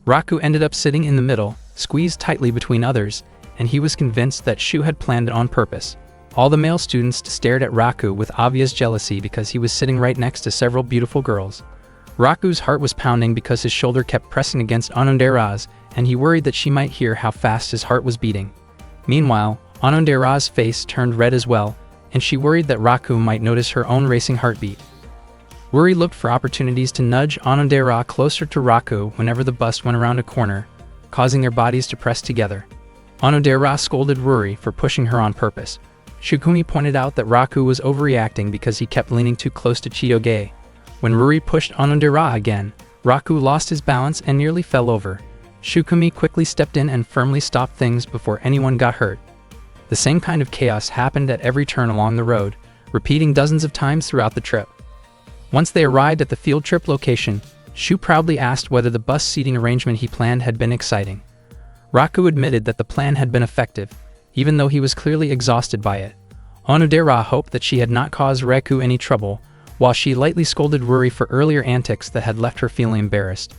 Raku ended up sitting in the middle, squeezed tightly between others, and he was convinced that Shu had planned it on purpose. All the male students stared at Raku with obvious jealousy because he was sitting right next to several beautiful girls. Raku's heart was pounding because his shoulder kept pressing against Onodera's, and he worried that she might hear how fast his heart was beating. Meanwhile, Onodera's face turned red as well, and she worried that Raku might notice her own racing heartbeat. Ruri looked for opportunities to nudge Onodera closer to Raku whenever the bus went around a corner, causing their bodies to press together. Onodera scolded Ruri for pushing her on purpose. Shukumi pointed out that Raku was overreacting because he kept leaning too close to Chitoge. When Ruri pushed Onodera again, Raku lost his balance and nearly fell over. Shukumi quickly stepped in and firmly stopped things before anyone got hurt. The same kind of chaos happened at every turn along the road, repeating dozens of times throughout the trip. Once they arrived at the field trip location, Shu proudly asked whether the bus seating arrangement he planned had been exciting. Raku admitted that the plan had been effective, even though he was clearly exhausted by it. Onodera hoped that she had not caused Raku any trouble, while she lightly scolded Ruri for earlier antics that had left her feeling embarrassed.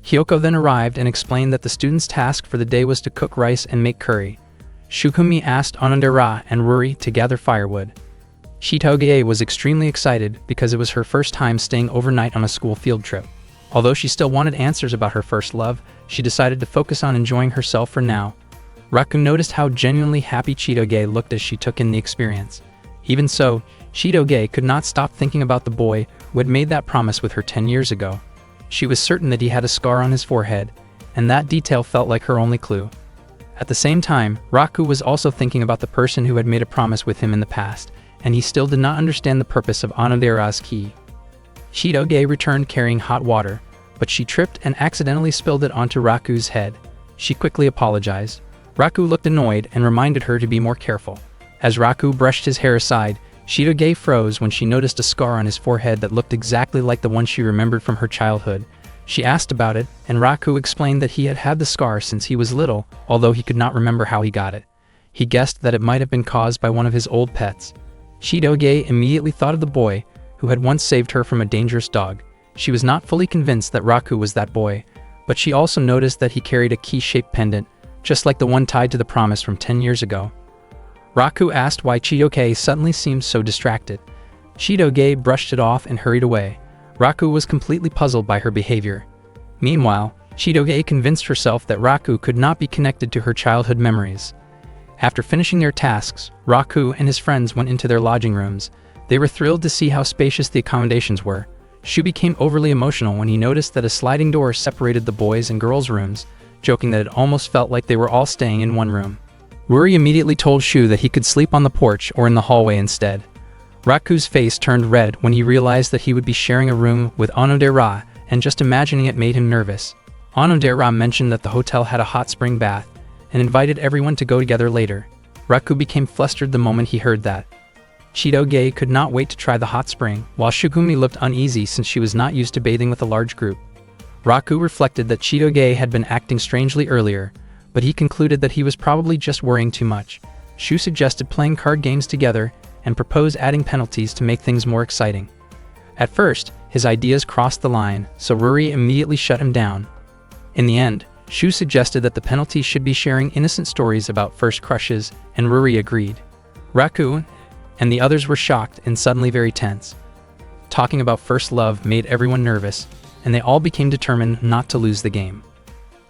Kyoko then arrived and explained that the students' task for the day was to cook rice and make curry. Shukumi asked Onodera and Ruri to gather firewood. Chitoge was extremely excited because it was her first time staying overnight on a school field trip. Although she still wanted answers about her first love, she decided to focus on enjoying herself for now. Raku noticed how genuinely happy Chitoge looked as she took in the experience. Even so, Shidoge could not stop thinking about the boy who had made that promise with her 10 years ago. She was certain that he had a scar on his forehead, and that detail felt like her only clue. At the same time, Raku was also thinking about the person who had made a promise with him in the past, and he still did not understand the purpose of Onodera's key. Shidoge returned carrying hot water, but she tripped and accidentally spilled it onto Raku's head. She quickly apologized. Raku looked annoyed and reminded her to be more careful. As Raku brushed his hair aside, Shidoge froze when she noticed a scar on his forehead that looked exactly like the one she remembered from her childhood. She asked about it, and Raku explained that he had had the scar since he was little, although he could not remember how he got it. He guessed that it might have been caused by one of his old pets. Shidoge immediately thought of the boy who had once saved her from a dangerous dog. She was not fully convinced that Raku was that boy, but she also noticed that he carried a key-shaped pendant, just like the one tied to the promise from 10 years ago. Raku asked why Shidoge suddenly seemed so distracted. Shidoge brushed it off and hurried away. Raku was completely puzzled by her behavior. Meanwhile, Shidoge convinced herself that Raku could not be connected to her childhood memories. After finishing their tasks, Raku and his friends went into their lodging rooms. They were thrilled to see how spacious the accommodations were. Shu became overly emotional when he noticed that a sliding door separated the boys' and girls' rooms, joking that it almost felt like they were all staying in one room. Ruri immediately told Shu that he could sleep on the porch or in the hallway instead. Raku's face turned red when he realized that he would be sharing a room with Onodera, and just imagining it made him nervous. Onodera mentioned that the hotel had a hot spring bath, and invited everyone to go together later. Raku became flustered the moment he heard that. Shidoge could not wait to try the hot spring, while Shugumi looked uneasy since she was not used to bathing with a large group. Raku reflected that Shidoge had been acting strangely earlier, but he concluded that he was probably just worrying too much. Shu suggested playing card games together and proposed adding penalties to make things more exciting. At first, his ideas crossed the line, so Ruri immediately shut him down. In the end, Shu suggested that the penalty should be sharing innocent stories about first crushes, and Ruri agreed. Raku and the others were shocked and suddenly very tense. Talking about first love made everyone nervous, and they all became determined not to lose the game.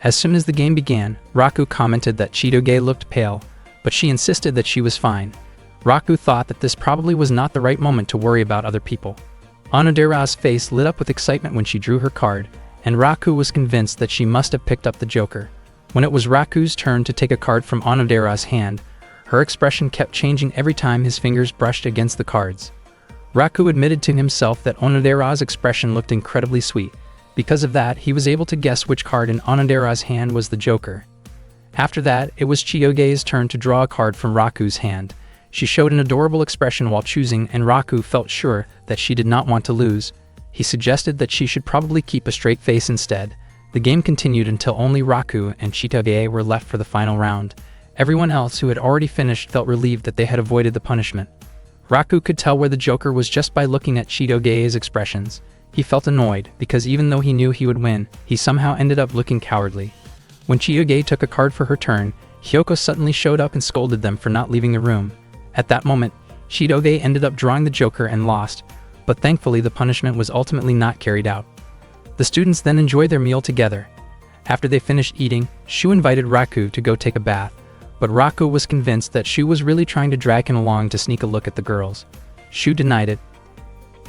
As soon as the game began, Raku commented that Shidoge looked pale, but she insisted that she was fine. Raku thought that this probably was not the right moment to worry about other people. Onodera's face lit up with excitement when she drew her card, and Raku was convinced that she must have picked up the Joker. When it was Raku's turn to take a card from Onodera's hand, her expression kept changing every time his fingers brushed against the cards. Raku admitted to himself that Onodera's expression looked incredibly sweet. Because of that, he was able to guess which card in Onodera's hand was the Joker. After that, it was Chiyoge's turn to draw a card from Raku's hand. She showed an adorable expression while choosing, and Raku felt sure that she did not want to lose. He suggested that she should probably keep a straight face instead. The game continued until only Raku and Chiyoge were left for the final round. Everyone else who had already finished felt relieved that they had avoided the punishment. Raku could tell where the Joker was just by looking at Chiyoge's expressions. He felt annoyed, because even though he knew he would win, he somehow ended up looking cowardly. When Chiyoge took a card for her turn, Hyoko suddenly showed up and scolded them for not leaving the room. At that moment, Chiyoge ended up drawing the Joker and lost, but thankfully the punishment was ultimately not carried out. The students then enjoyed their meal together. After they finished eating, Shu invited Raku to go take a bath, but Raku was convinced that Shu was really trying to drag him along to sneak a look at the girls. Shu denied it,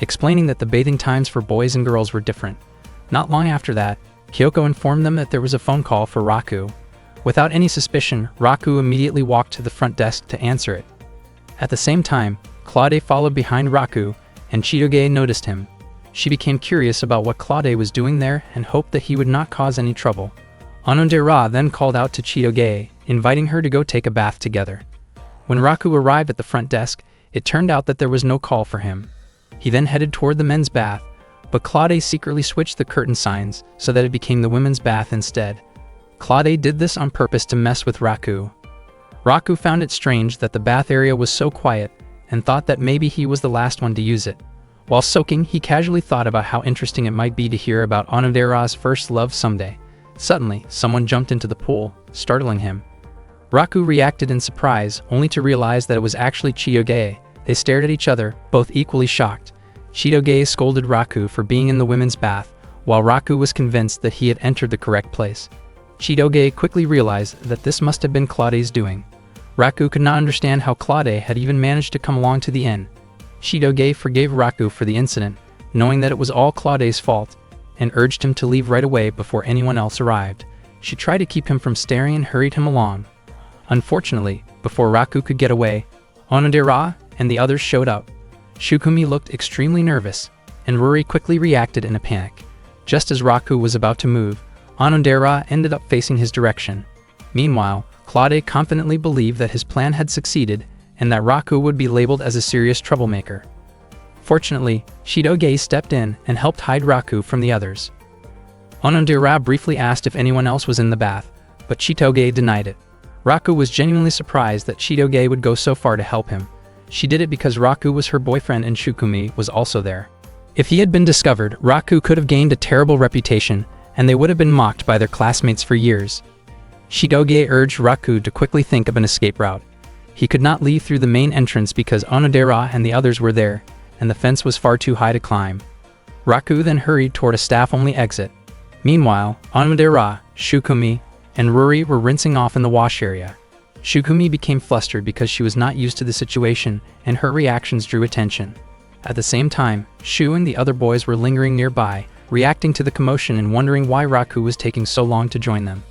explaining that the bathing times for boys and girls were different. Not long after that, Kyoko informed them that there was a phone call for Raku. Without any suspicion, Raku immediately walked to the front desk to answer it. At the same time, Claude followed behind Raku, and Chiyoge noticed him. She became curious about what Claude was doing there and hoped that he would not cause any trouble. Onodera then called out to Chiyoge, inviting her to go take a bath together. When Raku arrived at the front desk, it turned out that there was no call for him. He then headed toward the men's bath, but Claude secretly switched the curtain signs so that it became the women's bath instead. Claude did this on purpose to mess with Raku. Raku found it strange that the bath area was so quiet and thought that maybe he was the last one to use it. While soaking, he casually thought about how interesting it might be to hear about Onodera's first love someday. Suddenly, someone jumped into the pool, startling him. Raku reacted in surprise, only to realize that it was actually Chiyoge. They stared at each other, both equally shocked. Chiyoge scolded Raku for being in the women's bath, while Raku was convinced that he had entered the correct place. Chiyoge quickly realized that this must have been Claude's doing. Raku could not understand how Claude had even managed to come along to the inn. Shidoge forgave Raku for the incident, knowing that it was all Claude's fault, and urged him to leave right away before anyone else arrived. She tried to keep him from staring and hurried him along. Unfortunately, before Raku could get away, Onodera and the others showed up. Shukumi looked extremely nervous, and Ruri quickly reacted in a panic. Just as Raku was about to move, Onodera ended up facing his direction. Meanwhile, Claude confidently believed that his plan had succeeded and that Raku would be labeled as a serious troublemaker. Fortunately, Shidoge stepped in and helped hide Raku from the others. Onodera briefly asked if anyone else was in the bath, but Shidoge denied it. Raku was genuinely surprised that Shidoge would go so far to help him. She did it because Raku was her boyfriend and Shukumi was also there. If he had been discovered, Raku could have gained a terrible reputation, and they would have been mocked by their classmates for years. Shidoge urged Raku to quickly think of an escape route. He could not leave through the main entrance because Onodera and the others were there, and the fence was far too high to climb. Raku then hurried toward a staff-only exit. Meanwhile, Onodera, Shukumi, and Ruri were rinsing off in the wash area. Shukumi became flustered because she was not used to the situation, and her reactions drew attention. At the same time, Shu and the other boys were lingering nearby, reacting to the commotion and wondering why Raku was taking so long to join them.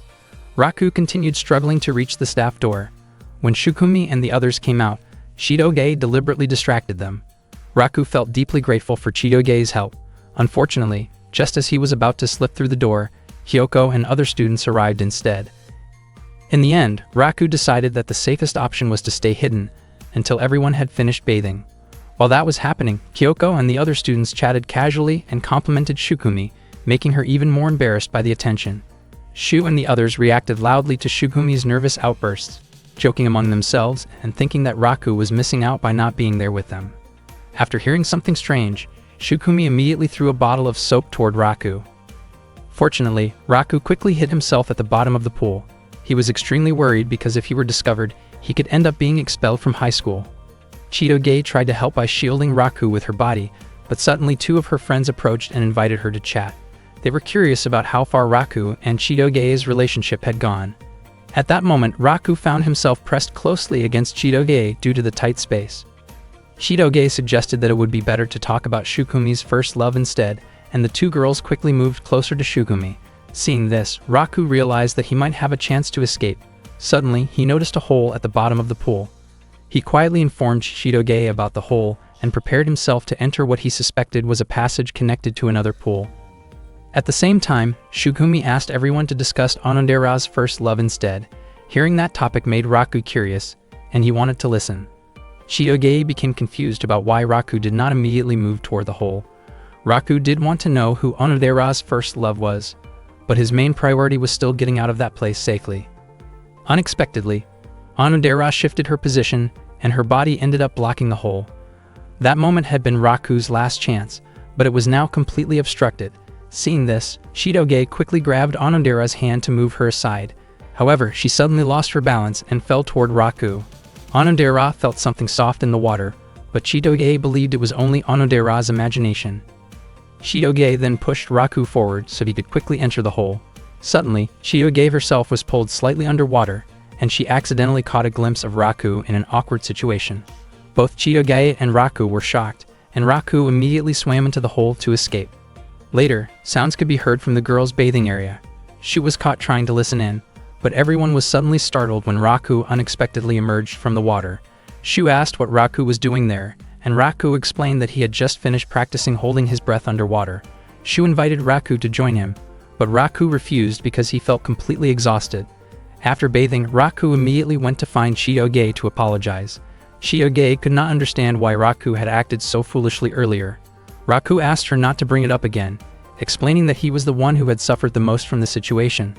Raku continued struggling to reach the staff door. When Shukumi and the others came out, Shidoge deliberately distracted them. Raku felt deeply grateful for Shidoge's help. Unfortunately, just as he was about to slip through the door, Hyoko and other students arrived instead. In the end, Raku decided that the safest option was to stay hidden until everyone had finished bathing. While that was happening, Kyoko and the other students chatted casually and complimented Shukumi, making her even more embarrassed by the attention. Shu and the others reacted loudly to Shukumi's nervous outbursts, joking among themselves and thinking that Raku was missing out by not being there with them. After hearing something strange, Shukumi immediately threw a bottle of soap toward Raku. Fortunately, Raku quickly hid himself at the bottom of the pool. He was extremely worried because if he were discovered, he could end up being expelled from high school. Shidoge tried to help by shielding Raku with her body, but suddenly two of her friends approached and invited her to chat. They were curious about how far Raku and Shidoge's relationship had gone. At that moment, Raku found himself pressed closely against Shidoge due to the tight space. Shidoge suggested that it would be better to talk about Shukumi's first love instead, and the two girls quickly moved closer to Shukumi. Seeing this, Raku realized that he might have a chance to escape. Suddenly, he noticed a hole at the bottom of the pool. He quietly informed Shidoge about the hole and prepared himself to enter what he suspected was a passage connected to another pool. At the same time, Shukumi asked everyone to discuss Onodera's first love instead. Hearing that topic made Raku curious, and he wanted to listen. Shidoge became confused about why Raku did not immediately move toward the hole. Raku did want to know who Onodera's first love was, but his main priority was still getting out of that place safely. Unexpectedly, Onodera shifted her position, and her body ended up blocking the hole. That moment had been Raku's last chance, but it was now completely obstructed. Seeing this, Shidoge quickly grabbed Onodera's hand to move her aside. However, she suddenly lost her balance and fell toward Raku. Onodera felt something soft in the water, but Shidoge believed it was only Onodera's imagination. Shidoge then pushed Raku forward so he could quickly enter the hole. Suddenly, Shidoge herself was pulled slightly underwater, and she accidentally caught a glimpse of Raku in an awkward situation. Both Shidoge and Raku were shocked, and Raku immediately swam into the hole to escape. Later, sounds could be heard from the girls' bathing area. Shu was caught trying to listen in, but everyone was suddenly startled when Raku unexpectedly emerged from the water. Shu asked what Raku was doing there, and Raku explained that he had just finished practicing holding his breath underwater. Shu invited Raku to join him, but Raku refused because he felt completely exhausted. After bathing, Raku immediately went to find Shidoge to apologize. Shidoge could not understand why Raku had acted so foolishly earlier. Raku asked her not to bring it up again, explaining that he was the one who had suffered the most from the situation.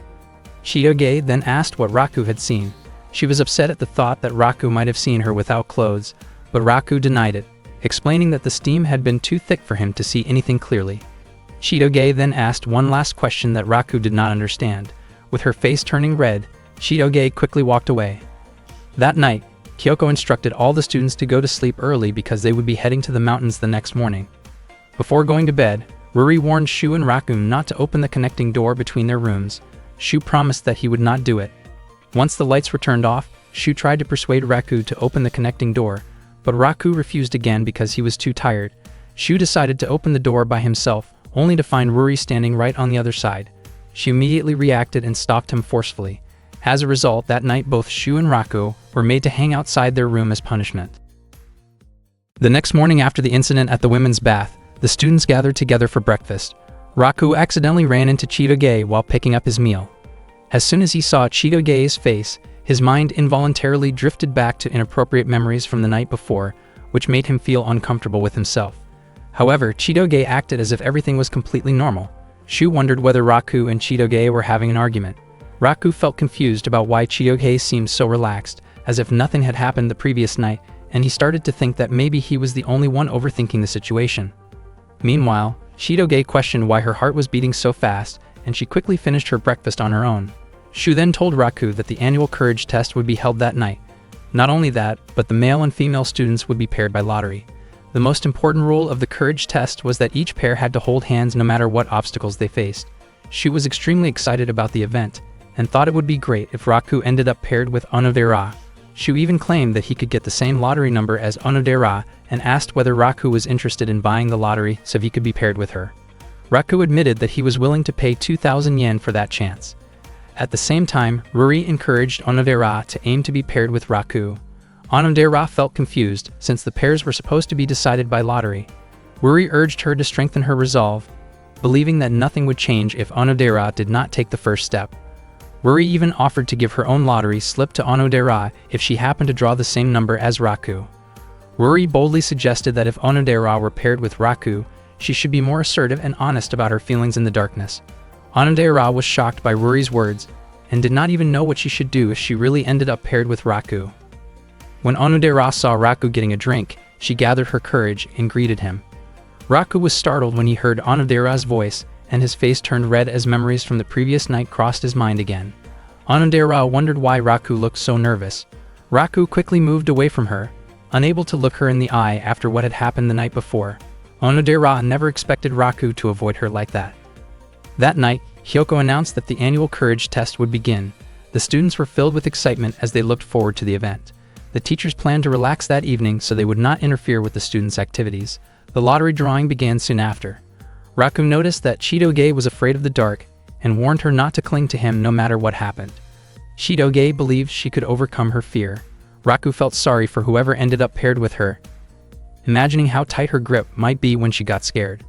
Shidoge then asked what Raku had seen. She was upset at the thought that Raku might have seen her without clothes, but Raku denied it, explaining that the steam had been too thick for him to see anything clearly. Shidoge then asked one last question that Raku did not understand. With her face turning red, Shidoge quickly walked away. That night, Kyoko instructed all the students to go to sleep early because they would be heading to the mountains the next morning. Before going to bed, Ruri warned Shu and Raku not to open the connecting door between their rooms. Shu promised that he would not do it. Once the lights were turned off, Shu tried to persuade Raku to open the connecting door, but Raku refused again because he was too tired. Shu decided to open the door by himself, only to find Ruri standing right on the other side. She immediately reacted and stopped him forcefully. As a result, that night both Shu and Raku were made to hang outside their room as punishment. The next morning after the incident at the women's bath, the students gathered together for breakfast. Raku accidentally ran into Chitoge while picking up his meal. As soon as he saw Chitoge's face, his mind involuntarily drifted back to inappropriate memories from the night before, which made him feel uncomfortable with himself. However, Chitoge acted as if everything was completely normal. Shu wondered whether Raku and Chitoge were having an argument. Raku felt confused about why Chitoge seemed so relaxed, as if nothing had happened the previous night, and he started to think that maybe he was the only one overthinking the situation. Meanwhile, Chitoge questioned why her heart was beating so fast, and she quickly finished her breakfast on her own. Shu then told Raku that the annual courage test would be held that night. Not only that, but the male and female students would be paired by lottery. The most important rule of the courage test was that each pair had to hold hands no matter what obstacles they faced. Shu was extremely excited about the event, and thought it would be great if Raku ended up paired with Onodera. Shu even claimed that he could get the same lottery number as Onodera, and asked whether Raku was interested in buying the lottery so he could be paired with her. Raku admitted that he was willing to pay 2,000 yen for that chance. At the same time, Ruri encouraged Onodera to aim to be paired with Raku. Onodera felt confused, since the pairs were supposed to be decided by lottery. Ruri urged her to strengthen her resolve, believing that nothing would change if Onodera did not take the first step. Ruri even offered to give her own lottery slip to Onodera if she happened to draw the same number as Raku. Ruri boldly suggested that if Onodera were paired with Raku, she should be more assertive and honest about her feelings in the darkness. Onodera was shocked by Ruri's words, and did not even know what she should do if she really ended up paired with Raku. When Onodera saw Raku getting a drink, she gathered her courage and greeted him. Raku was startled when he heard Onodera's voice, and his face turned red as memories from the previous night crossed his mind again. Onodera wondered why Raku looked so nervous. Raku quickly moved away from her, unable to look her in the eye after what had happened the night before. Onodera never expected Raku to avoid her like that. That night, Hyoko announced that the annual courage test would begin. The students were filled with excitement as they looked forward to the event. The teachers planned to relax that evening so they would not interfere with the students' activities. The lottery drawing began soon after. Raku noticed that Chitoge was afraid of the dark, and warned her not to cling to him no matter what happened. Chitoge believed she could overcome her fear. Raku felt sorry for whoever ended up paired with her, imagining how tight her grip might be when she got scared.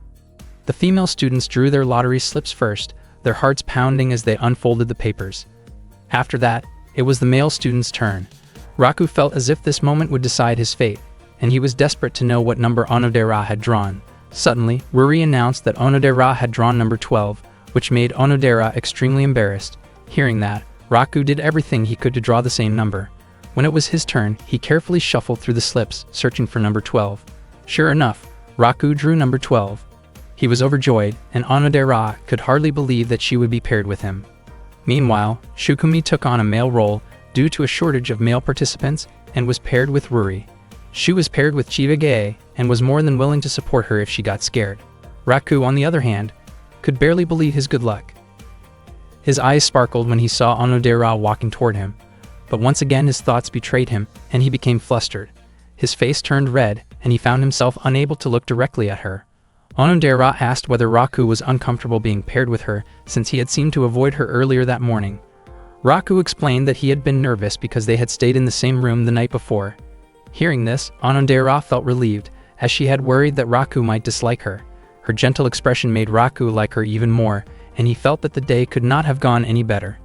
The female students drew their lottery slips first, their hearts pounding as they unfolded the papers. After that, it was the male student's turn. Raku felt as if this moment would decide his fate, and he was desperate to know what number Onodera had drawn. Suddenly, Ruri announced that Onodera had drawn number 12, which made Onodera extremely embarrassed. Hearing that, Raku did everything he could to draw the same number. When it was his turn, he carefully shuffled through the slips, searching for number 12. Sure enough, Raku drew number 12. He was overjoyed, and Onodera could hardly believe that she would be paired with him. Meanwhile, Shukumi took on a male role due to a shortage of male participants and was paired with Ruri. Shu was paired with Chitoge and was more than willing to support her if she got scared. Raku, on the other hand, could barely believe his good luck. His eyes sparkled when he saw Onodera walking toward him, but once again his thoughts betrayed him and he became flustered. His face turned red and he found himself unable to look directly at her. Onodera asked whether Raku was uncomfortable being paired with her since he had seemed to avoid her earlier that morning. Raku explained that he had been nervous because they had stayed in the same room the night before. Hearing this, Onodera felt relieved, as she had worried that Raku might dislike her. Her gentle expression made Raku like her even more, and he felt that the day could not have gone any better.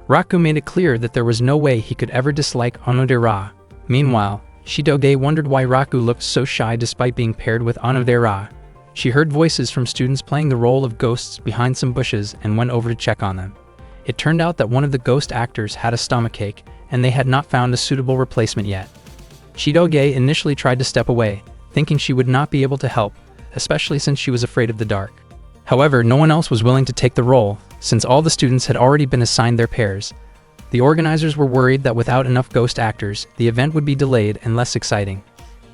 Raku made it clear that there was no way he could ever dislike Onodera. Meanwhile, Chitoge wondered why Raku looked so shy despite being paired with Onodera. She heard voices from students playing the role of ghosts behind some bushes and went over to check on them. It turned out that one of the ghost actors had a stomachache, and they had not found a suitable replacement yet. Chitoge initially tried to step away, thinking she would not be able to help, especially since she was afraid of the dark. However, no one else was willing to take the role, since all the students had already been assigned their pairs. The organizers were worried that without enough ghost actors, the event would be delayed and less exciting.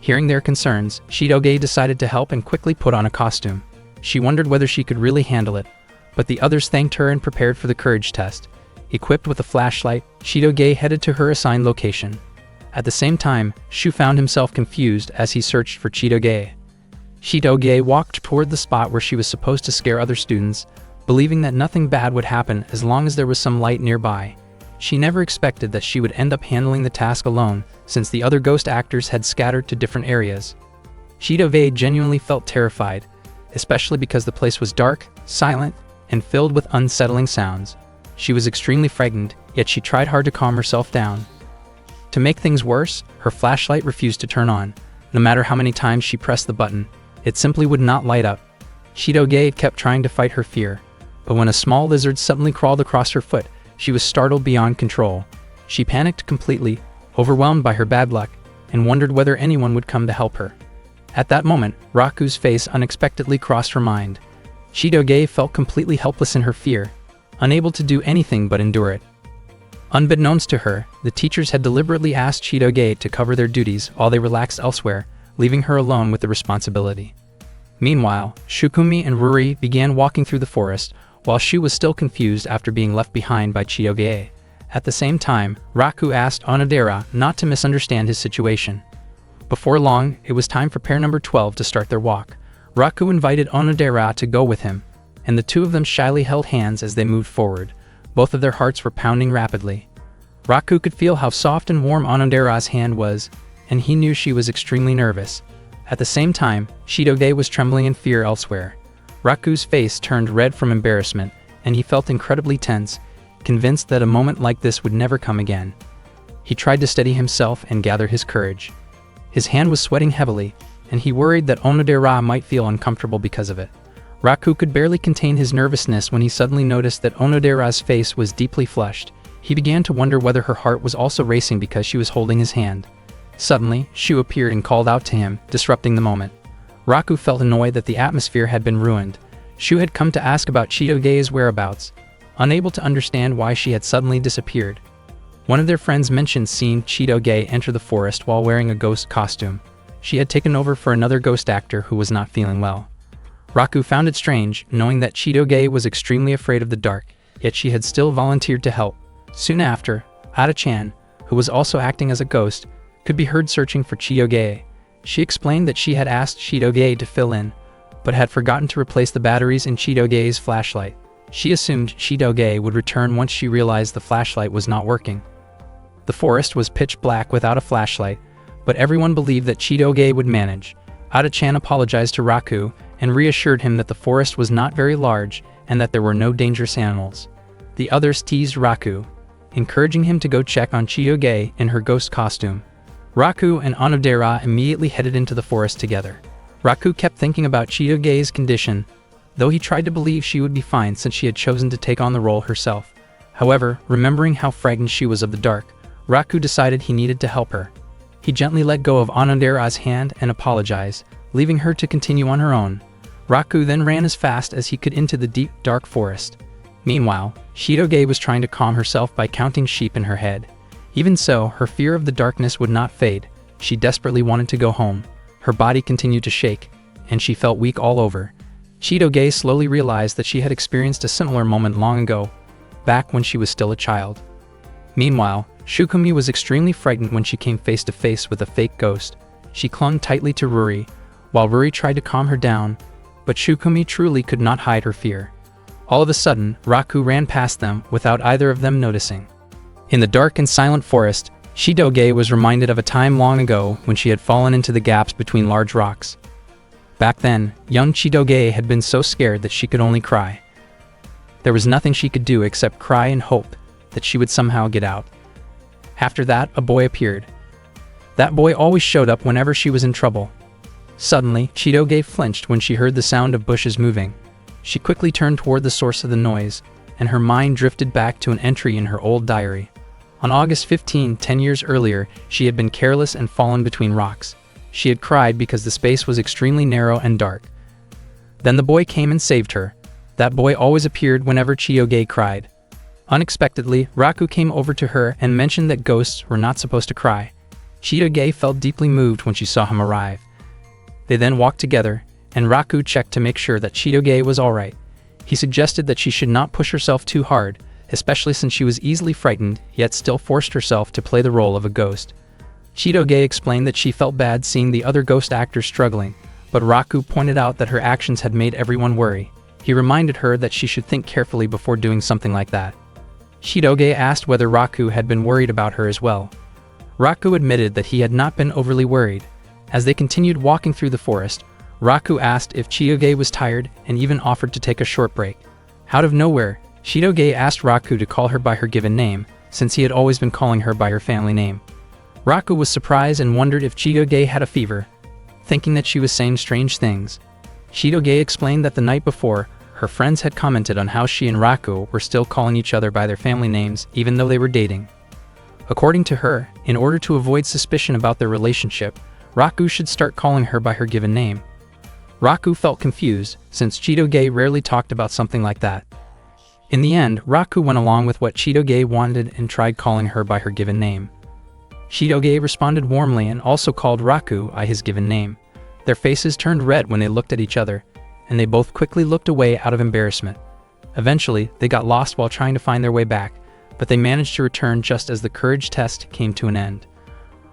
Hearing their concerns, Chitoge decided to help and quickly put on a costume. She wondered whether she could really handle it, but the others thanked her and prepared for the courage test. Equipped with a flashlight, Chitoge headed to her assigned location. At the same time, Shu found himself confused as he searched for Chitoge. Chitoge walked toward the spot where she was supposed to scare other students, believing that nothing bad would happen as long as there was some light nearby. She never expected that she would end up handling the task alone, since the other ghost actors had scattered to different areas. Chitoge genuinely felt terrified, especially because the place was dark, silent, and filled with unsettling sounds. She was extremely frightened, yet she tried hard to calm herself down. To make things worse, her flashlight refused to turn on. No matter how many times she pressed the button, it simply would not light up. Chitoge kept trying to fight her fear, but when a small lizard suddenly crawled across her foot, she was startled beyond control. She panicked completely, overwhelmed by her bad luck, and wondered whether anyone would come to help her. At that moment, Raku's face unexpectedly crossed her mind. Chitoge felt completely helpless in her fear, unable to do anything but endure it. Unbeknownst to her, the teachers had deliberately asked Chitoge to cover their duties while they relaxed elsewhere, leaving her alone with the responsibility. Meanwhile, Shukumi and Ruri began walking through the forest, while Shu was still confused after being left behind by Chitoge. At the same time, Raku asked Onodera not to misunderstand his situation. Before long, it was time for pair number 12 to start their walk. Raku invited Onodera to go with him, and the two of them shyly held hands as they moved forward. Both of their hearts were pounding rapidly. Raku could feel how soft and warm Onodera's hand was, and he knew she was extremely nervous. At the same time, Chitoge was trembling in fear elsewhere. Raku's face turned red from embarrassment, and he felt incredibly tense, convinced that a moment like this would never come again. He tried to steady himself and gather his courage. His hand was sweating heavily, and he worried that Onodera might feel uncomfortable because of it. Raku could barely contain his nervousness when he suddenly noticed that Onodera's face was deeply flushed. He began to wonder whether her heart was also racing because she was holding his hand. Suddenly, Shu appeared and called out to him, disrupting the moment. Raku felt annoyed that the atmosphere had been ruined. Shu had come to ask about Chitoge's whereabouts, unable to understand why she had suddenly disappeared. One of their friends mentioned seeing Chitoge enter the forest while wearing a ghost costume. She had taken over for another ghost actor who was not feeling well. Raku found it strange, knowing that Chitoge was extremely afraid of the dark, yet she had still volunteered to help. Soon after, Ada-chan, who was also acting as a ghost, could be heard searching for Chitoge. She explained that she had asked Chitoge to fill in, but had forgotten to replace the batteries in Chitoge's flashlight. She assumed Chitoge would return once she realized the flashlight was not working. The forest was pitch black without a flashlight, but everyone believed that Chitoge would manage. Ada-chan apologized to Raku and reassured him that the forest was not very large and that there were no dangerous animals. The others teased Raku, encouraging him to go check on Chitoge in her ghost costume. Raku and Onodera immediately headed into the forest together. Raku kept thinking about Chitoge's condition, though he tried to believe she would be fine since she had chosen to take on the role herself. However, remembering how frightened she was of the dark, Raku decided he needed to help her. He gently let go of Onodera's hand and apologized, leaving her to continue on her own. Raku then ran as fast as he could into the deep, dark forest. Meanwhile, Chitoge was trying to calm herself by counting sheep in her head. Even so, her fear of the darkness would not fade. She desperately wanted to go home. Her body continued to shake, and she felt weak all over. Chitoge slowly realized that she had experienced a similar moment long ago, back when she was still a child. Meanwhile, Shukumi was extremely frightened when she came face to face with a fake ghost. She clung tightly to Ruri, while Ruri tried to calm her down, but Shukumi truly could not hide her fear. All of a sudden, Raku ran past them without either of them noticing. In the dark and silent forest, Chitoge was reminded of a time long ago when she had fallen into the gaps between large rocks. Back then, young Chitoge had been so scared that she could only cry. There was nothing she could do except cry and hope that she would somehow get out. After that, a boy appeared. That boy always showed up whenever she was in trouble. Suddenly, Chitoge flinched when she heard the sound of bushes moving. She quickly turned toward the source of the noise, and her mind drifted back to an entry in her old diary. On August 15, 10 years earlier, she had been careless and fallen between rocks. She had cried because the space was extremely narrow and dark. Then the boy came and saved her. That boy always appeared whenever Chitoge cried. Unexpectedly, Raku came over to her and mentioned that ghosts were not supposed to cry. Chitoge felt deeply moved when she saw him arrive. They then walked together, and Raku checked to make sure that Chitoge was alright. He suggested that she should not push herself too hard, especially since she was easily frightened, yet still forced herself to play the role of a ghost. Chitoge explained that she felt bad seeing the other ghost actors struggling, but Raku pointed out that her actions had made everyone worry. He reminded her that she should think carefully before doing something like that. Chitoge asked whether Raku had been worried about her as well. Raku admitted that he had not been overly worried. As they continued walking through the forest, Raku asked if Chitoge was tired and even offered to take a short break. Out of nowhere, Chitoge asked Raku to call her by her given name, since he had always been calling her by her family name. Raku was surprised and wondered if Chitoge had a fever, thinking that she was saying strange things. Chitoge explained that the night before, her friends had commented on how she and Raku were still calling each other by their family names even though they were dating. According to her, in order to avoid suspicion about their relationship, Raku should start calling her by her given name. Raku felt confused, since Chitoge rarely talked about something like that. In the end, Raku went along with what Chitoge wanted and tried calling her by her given name. Chitoge responded warmly and also called Raku by his given name. Their faces turned red when they looked at each other, and they both quickly looked away out of embarrassment. Eventually, they got lost while trying to find their way back, but they managed to return just as the courage test came to an end.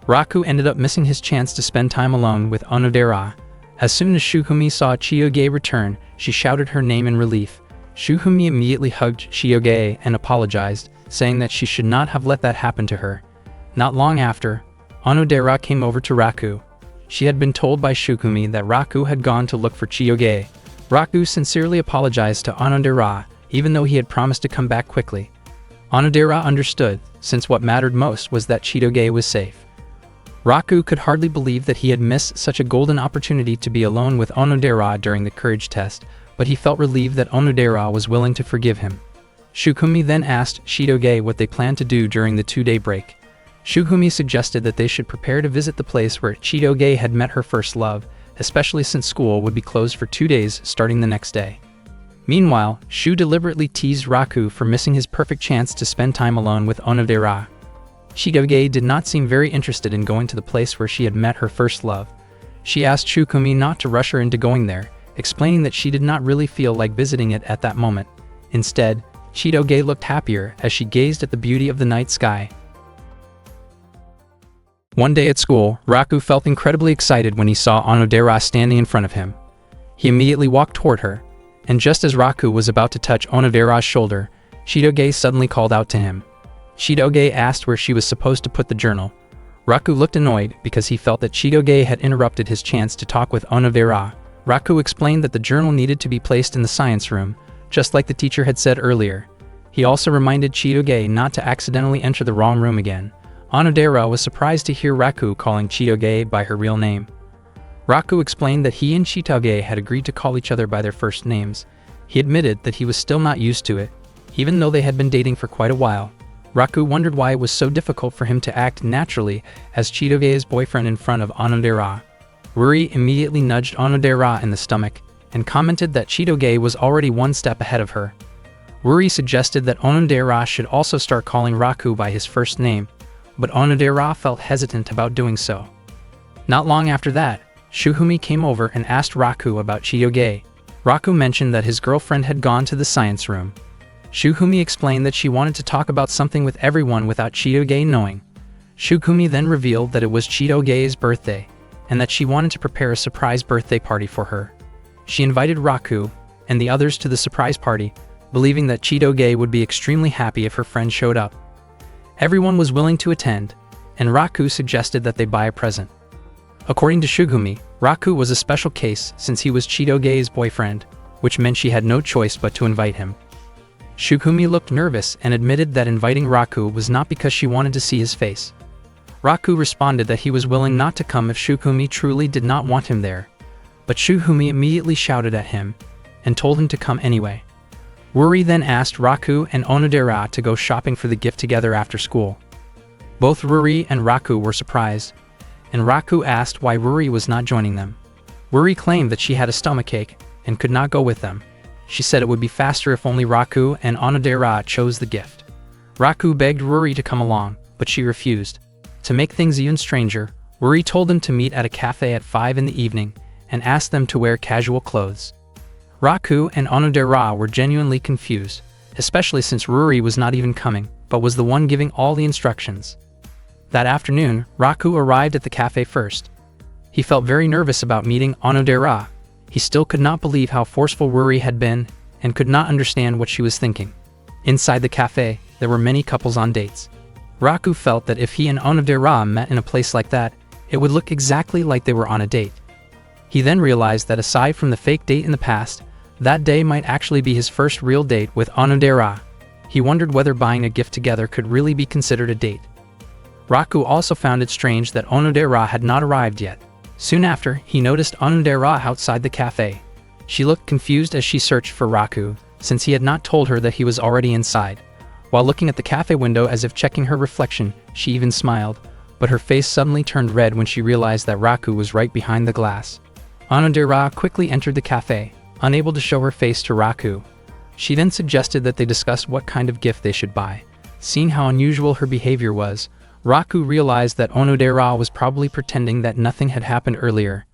Raku ended up missing his chance to spend time alone with Onodera. As soon as Shukumi saw Chitoge return, she shouted her name in relief. Shukumi immediately hugged Chitoge and apologized, saying that she should not have let that happen to her. Not long after, Onodera came over to Raku. She had been told by Shukumi that Raku had gone to look for Chitoge. Raku sincerely apologized to Onodera, even though he had promised to come back quickly. Onodera understood, since what mattered most was that Chitoge was safe. Raku could hardly believe that he had missed such a golden opportunity to be alone with Onodera during the courage test, but he felt relieved that Onodera was willing to forgive him. Shukumi then asked Chitoge what they planned to do during the 2-day break. Shukumi suggested that they should prepare to visit the place where Chitoge had met her first love, especially since school would be closed for 2 days starting the next day. Meanwhile, Shu deliberately teased Raku for missing his perfect chance to spend time alone with Onodera. Chitoge did not seem very interested in going to the place where she had met her first love. She asked Shukumi not to rush her into going there, explaining that she did not really feel like visiting it at that moment. Instead, Chitoge looked happier as she gazed at the beauty of the night sky. One day at school, Raku felt incredibly excited when he saw Onodera standing in front of him. He immediately walked toward her, and just as Raku was about to touch Onodera's shoulder, Chitoge suddenly called out to him. Chitoge asked where she was supposed to put the journal. Raku looked annoyed because he felt that Chitoge had interrupted his chance to talk with Onodera. Raku explained that the journal needed to be placed in the science room, just like the teacher had said earlier. He also reminded Chitoge not to accidentally enter the wrong room again. Onodera was surprised to hear Raku calling Chitoge by her real name. Raku explained that he and Chitoge had agreed to call each other by their first names. He admitted that he was still not used to it, even though they had been dating for quite a while. Raku wondered why it was so difficult for him to act naturally as Chitoge's boyfriend in front of Onodera. Ruri immediately nudged Onodera in the stomach and commented that Chitoge was already one step ahead of her. Ruri suggested that Onodera should also start calling Raku by his first name, but Onodera felt hesitant about doing so. Not long after that, Shukumi came over and asked Raku about Chitoge. Raku mentioned that his girlfriend had gone to the science room. Shukumi explained that she wanted to talk about something with everyone without Chitoge knowing. Shukumi then revealed that it was Chitoge's birthday, and that she wanted to prepare a surprise birthday party for her. She invited Raku and the others to the surprise party, believing that Chitoge would be extremely happy if her friend showed up. Everyone was willing to attend, and Raku suggested that they buy a present. According to Shukumi, Raku was a special case since he was Chitoge's boyfriend, which meant she had no choice but to invite him. Shukumi looked nervous and admitted that inviting Raku was not because she wanted to see his face. Raku responded that he was willing not to come if Shukumi truly did not want him there, but Shukumi immediately shouted at him and told him to come anyway. Ruri then asked Raku and Onodera to go shopping for the gift together after school. Both Ruri and Raku were surprised, and Raku asked why Ruri was not joining them. Ruri claimed that she had a stomachache and could not go with them. She said it would be faster if only Raku and Onodera chose the gift. Raku begged Ruri to come along, but she refused. To make things even stranger, Ruri told them to meet at a cafe at 5 in the evening and asked them to wear casual clothes. Raku and Onodera were genuinely confused. especially since Ruri was not even coming, but was the one giving all the instructions. That afternoon, Raku arrived at the cafe first. He felt very nervous about meeting Onodera. He still could not believe how forceful Ruri had been and could not understand what she was thinking. Inside the cafe, there were many couples on dates. Raku felt that if he and Onodera met in a place like that, it would look exactly like they were on a date. He then realized that aside from the fake date in the past, that day might actually be his first real date with Onodera. He wondered whether buying a gift together could really be considered a date. Raku also found it strange that Onodera had not arrived yet. Soon after, he noticed Onodera outside the cafe. She looked confused as she searched for Raku, since he had not told her that he was already inside. While looking at the cafe window as if checking her reflection, she even smiled, but her face suddenly turned red when she realized that Raku was right behind the glass. Onodera quickly entered the cafe, unable to show her face to Raku. She then suggested that they discuss what kind of gift they should buy. Seeing how unusual her behavior was, Raku realized that Onodera was probably pretending that nothing had happened earlier.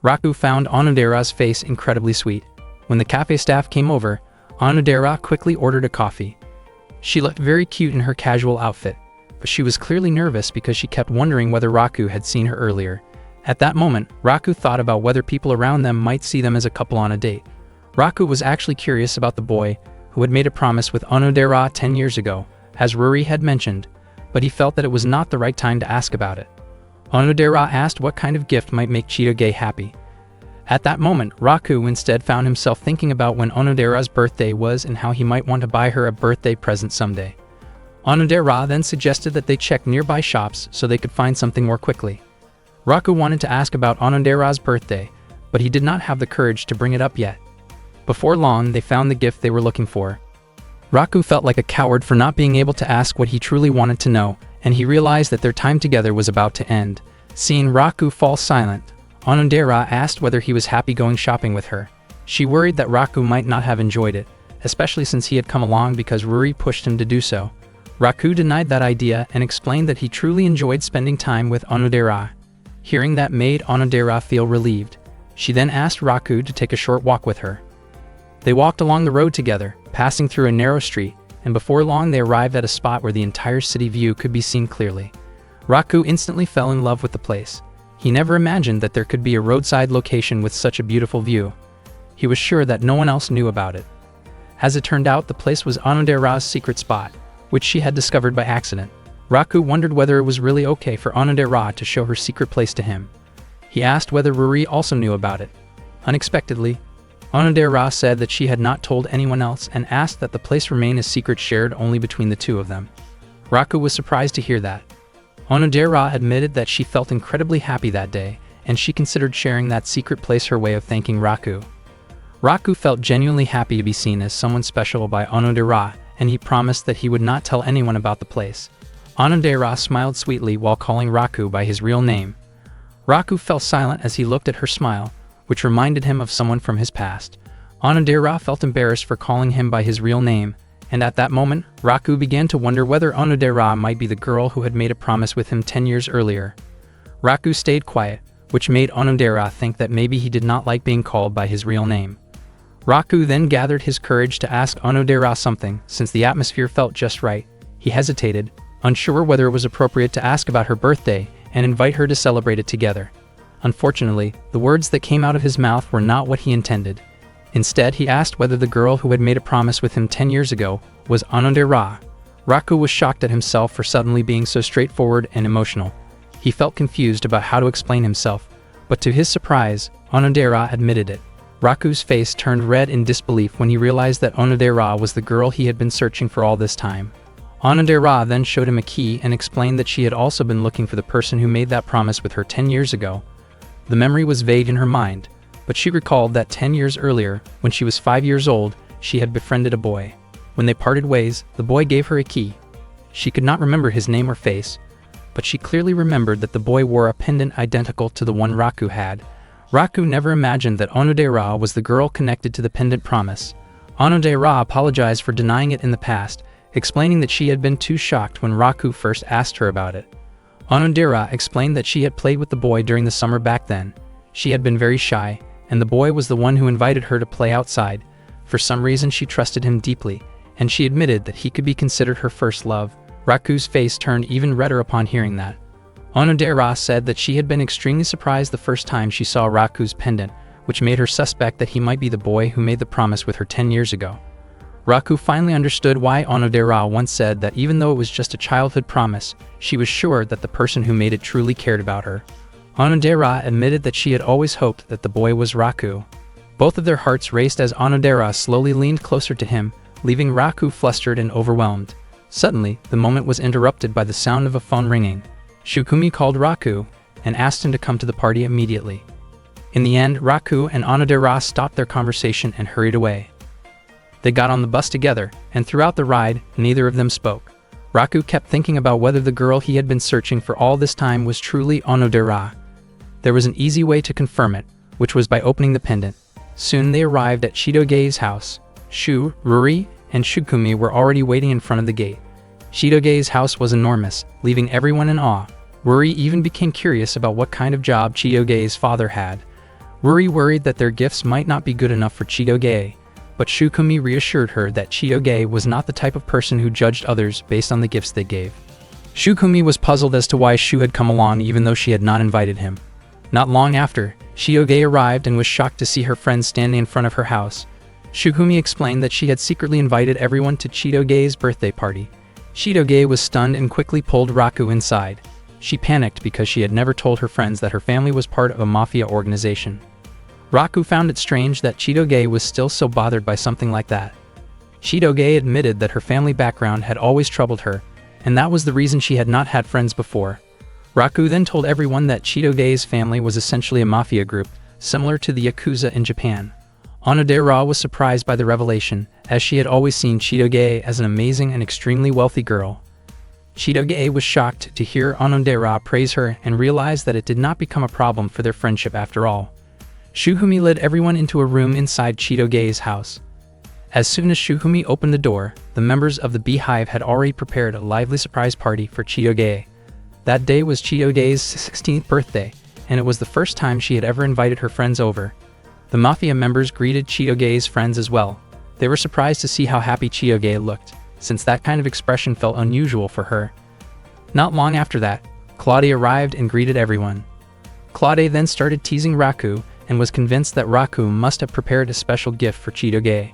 Raku found Onodera's face incredibly sweet. When the cafe staff came over, Onodera quickly ordered a coffee. She looked very cute in her casual outfit, but she was clearly nervous because she kept wondering whether Raku had seen her earlier. At that moment, Raku thought about whether people around them might see them as a couple on a date. Raku was actually curious about the boy who had made a promise with Onodera 10 years ago, as Ruri had mentioned, but he felt that it was not the right time to ask about it. Onodera asked what kind of gift might make Chitoge happy. At that moment, Raku instead found himself thinking about when Onodera's birthday was and how he might want to buy her a birthday present someday. Onodera then suggested that they check nearby shops so they could find something more quickly. Raku wanted to ask about Onodera's birthday, but he did not have the courage to bring it up yet. Before long, they found the gift they were looking for. Raku felt like a coward for not being able to ask what he truly wanted to know, and he realized that their time together was about to end. Seeing Raku fall silent, Onodera asked whether he was happy going shopping with her. She worried that Raku might not have enjoyed it, especially since he had come along because Ruri pushed him to do so. Raku denied that idea and explained that he truly enjoyed spending time with Onodera. Hearing that made Onodera feel relieved. She then asked Raku to take a short walk with her. They walked along the road together, passing through a narrow street, and before long they arrived at a spot where the entire city view could be seen clearly. Raku instantly fell in love with the place. He never imagined that there could be a roadside location with such a beautiful view. He was sure that no one else knew about it. As it turned out, the place was Onodera's secret spot, which she had discovered by accident. Raku wondered whether it was really okay for Onodera to show her secret place to him. He asked whether Ruri also knew about it. Unexpectedly, Onodera said that she had not told anyone else and asked that the place remain a secret shared only between the two of them. Raku was surprised to hear that. Onodera admitted that she felt incredibly happy that day, and she considered sharing that secret place her way of thanking Raku. Raku felt genuinely happy to be seen as someone special by Onodera, and he promised that he would not tell anyone about the place. Onodera smiled sweetly while calling Raku by his real name. Raku fell silent as he looked at her smile, which reminded him of someone from his past. Onodera felt embarrassed for calling him by his real name, and at that moment, Raku began to wonder whether Onodera might be the girl who had made a promise with him 10 years earlier. Raku stayed quiet, which made Onodera think that maybe he did not like being called by his real name. Raku then gathered his courage to ask Onodera something, since the atmosphere felt just right. He hesitated, unsure whether it was appropriate to ask about her birthday and invite her to celebrate it together. Unfortunately, the words that came out of his mouth were not what he intended. Instead, he asked whether the girl who had made a promise with him 10 years ago was Onodera. Raku was shocked at himself for suddenly being so straightforward and emotional. He felt confused about how to explain himself, but to his surprise, Onodera admitted it. Raku's face turned red in disbelief when he realized that Onodera was the girl he had been searching for all this time. Onodera then showed him a key and explained that she had also been looking for the person who made that promise with her 10 years ago. The memory was vague in her mind, but she recalled that 10 years earlier, when she was 5 years old, she had befriended a boy. When they parted ways, the boy gave her a key. She could not remember his name or face, but she clearly remembered that the boy wore a pendant identical to the one Raku had. Raku never imagined that Onodera was the girl connected to the pendant promise. Onodera apologized for denying it in the past, explaining that she had been too shocked when Raku first asked her about it. Onodera explained that she had played with the boy during the summer back then. She had been very shy, and the boy was the one who invited her to play outside. For some reason she trusted him deeply, and she admitted that he could be considered her first love. Raku's face turned even redder upon hearing that. Onodera said that she had been extremely surprised the first time she saw Raku's pendant, which made her suspect that he might be the boy who made the promise with her 10 years ago. Raku finally understood why Onodera once said that even though it was just a childhood promise, she was sure that the person who made it truly cared about her. Onodera admitted that she had always hoped that the boy was Raku. Both of their hearts raced as Onodera slowly leaned closer to him, leaving Raku flustered and overwhelmed. Suddenly, the moment was interrupted by the sound of a phone ringing. Shukumi called Raku and asked him to come to the party immediately. In the end, Raku and Onodera stopped their conversation and hurried away. They got on the bus together, and throughout the ride, neither of them spoke. Raku kept thinking about whether the girl he had been searching for all this time was truly Onodera. There was an easy way to confirm it, which was by opening the pendant. Soon they arrived at Shidoge's house. Shu, Ruri, and Shukumi were already waiting in front of the gate. Shidoge's house was enormous, leaving everyone in awe. Ruri even became curious about what kind of job Shidoge's father had. Ruri worried that their gifts might not be good enough for Shidoge, but Shukumi reassured her that Shidoge was not the type of person who judged others based on the gifts they gave. Shukumi was puzzled as to why Shu had come along even though she had not invited him. Not long after, Shidoge arrived and was shocked to see her friends standing in front of her house. Shukumi explained that she had secretly invited everyone to Shidoge's birthday party. Shidoge was stunned and quickly pulled Raku inside. She panicked because she had never told her friends that her family was part of a mafia organization. Raku found it strange that Shidoge was still so bothered by something like that. Shidoge admitted that her family background had always troubled her, and that was the reason she had not had friends before. Raku then told everyone that Shidoge's family was essentially a mafia group, similar to the Yakuza in Japan. Onodera was surprised by the revelation, as she had always seen Shidoge as an amazing and extremely wealthy girl. Shidoge was shocked to hear Onodera praise her and realized that it did not become a problem for their friendship after all. Shukumi led everyone into a room inside Shidoge's house. As soon as Shukumi opened the door, the members of the Beehive had already prepared a lively surprise party for Shidoge. That day was Shidoge's 16th birthday, and it was the first time she had ever invited her friends over. The Mafia members greeted Shidoge's friends as well. They were surprised to see how happy Shidoge looked, since that kind of expression felt unusual for her. Not long after that, Claude arrived and greeted everyone. Claude then started teasing Raku, and was convinced that Raku must have prepared a special gift for Shidoge.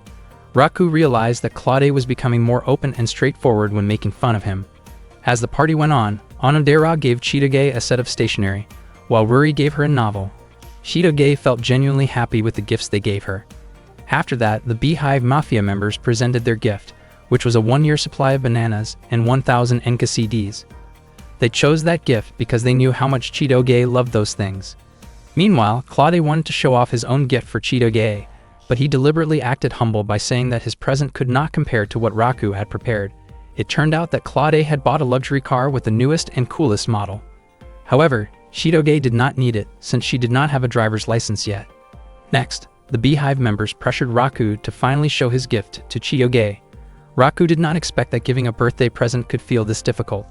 Raku realized that Claude was becoming more open and straightforward when making fun of him. As the party went on, Onodera gave Shidoge a set of stationery, while Ruri gave her a novel. Shidoge felt genuinely happy with the gifts they gave her. After that, the Beehive Mafia members presented their gift, which was a 1-year supply of bananas and 1,000 Enka CDs. They chose that gift because they knew how much Shidoge loved those things. Meanwhile, Claude wanted to show off his own gift for Shidoge, but he deliberately acted humble by saying that his present could not compare to what Raku had prepared. It turned out that Claude had bought a luxury car with the newest and coolest model. However, Shidoge did not need it, since she did not have a driver's license yet. Next, the Beehive members pressured Raku to finally show his gift to Shidoge. Raku did not expect that giving a birthday present could feel this difficult.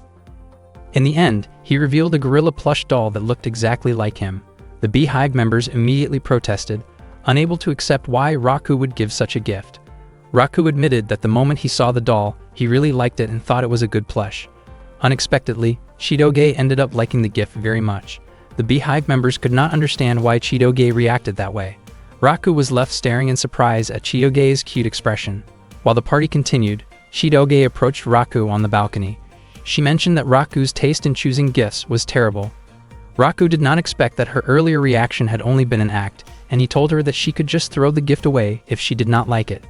In the end, he revealed a gorilla plush doll that looked exactly like him. The Beehive members immediately protested, unable to accept why Raku would give such a gift. Raku admitted that the moment he saw the doll, he really liked it and thought it was a good plush. Unexpectedly, Shidoge ended up liking the gift very much. The Beehive members could not understand why Shidoge reacted that way. Raku was left staring in surprise at Shidoge's cute expression. While the party continued, Shidoge approached Raku on the balcony. She mentioned that Raku's taste in choosing gifts was terrible. Raku did not expect that her earlier reaction had only been an act, and he told her that she could just throw the gift away if she did not like it.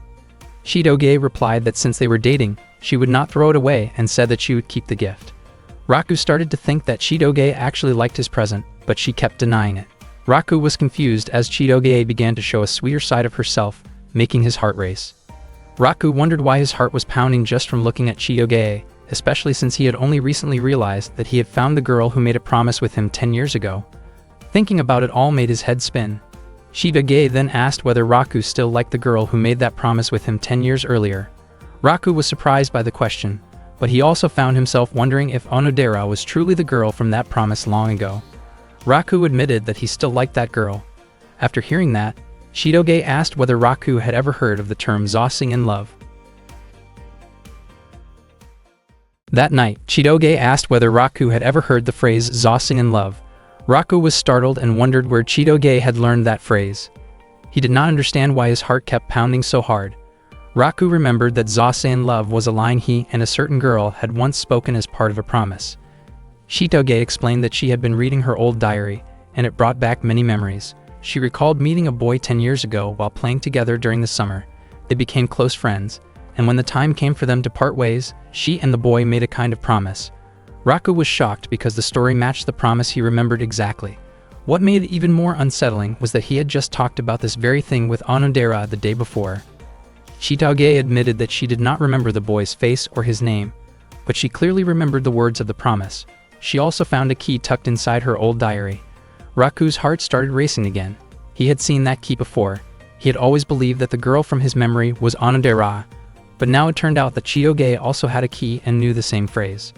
Shidoge replied that since they were dating, she would not throw it away and said that she would keep the gift. Raku started to think that Shidoge actually liked his present, but she kept denying it. Raku was confused as Shidoge began to show a sweeter side of herself, making his heart race. Raku wondered why his heart was pounding just from looking at Shidoge, especially since he had only recently realized that he had found the girl who made a promise with him 10 years ago. Thinking about it all made his head spin. Shidoge then asked whether Raku still liked the girl who made that promise with him 10 years earlier. Raku was surprised by the question, but he also found himself wondering if Onodera was truly the girl from that promise long ago. Raku admitted that he still liked that girl. After hearing that, Shidoge asked whether Raku had ever heard of the term "zossing in love." That night, Chitoge asked whether Raku had ever heard the phrase "Zasen in love." Raku was startled and wondered where Chitoge had learned that phrase. He did not understand why his heart kept pounding so hard. Raku remembered that "Zasen in love" was a line he and a certain girl had once spoken as part of a promise. Chitoge explained that she had been reading her old diary, and it brought back many memories. She recalled meeting a boy 10 years ago while playing together during the summer. They became close friends, and when the time came for them to part ways, she and the boy made a kind of promise. Raku was shocked because the story matched the promise he remembered exactly. What made it even more unsettling was that he had just talked about this very thing with Onodera the day before. Chitoge admitted that she did not remember the boy's face or his name, but she clearly remembered the words of the promise. She also found a key tucked inside her old diary. Raku's heart started racing again. He had seen that key before. He had always believed that the girl from his memory was Onodera, but now it turned out that Chitoge also had a key and knew the same phrase.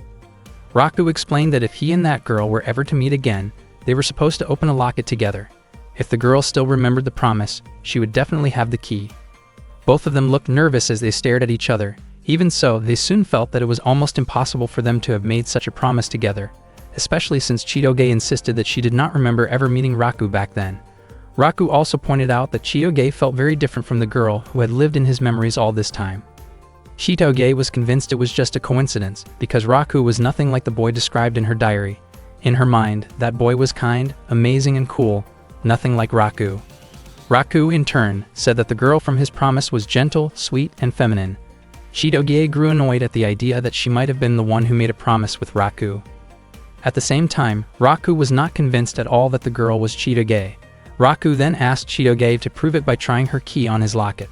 Raku explained that if he and that girl were ever to meet again, they were supposed to open a locket together. If the girl still remembered the promise, she would definitely have the key. Both of them looked nervous as they stared at each other. Even so, they soon felt that it was almost impossible for them to have made such a promise together, especially since Chitoge insisted that she did not remember ever meeting Raku back then. Raku also pointed out that Chitoge felt very different from the girl who had lived in his memories all this time. Chitoge was convinced it was just a coincidence, because Raku was nothing like the boy described in her diary. In her mind, that boy was kind, amazing and cool, nothing like Raku. Raku, in turn, said that the girl from his promise was gentle, sweet, and feminine. Chitoge grew annoyed at the idea that she might have been the one who made a promise with Raku. At the same time, Raku was not convinced at all that the girl was Chitoge. Raku then asked Chitoge to prove it by trying her key on his locket.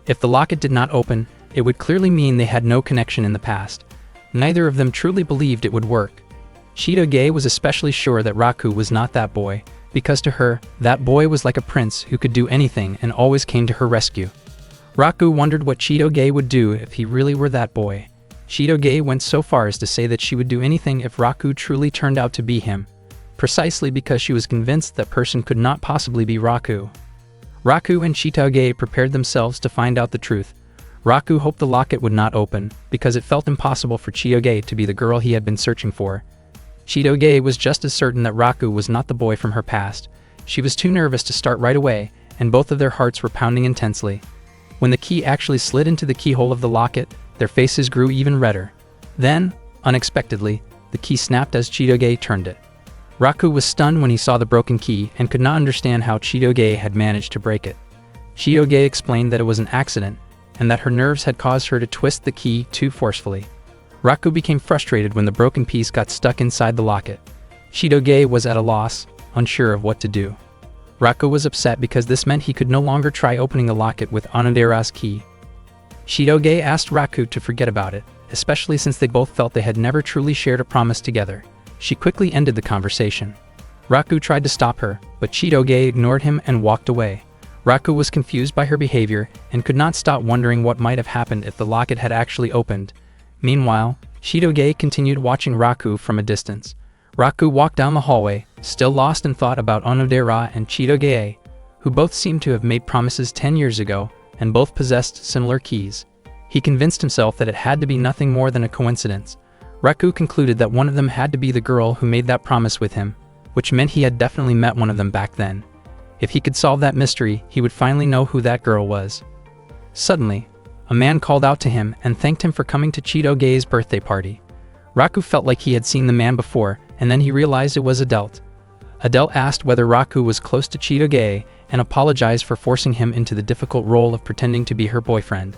If the locket did not open, it would clearly mean they had no connection in the past. Neither of them truly believed it would work. Chitoge was especially sure that Raku was not that boy, because to her, that boy was like a prince who could do anything and always came to her rescue. Raku wondered what Chitoge would do if he really were that boy. Chitoge went so far as to say that she would do anything if Raku truly turned out to be him, precisely because she was convinced that person could not possibly be Raku. Raku and Chitoge prepared themselves to find out the truth. Raku hoped the locket would not open, because it felt impossible for Chitoge to be the girl he had been searching for. Chitoge was just as certain that Raku was not the boy from her past. She was too nervous to start right away, and both of their hearts were pounding intensely. When the key actually slid into the keyhole of the locket, their faces grew even redder. Then, unexpectedly, the key snapped as Chitoge turned it. Raku was stunned when he saw the broken key and could not understand how Chitoge had managed to break it. Chitoge explained that it was an accident, and that her nerves had caused her to twist the key too forcefully. Raku became frustrated when the broken piece got stuck inside the locket. Chitoge was at a loss, unsure of what to do. Raku was upset because this meant he could no longer try opening the locket with Onodera's key. Chitoge asked Raku to forget about it, especially since they both felt they had never truly shared a promise together. She quickly ended the conversation. Raku tried to stop her, but Chitoge ignored him and walked away. Raku was confused by her behavior and could not stop wondering what might have happened if the locket had actually opened. Meanwhile, Chitoge continued watching Raku from a distance. Raku walked down the hallway, still lost in thought about Onodera and Chitoge, who both seemed to have made promises 10 years ago, and both possessed similar keys. He convinced himself that it had to be nothing more than a coincidence. Raku concluded that one of them had to be the girl who made that promise with him, which meant he had definitely met one of them back then. If he could solve that mystery, he would finally know who that girl was. Suddenly, a man called out to him and thanked him for coming to Chitoge's birthday party. Raku felt like he had seen the man before, and then he realized it was Adelt. Adelt asked whether Raku was close to Chitoge and apologized for forcing him into the difficult role of pretending to be her boyfriend.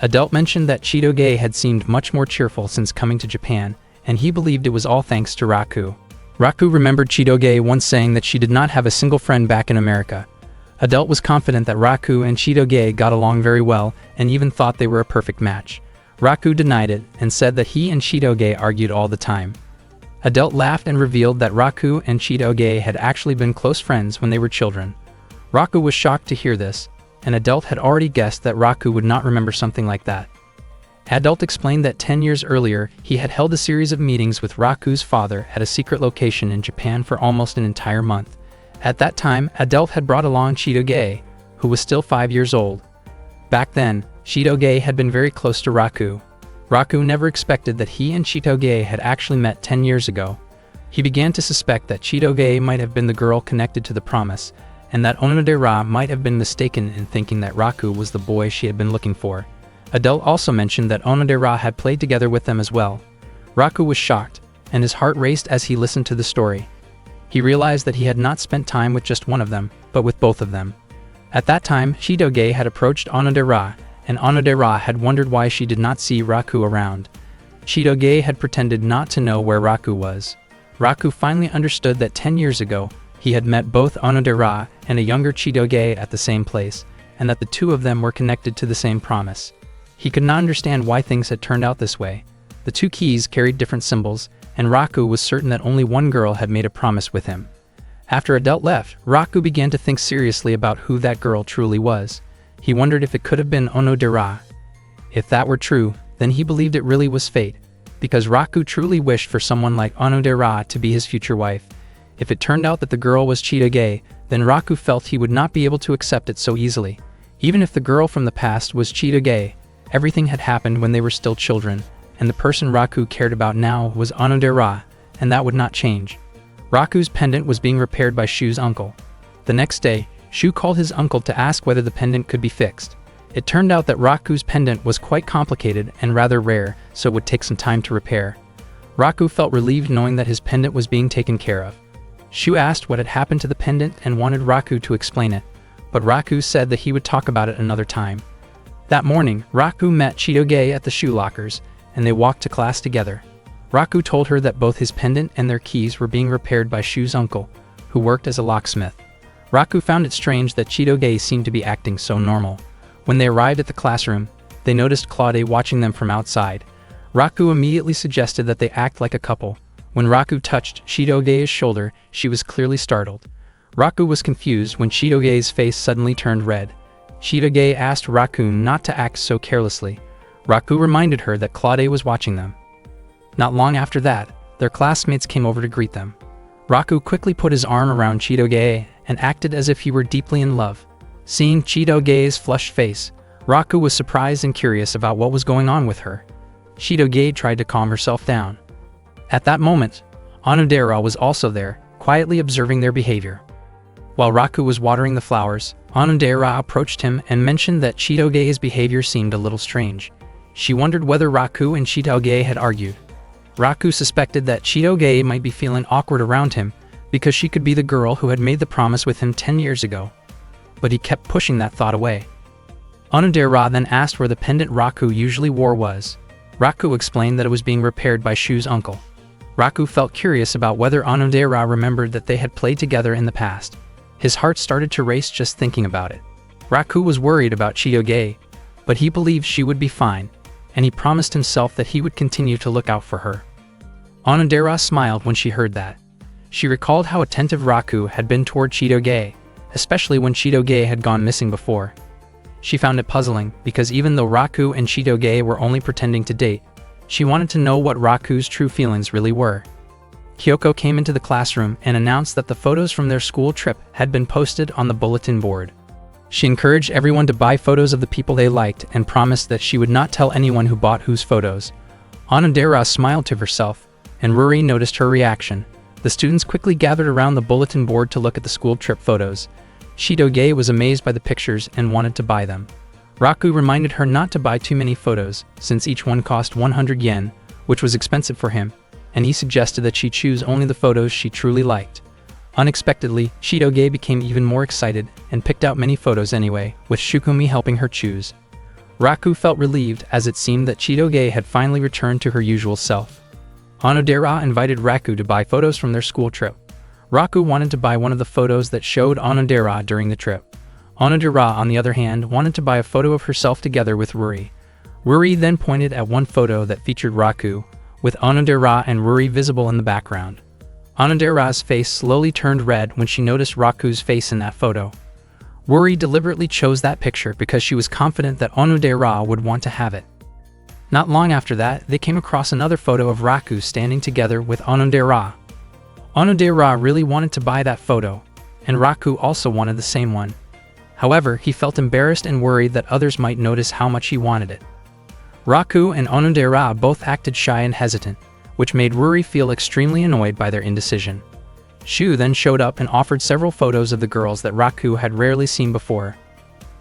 Adelt mentioned that Chitoge had seemed much more cheerful since coming to Japan, and he believed it was all thanks to Raku. Raku remembered Chitoge once saying that she did not have a single friend back in America. Adelt was confident that Raku and Chitoge got along very well and even thought they were a perfect match. Raku denied it and said that he and Chitoge argued all the time. Adelt laughed and revealed that Raku and Chitoge had actually been close friends when they were children. Raku was shocked to hear this, and Adelt had already guessed that Raku would not remember something like that. Adelt explained that 10 years earlier, he had held a series of meetings with Raku's father at a secret location in Japan for almost an entire month. At that time, Adelt had brought along Chitoge, who was still 5 years old. Back then, Chitoge had been very close to Raku. Raku never expected that he and Chitoge had actually met 10 years ago. He began to suspect that Chitoge might have been the girl connected to the promise, and that Onodera might have been mistaken in thinking that Raku was the boy she had been looking for. Adele also mentioned that Onodera had played together with them as well. Raku was shocked, and his heart raced as he listened to the story. He realized that he had not spent time with just one of them, but with both of them. At that time, Chitoge had approached Onodera, and Onodera had wondered why she did not see Raku around. Chitoge had pretended not to know where Raku was. Raku finally understood that 10 years ago, he had met both Onodera and a younger Chitoge at the same place, and that the two of them were connected to the same promise. He could not understand why things had turned out this way. The two keys carried different symbols, and Raku was certain that only one girl had made a promise with him. After Adele left, Raku began to think seriously about who that girl truly was. He wondered if it could have been Onodera. If that were true, then he believed it really was fate, because Raku truly wished for someone like Onodera to be his future wife. If it turned out that the girl was Chitoge, then Raku felt he would not be able to accept it so easily. Even if the girl from the past was Chitoge, everything had happened when they were still children, and the person Raku cared about now was Onodera, and that would not change. Raku's pendant was being repaired by Shu's uncle. The next day, Shu called his uncle to ask whether the pendant could be fixed. It turned out that Raku's pendant was quite complicated and rather rare, so it would take some time to repair. Raku felt relieved knowing that his pendant was being taken care of. Shu asked what had happened to the pendant and wanted Raku to explain it, but Raku said that he would talk about it another time. That morning, Raku met Chitoge at the shoe lockers, and they walked to class together. Raku told her that both his pendant and their keys were being repaired by Shu's uncle, who worked as a locksmith. Raku found it strange that Chitoge seemed to be acting so normal. When they arrived at the classroom, they noticed Claude watching them from outside. Raku immediately suggested that they act like a couple. When Raku touched Chitoge's shoulder, she was clearly startled. Raku was confused when Chitoge's face suddenly turned red. Chitoge asked Raku not to act so carelessly. Raku reminded her that Claude was watching them. Not long after that, their classmates came over to greet them. Raku quickly put his arm around Chitoge and acted as if he were deeply in love. Seeing Chitoge's flushed face, Raku was surprised and curious about what was going on with her. Chitoge tried to calm herself down. At that moment, Onodera was also there, quietly observing their behavior. While Raku was watering the flowers, Onodera approached him and mentioned that Chitoge's behavior seemed a little strange. She wondered whether Raku and Chitoge had argued. Raku suspected that Chitoge might be feeling awkward around him because she could be the girl who had made the promise with him 10 years ago. But he kept pushing that thought away. Onodera then asked where the pendant Raku usually wore was. Raku explained that it was being repaired by Shu's uncle. Raku felt curious about whether Onodera remembered that they had played together in the past. His heart started to race just thinking about it. Raku was worried about Chitoge, but he believed she would be fine, and he promised himself that he would continue to look out for her. Onodera smiled when she heard that. She recalled how attentive Raku had been toward Chitoge, especially when Chitoge had gone missing before. She found it puzzling because even though Raku and Chitoge were only pretending to date, she wanted to know what Raku's true feelings really were. Kyoko came into the classroom and announced that the photos from their school trip had been posted on the bulletin board. She encouraged everyone to buy photos of the people they liked and promised that she would not tell anyone who bought whose photos. Onodera smiled to herself, and Ruri noticed her reaction. The students quickly gathered around the bulletin board to look at the school trip photos. Chitoge was amazed by the pictures and wanted to buy them. Raku reminded her not to buy too many photos, since each one cost 100 yen, which was expensive for him, and he suggested that she choose only the photos she truly liked. Unexpectedly, Chitoge became even more excited and picked out many photos anyway, with Shukumi helping her choose. Raku felt relieved as it seemed that Chitoge had finally returned to her usual self. Onodera invited Raku to buy photos from their school trip. Raku wanted to buy one of the photos that showed Onodera during the trip. Onodera, on the other hand, wanted to buy a photo of herself together with Ruri. Ruri then pointed at one photo that featured Raku, with Onodera and Ruri visible in the background. Onodera's face slowly turned red when she noticed Raku's face in that photo. Ruri deliberately chose that picture because she was confident that Onodera would want to have it. Not long after that, they came across another photo of Raku standing together with Onodera. Onodera really wanted to buy that photo, and Raku also wanted the same one. However, he felt embarrassed and worried that others might notice how much he wanted it. Raku and Onodera both acted shy and hesitant, which made Ruri feel extremely annoyed by their indecision. Shu then showed up and offered several photos of the girls that Raku had rarely seen before.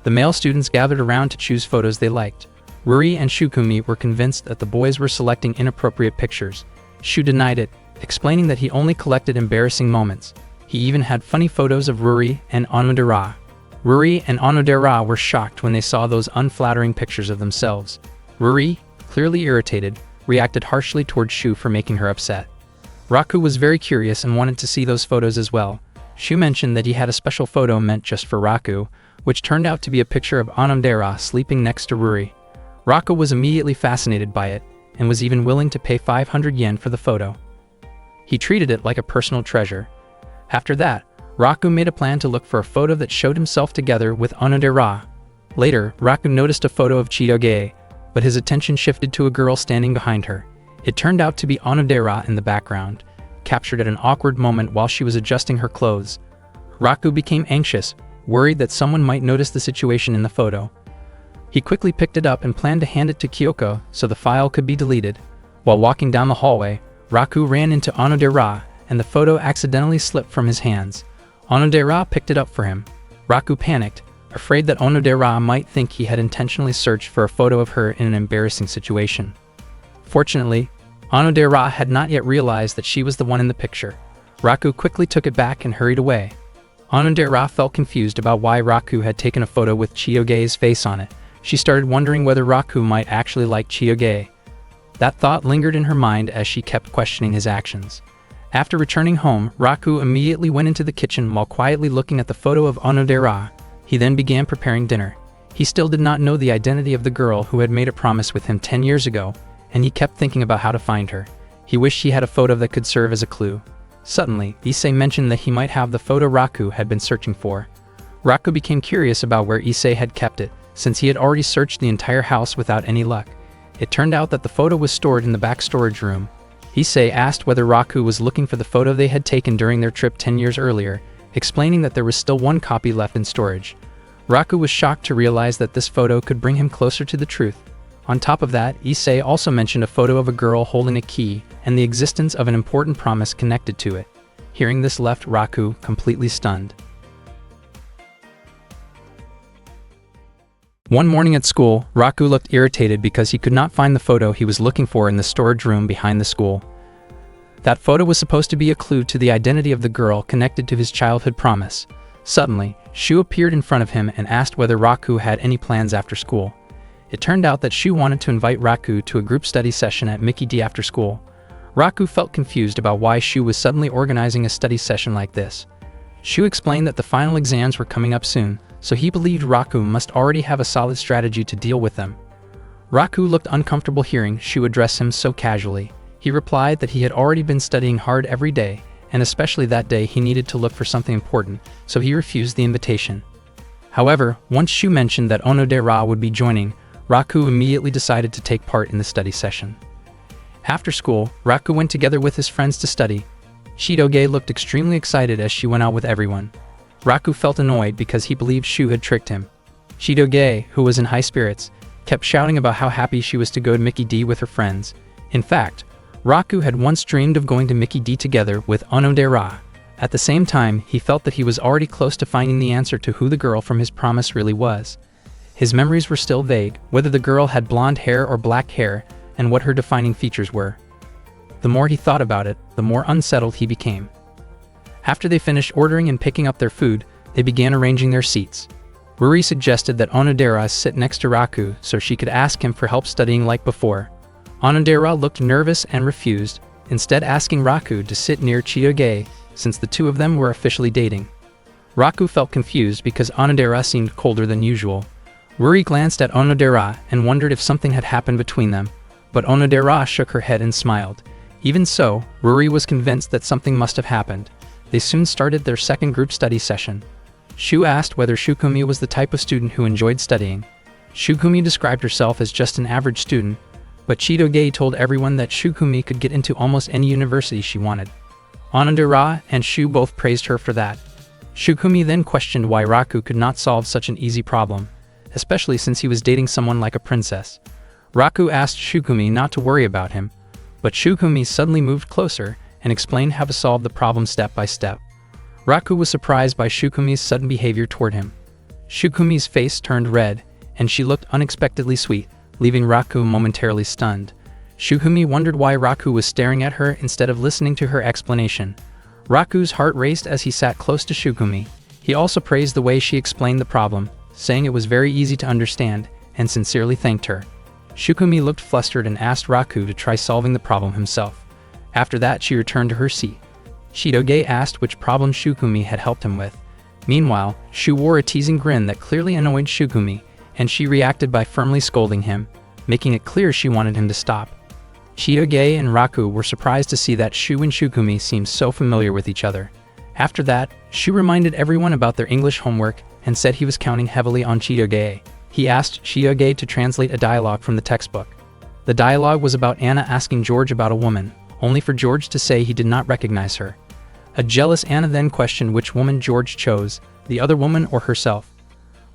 The male students gathered around to choose photos they liked. Ruri and Shukumi were convinced that the boys were selecting inappropriate pictures. Shu denied it, explaining that he only collected embarrassing moments. He even had funny photos of Ruri and Onodera. Ruri and Onodera were shocked when they saw those unflattering pictures of themselves. Ruri, clearly irritated, reacted harshly toward Shu for making her upset. Raku was very curious and wanted to see those photos as well. Shu mentioned that he had a special photo meant just for Raku, which turned out to be a picture of Onodera sleeping next to Ruri. Raku was immediately fascinated by it, and was even willing to pay 500 yen for the photo. He treated it like a personal treasure. After that, Raku made a plan to look for a photo that showed himself together with Onodera. Later, Raku noticed a photo of Chitoge, but his attention shifted to a girl standing behind her. It turned out to be Onodera in the background, captured at an awkward moment while she was adjusting her clothes. Raku became anxious, worried that someone might notice the situation in the photo. He quickly picked it up and planned to hand it to Kyoko so the file could be deleted. While walking down the hallway, Raku ran into Onodera, and the photo accidentally slipped from his hands. Onodera picked it up for him. Raku panicked, afraid that Onodera might think he had intentionally searched for a photo of her in an embarrassing situation. Fortunately, Onodera had not yet realized that she was the one in the picture. Raku quickly took it back and hurried away. Onodera felt confused about why Raku had taken a photo with Chitoge's face on it. She started wondering whether Raku might actually like Chitoge. That thought lingered in her mind as she kept questioning his actions. After returning home, Raku immediately went into the kitchen while quietly looking at the photo of Onodera. He then began preparing dinner. He still did not know the identity of the girl who had made a promise with him 10 years ago, and he kept thinking about how to find her. He wished he had a photo that could serve as a clue. Suddenly, Issei mentioned that he might have the photo Raku had been searching for. Raku became curious about where Issei had kept it, since he had already searched the entire house without any luck. It turned out that the photo was stored in the back storage room. Issei asked whether Raku was looking for the photo they had taken during their trip 10 years earlier, explaining that there was still one copy left in storage. Raku was shocked to realize that this photo could bring him closer to the truth. On top of that, Issei also mentioned a photo of a girl holding a key and the existence of an important promise connected to it. Hearing this left Raku completely stunned. One morning at school, Raku looked irritated because he could not find the photo he was looking for in the storage room behind the school. That photo was supposed to be a clue to the identity of the girl connected to his childhood promise. Suddenly, Shu appeared in front of him and asked whether Raku had any plans after school. It turned out that Shu wanted to invite Raku to a group study session at Mickey D after school. Raku felt confused about why Shu was suddenly organizing a study session like this. Shu explained that the final exams were coming up soon, so he believed Raku must already have a solid strategy to deal with them. Raku looked uncomfortable hearing Shu address him so casually. He replied that he had already been studying hard every day, and especially that day he needed to look for something important, so he refused the invitation. However, once Shu mentioned that Onodera would be joining, Raku immediately decided to take part in the study session. After school, Raku went together with his friends to study. Chitoge looked extremely excited as she went out with everyone. Raku felt annoyed because he believed Shu had tricked him. Chitoge, who was in high spirits, kept shouting about how happy she was to go to Mickey D with her friends. In fact, Raku had once dreamed of going to Mickey D together with Onodera. At the same time, he felt that he was already close to finding the answer to who the girl from his promise really was. His memories were still vague, whether the girl had blonde hair or black hair, and what her defining features were. The more he thought about it, the more unsettled he became. After they finished ordering and picking up their food, they began arranging their seats. Ruri suggested that Onodera sit next to Raku so she could ask him for help studying like before. Onodera looked nervous and refused, instead asking Raku to sit near Chitoge, since the two of them were officially dating. Raku felt confused because Onodera seemed colder than usual. Ruri glanced at Onodera and wondered if something had happened between them, but Onodera shook her head and smiled. Even so, Ruri was convinced that something must have happened. They soon started their second group study session. Shu asked whether Shukumi was the type of student who enjoyed studying. Shukumi described herself as just an average student, but Chitoge told everyone that Shukumi could get into almost any university she wanted. Onodera and Shu both praised her for that. Shukumi then questioned why Raku could not solve such an easy problem, especially since he was dating someone like a princess. Raku asked Shukumi not to worry about him, but Shukumi suddenly moved closer and explained how to solve the problem step by step. Raku was surprised by Shukumi's sudden behavior toward him. Shukumi's face turned red, and she looked unexpectedly sweet, leaving Raku momentarily stunned. Shukumi wondered why Raku was staring at her instead of listening to her explanation. Raku's heart raced as he sat close to Shukumi. He also praised the way she explained the problem, saying it was very easy to understand, and sincerely thanked her. Shukumi looked flustered and asked Raku to try solving the problem himself. After that, she returned to her seat. Chitoge asked which problem Shukumi had helped him with. Meanwhile, Shu wore a teasing grin that clearly annoyed Shukumi, and she reacted by firmly scolding him, making it clear she wanted him to stop. Chitoge and Raku were surprised to see that Shu and Shukumi seemed so familiar with each other. After that, Shu reminded everyone about their English homework and said he was counting heavily on Chitoge. He asked Chitoge to translate a dialogue from the textbook. The dialogue was about Anna asking George about a woman, only for George to say he did not recognize her. A jealous Anna then questioned which woman George chose, the other woman or herself.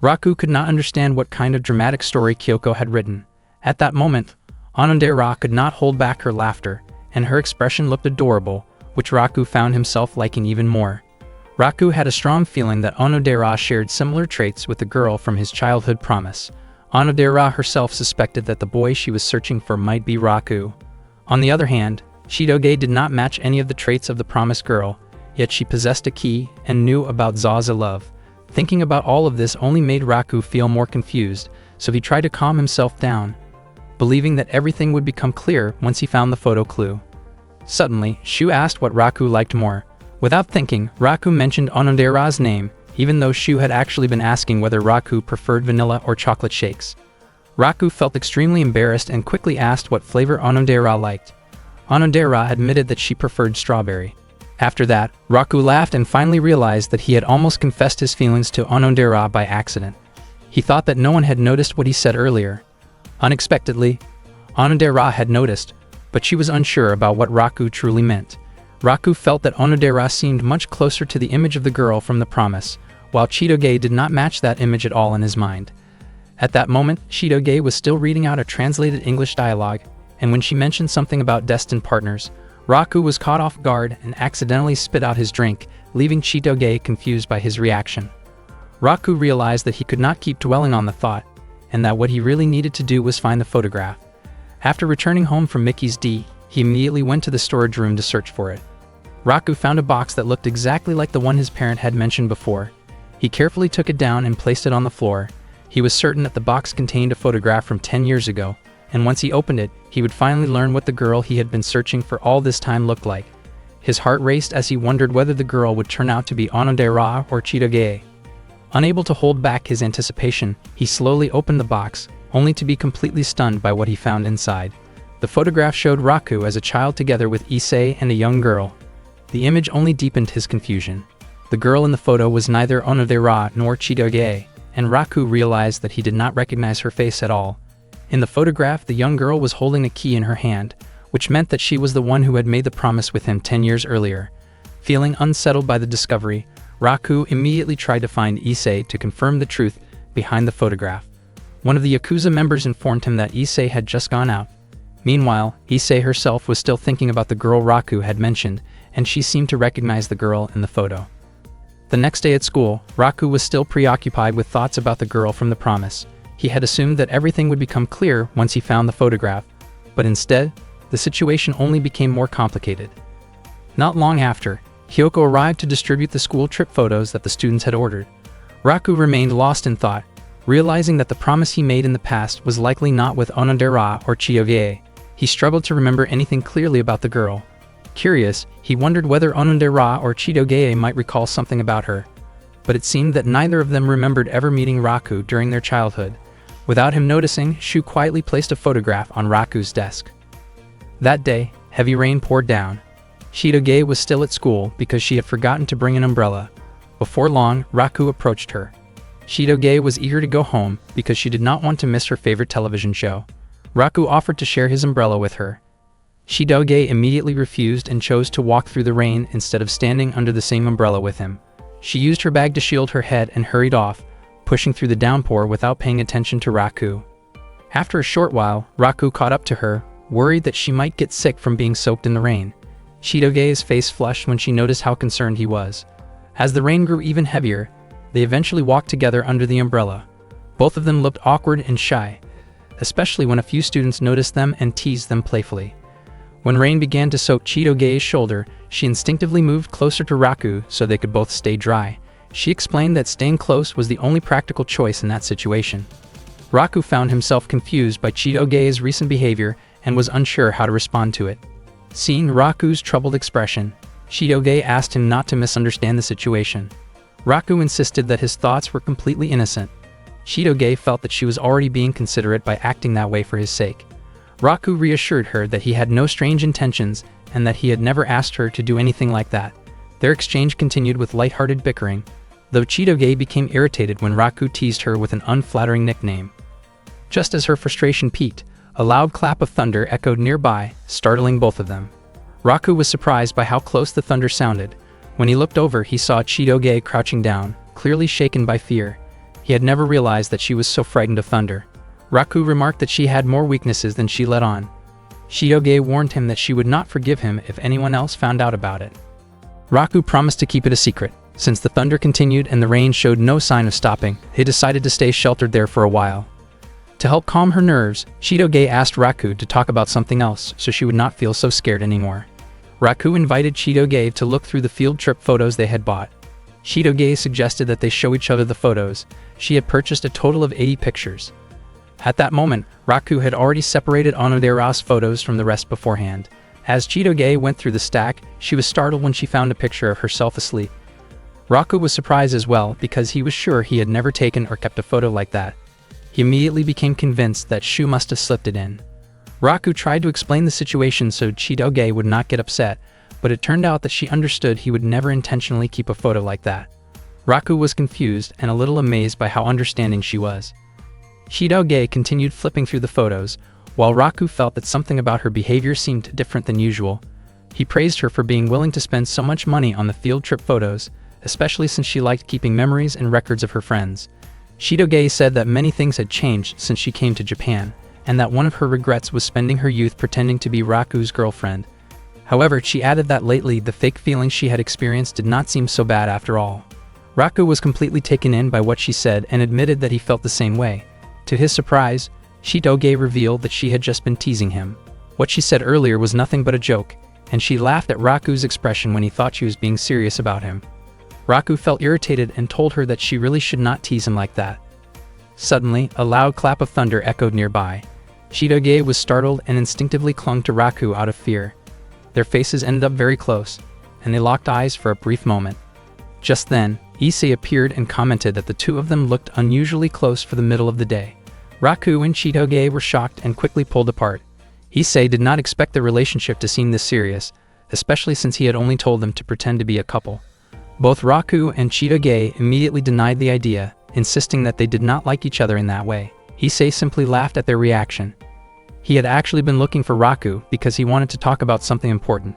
Raku could not understand what kind of dramatic story Kyoko had written. At that moment, Onodera could not hold back her laughter, and her expression looked adorable, which Raku found himself liking even more. Raku had a strong feeling that Onodera shared similar traits with the girl from his childhood promise. Onodera herself suspected that the boy she was searching for might be Raku. On the other hand, Chitoge did not match any of the traits of the promised girl, yet she possessed a key and knew about Zaza love. Thinking about all of this only made Raku feel more confused, so he tried to calm himself down, believing that everything would become clear once he found the photo clue. Suddenly, Shu asked what Raku liked more. Without thinking, Raku mentioned Onodera's name, even though Shu had actually been asking whether Raku preferred vanilla or chocolate shakes. Raku felt extremely embarrassed and quickly asked what flavor Onodera liked. Onodera admitted that she preferred strawberry. After that, Raku laughed and finally realized that he had almost confessed his feelings to Onodera by accident. He thought that no one had noticed what he said earlier. Unexpectedly, Onodera had noticed, but she was unsure about what Raku truly meant. Raku felt that Onodera seemed much closer to the image of the girl from the promise, while Chitoge did not match that image at all in his mind. At that moment, Chitoge was still reading out a translated English dialogue, and when she mentioned something about destined partners, Raku was caught off guard and accidentally spit out his drink, leaving Chitoge confused by his reaction. Raku realized that he could not keep dwelling on the thought, and that what he really needed to do was find the photograph. After returning home from Mickey's D, he immediately went to the storage room to search for it. Raku found a box that looked exactly like the one his parent had mentioned before. He carefully took it down and placed it on the floor. He was certain that the box contained a photograph from 10 years ago, and once he opened it, he would finally learn what the girl he had been searching for all this time looked like. His heart raced as he wondered whether the girl would turn out to be Onodera or Chitoge. Unable to hold back his anticipation, he slowly opened the box, only to be completely stunned by what he found inside. The photograph showed Raku as a child together with Issei and a young girl. The image only deepened his confusion. The girl in the photo was neither Onodera nor Chitoge, and Raku realized that he did not recognize her face at all. In the photograph, the young girl was holding a key in her hand, which meant that she was the one who had made the promise with him 10 years earlier. Feeling unsettled by the discovery, Raku immediately tried to find Issei to confirm the truth behind the photograph. One of the Yakuza members informed him that Issei had just gone out. Meanwhile, Issei herself was still thinking about the girl Raku had mentioned, and she seemed to recognize the girl in the photo. The next day at school, Raku was still preoccupied with thoughts about the girl from the promise. He had assumed that everything would become clear once he found the photograph, but instead, the situation only became more complicated. Not long after, Kyoko arrived to distribute the school trip photos that the students had ordered. Raku remained lost in thought, realizing that the promise he made in the past was likely not with Onodera or Chitoge. He struggled to remember anything clearly about the girl. Curious, he wondered whether Onodera or Chitoge might recall something about her, but it seemed that neither of them remembered ever meeting Raku during their childhood. Without him noticing, Shu quietly placed a photograph on Raku's desk. That day, heavy rain poured down. Chitoge was still at school because she had forgotten to bring an umbrella. Before long, Raku approached her. Chitoge was eager to go home because she did not want to miss her favorite television show. Raku offered to share his umbrella with her. Chitoge immediately refused and chose to walk through the rain instead of standing under the same umbrella with him. She used her bag to shield her head and hurried off, pushing through the downpour without paying attention to Raku. After a short while, Raku caught up to her, worried that she might get sick from being soaked in the rain. Chitoge's face flushed when she noticed how concerned he was. As the rain grew even heavier, they eventually walked together under the umbrella. Both of them looked awkward and shy, especially when a few students noticed them and teased them playfully. When rain began to soak Chitoge's shoulder, she instinctively moved closer to Raku so they could both stay dry. She explained that staying close was the only practical choice in that situation. Raku found himself confused by Chitoge's recent behavior and was unsure how to respond to it. Seeing Raku's troubled expression, Chitoge asked him not to misunderstand the situation. Raku insisted that his thoughts were completely innocent. Chitoge felt that she was already being considerate by acting that way for his sake. Raku reassured her that he had no strange intentions and that he had never asked her to do anything like that. Their exchange continued with lighthearted bickering, though Chitoge became irritated when Raku teased her with an unflattering nickname. Just as her frustration peaked, a loud clap of thunder echoed nearby, startling both of them. Raku was surprised by how close the thunder sounded. When he looked over, he saw Chitoge crouching down, clearly shaken by fear. He had never realized that she was so frightened of thunder. Raku remarked that she had more weaknesses than she let on. Chitoge warned him that she would not forgive him if anyone else found out about it. Raku promised to keep it a secret. Since the thunder continued and the rain showed no sign of stopping, they decided to stay sheltered there for a while. To help calm her nerves, Chitoge asked Raku to talk about something else so she would not feel so scared anymore. Raku invited Chitoge to look through the field trip photos they had bought. Chitoge suggested that they show each other the photos. She had purchased a total of 80 pictures. At that moment, Raku had already separated Onodera's photos from the rest beforehand. As Chitoge went through the stack, she was startled when she found a picture of herself asleep. Raku was surprised as well because he was sure he had never taken or kept a photo like that. He immediately became convinced that Shu must have slipped it in. Raku tried to explain the situation so Chitoge would not get upset, but it turned out that she understood he would never intentionally keep a photo like that. Raku was confused and a little amazed by how understanding she was. Chitoge continued flipping through the photos, while Raku felt that something about her behavior seemed different than usual. He praised her for being willing to spend so much money on the field trip photos, especially since she liked keeping memories and records of her friends. Chitoge said that many things had changed since she came to Japan, and that one of her regrets was spending her youth pretending to be Raku's girlfriend. However, she added that lately the fake feelings she had experienced did not seem so bad after all. Raku was completely taken in by what she said and admitted that he felt the same way. To his surprise, Chitoge revealed that she had just been teasing him. What she said earlier was nothing but a joke, and she laughed at Raku's expression when he thought she was being serious about him. Raku felt irritated and told her that she really should not tease him like that. Suddenly, a loud clap of thunder echoed nearby. Chitoge was startled and instinctively clung to Raku out of fear. Their faces ended up very close, and they locked eyes for a brief moment. Just then, Issei appeared and commented that the two of them looked unusually close for the middle of the day. Raku and Chitoge were shocked and quickly pulled apart. Issei did not expect the relationship to seem this serious, especially since he had only told them to pretend to be a couple. Both Raku and Chitoge immediately denied the idea, insisting that they did not like each other in that way. Issei simply laughed at their reaction. He had actually been looking for Raku because he wanted to talk about something important.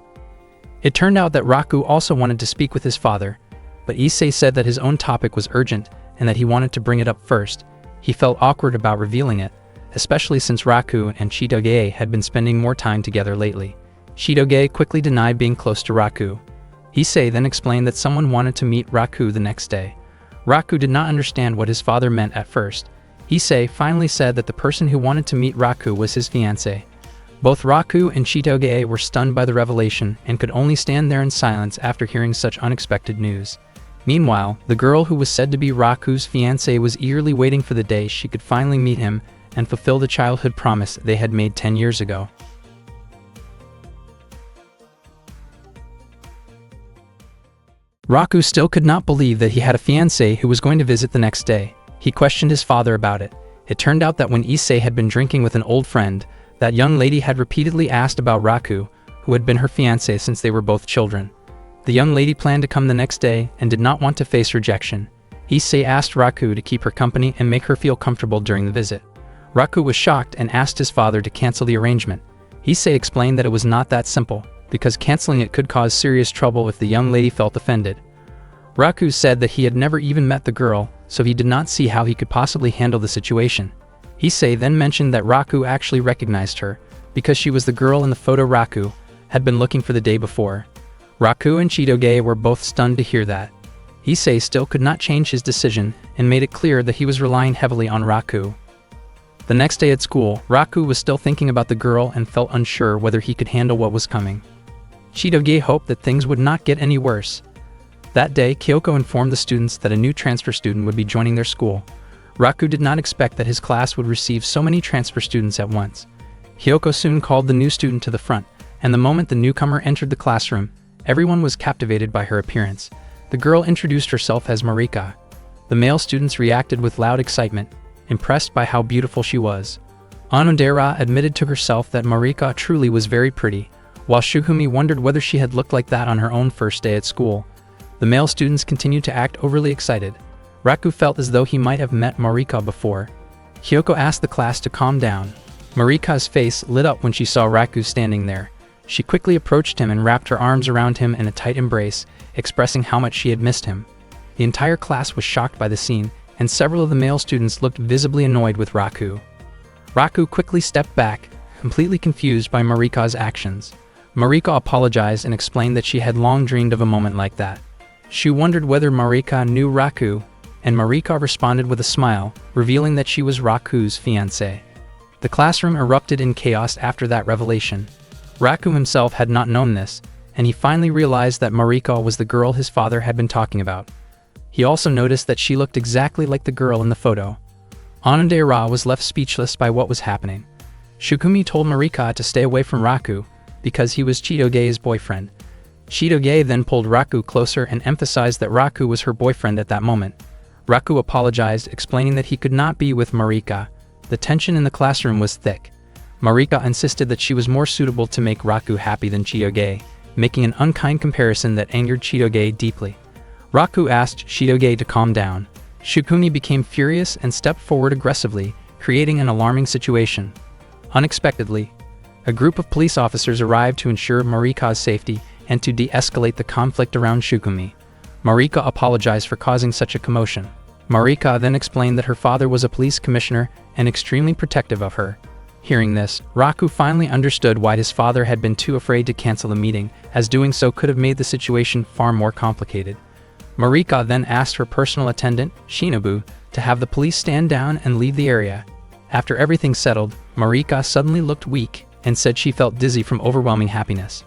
It turned out that Raku also wanted to speak with his father, but Issei said that his own topic was urgent and that he wanted to bring it up first. He felt awkward about revealing it, especially since Raku and Chitoge had been spending more time together lately. Chitoge quickly denied being close to Raku. Issei then explained that someone wanted to meet Raku the next day. Raku did not understand what his father meant at first. Issei finally said that the person who wanted to meet Raku was his fiancé. Both Raku and Chitoge were stunned by the revelation and could only stand there in silence after hearing such unexpected news. Meanwhile, the girl who was said to be Raku's fiancé was eagerly waiting for the day she could finally meet him and fulfill the childhood promise they had made 10 years ago. Raku still could not believe that he had a fiancé who was going to visit the next day. He questioned his father about it. It turned out that when Issei had been drinking with an old friend, that young lady had repeatedly asked about Raku, who had been her fiancé since they were both children. The young lady planned to come the next day and did not want to face rejection. Issei asked Raku to keep her company and make her feel comfortable during the visit. Raku was shocked and asked his father to cancel the arrangement. Issei explained that it was not that simple, because canceling it could cause serious trouble if the young lady felt offended. Raku said that he had never even met the girl, so he did not see how he could possibly handle the situation. Issei then mentioned that Raku actually recognized her, because she was the girl in the photo Raku had been looking for the day before. Raku and Chitoge were both stunned to hear that. Issei still could not change his decision and made it clear that he was relying heavily on Raku. The next day at school, Raku was still thinking about the girl and felt unsure whether he could handle what was coming. Chitoge hoped that things would not get any worse. That day, Kyoko informed the students that a new transfer student would be joining their school. Raku did not expect that his class would receive so many transfer students at once. Kyoko soon called the new student to the front, and the moment the newcomer entered the classroom, everyone was captivated by her appearance. The girl introduced herself as Marika. The male students reacted with loud excitement, impressed by how beautiful she was. Onodera admitted to herself that Marika truly was very pretty, while Shukumi wondered whether she had looked like that on her own first day at school. The male students continued to act overly excited. Raku felt as though he might have met Marika before. Kyoko asked the class to calm down. Marika's face lit up when she saw Raku standing there. She quickly approached him and wrapped her arms around him in a tight embrace, expressing how much she had missed him. The entire class was shocked by the scene, and several of the male students looked visibly annoyed with Raku. Raku quickly stepped back, completely confused by Marika's actions. Marika apologized and explained that she had long dreamed of a moment like that. She wondered whether Marika knew Raku, and Marika responded with a smile, revealing that she was Raku's fiancée. The classroom erupted in chaos after that revelation. Raku himself had not known this, and he finally realized that Marika was the girl his father had been talking about. He also noticed that she looked exactly like the girl in the photo. Onodera was left speechless by what was happening. Shukumi told Marika to stay away from Raku, because he was Chitoge's boyfriend. Chitoge then pulled Raku closer and emphasized that Raku was her boyfriend at that moment. Raku apologized, explaining that he could not be with Marika. The tension in the classroom was thick. Marika insisted that she was more suitable to make Raku happy than Chitoge, making an unkind comparison that angered Chitoge deeply. Raku asked Chitoge to calm down. Shukumi became furious and stepped forward aggressively, creating an alarming situation. Unexpectedly, a group of police officers arrived to ensure Marika's safety and to de-escalate the conflict around Shukumi. Marika apologized for causing such a commotion. Marika then explained that her father was a police commissioner and extremely protective of her. Hearing this, Raku finally understood why his father had been too afraid to cancel the meeting, as doing so could have made the situation far more complicated. Marika then asked her personal attendant, Shinobu, to have the police stand down and leave the area. After everything settled, Marika suddenly looked weak and said she felt dizzy from overwhelming happiness.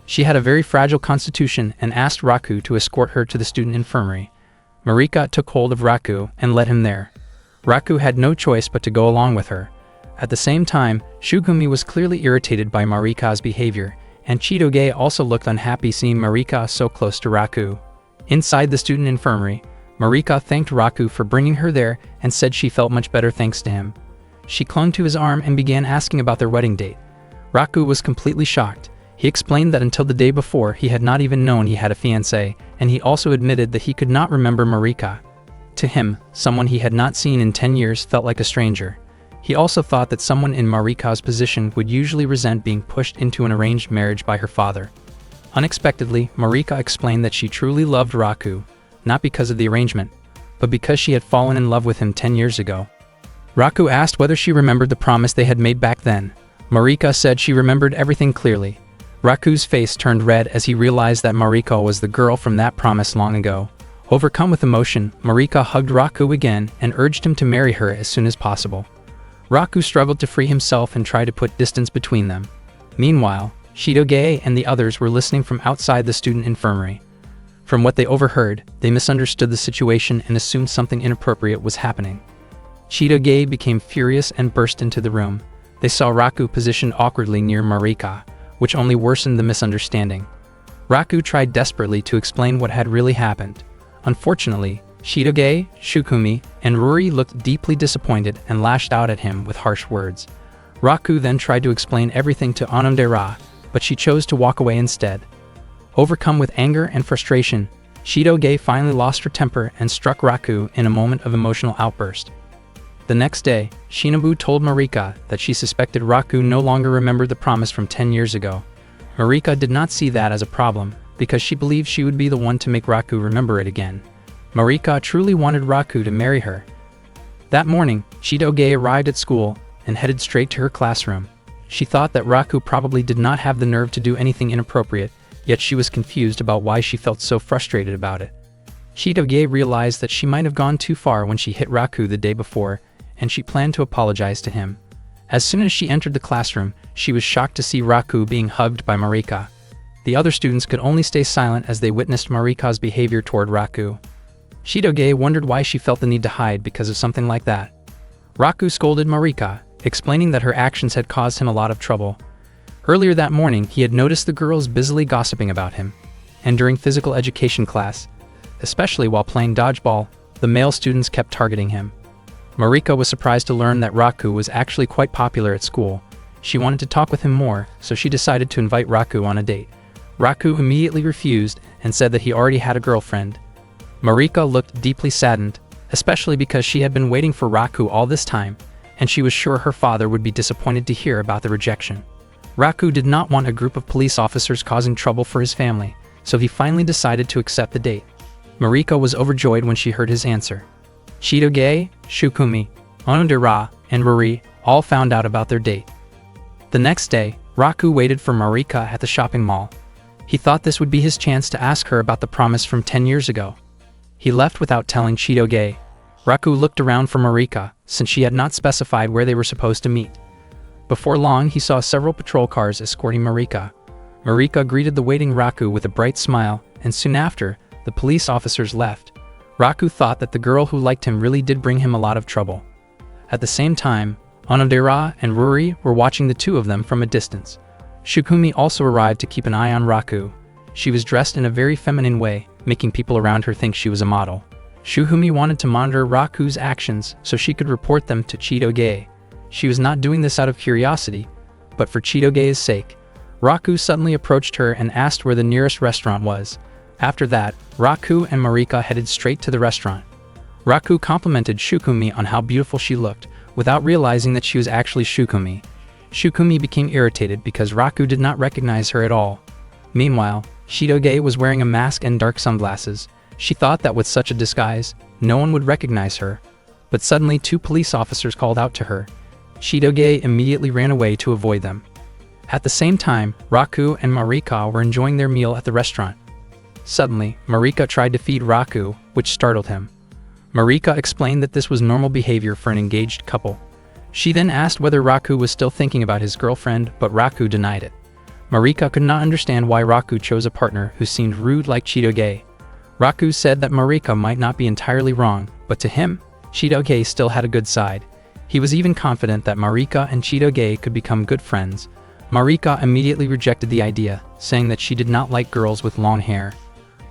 She had a very fragile constitution and asked Raku to escort her to the student infirmary. Marika took hold of Raku and led him there. Raku had no choice but to go along with her. At the same time, Shukumi was clearly irritated by Marika's behavior, and Chitoge also looked unhappy seeing Marika so close to Raku. Inside the student infirmary, Marika thanked Raku for bringing her there and said she felt much better thanks to him. She clung to his arm and began asking about their wedding date. Raku was completely shocked. He explained that until the day before he had not even known he had a fiancée, and he also admitted that he could not remember Marika. To him, someone he had not seen in 10 years felt like a stranger. He also thought that someone in Marika's position would usually resent being pushed into an arranged marriage by her father. Unexpectedly, Marika explained that she truly loved Raku, not because of the arrangement, but because she had fallen in love with him 10 years ago. Raku asked whether she remembered the promise they had made back then. Marika said she remembered everything clearly. Raku's face turned red as he realized that Marika was the girl from that promise long ago. Overcome with emotion, Marika hugged Raku again and urged him to marry her as soon as possible. Raku struggled to free himself and tried to put distance between them. Meanwhile, Chitoge and the others were listening from outside the student infirmary. From what they overheard, they misunderstood the situation and assumed something inappropriate was happening. Chitoge became furious and burst into the room. They saw Raku positioned awkwardly near Marika, which only worsened the misunderstanding. Raku tried desperately to explain what had really happened. Unfortunately, Chitoge, Shukumi, and Ruri looked deeply disappointed and lashed out at him with harsh words. Raku then tried to explain everything to Onodera, but she chose to walk away instead. Overcome with anger and frustration, Chitoge finally lost her temper and struck Raku in a moment of emotional outburst. The next day, Shinobu told Marika that she suspected Raku no longer remembered the promise from 10 years ago. Marika did not see that as a problem, because she believed she would be the one to make Raku remember it again. Marika truly wanted Raku to marry her. That morning, Chitoge arrived at school and headed straight to her classroom. She thought that Raku probably did not have the nerve to do anything inappropriate, yet she was confused about why she felt so frustrated about it. Chitoge realized that she might have gone too far when she hit Raku the day before, and she planned to apologize to him. As soon as she entered the classroom, she was shocked to see Raku being hugged by Marika. The other students could only stay silent as they witnessed Marika's behavior toward Raku. Chitoge wondered why she felt the need to hide because of something like that. Raku scolded Marika, explaining that her actions had caused him a lot of trouble. Earlier that morning, he had noticed the girls busily gossiping about him, and during physical education class, especially while playing dodgeball, the male students kept targeting him. Marika was surprised to learn that Raku was actually quite popular at school. She wanted to talk with him more, so she decided to invite Raku on a date. Raku immediately refused and said that he already had a girlfriend. Marika looked deeply saddened, especially because she had been waiting for Raku all this time, and she was sure her father would be disappointed to hear about the rejection. Raku did not want a group of police officers causing trouble for his family, so he finally decided to accept the date. Marika was overjoyed when she heard his answer. Chitoge, Shukumi, Onodera, and Ruri all found out about their date. The next day, Raku waited for Marika at the shopping mall. He thought this would be his chance to ask her about the promise from 10 years ago. He left without telling Chitoge. Raku looked around for Marika, since she had not specified where they were supposed to meet. Before long, he saw several patrol cars escorting Marika. Marika greeted the waiting Raku with a bright smile, and soon after, the police officers left. Raku thought that the girl who liked him really did bring him a lot of trouble. At the same time, Onodera and Ruri were watching the two of them from a distance. Shukumi also arrived to keep an eye on Raku. She was dressed in a very feminine way, making people around her think she was a model. Shukumi wanted to monitor Raku's actions so she could report them to Chitoge. She was not doing this out of curiosity, but for Chitoge's sake. Raku suddenly approached her and asked where the nearest restaurant was. After that, Raku and Marika headed straight to the restaurant. Raku complimented Shukumi on how beautiful she looked, without realizing that she was actually Shukumi. Shukumi became irritated because Raku did not recognize her at all. Meanwhile, Chitoge was wearing a mask and dark sunglasses. She thought that with such a disguise, no one would recognize her. But suddenly 2 police officers called out to her. Chitoge immediately ran away to avoid them. At the same time, Raku and Marika were enjoying their meal at the restaurant. Suddenly, Marika tried to feed Raku, which startled him. Marika explained that this was normal behavior for an engaged couple. She then asked whether Raku was still thinking about his girlfriend, but Raku denied it. Marika could not understand why Raku chose a partner who seemed rude like Chitoge. Raku said that Marika might not be entirely wrong, but to him, Chitoge still had a good side. He was even confident that Marika and Chitoge could become good friends. Marika immediately rejected the idea, saying that she did not like girls with long hair.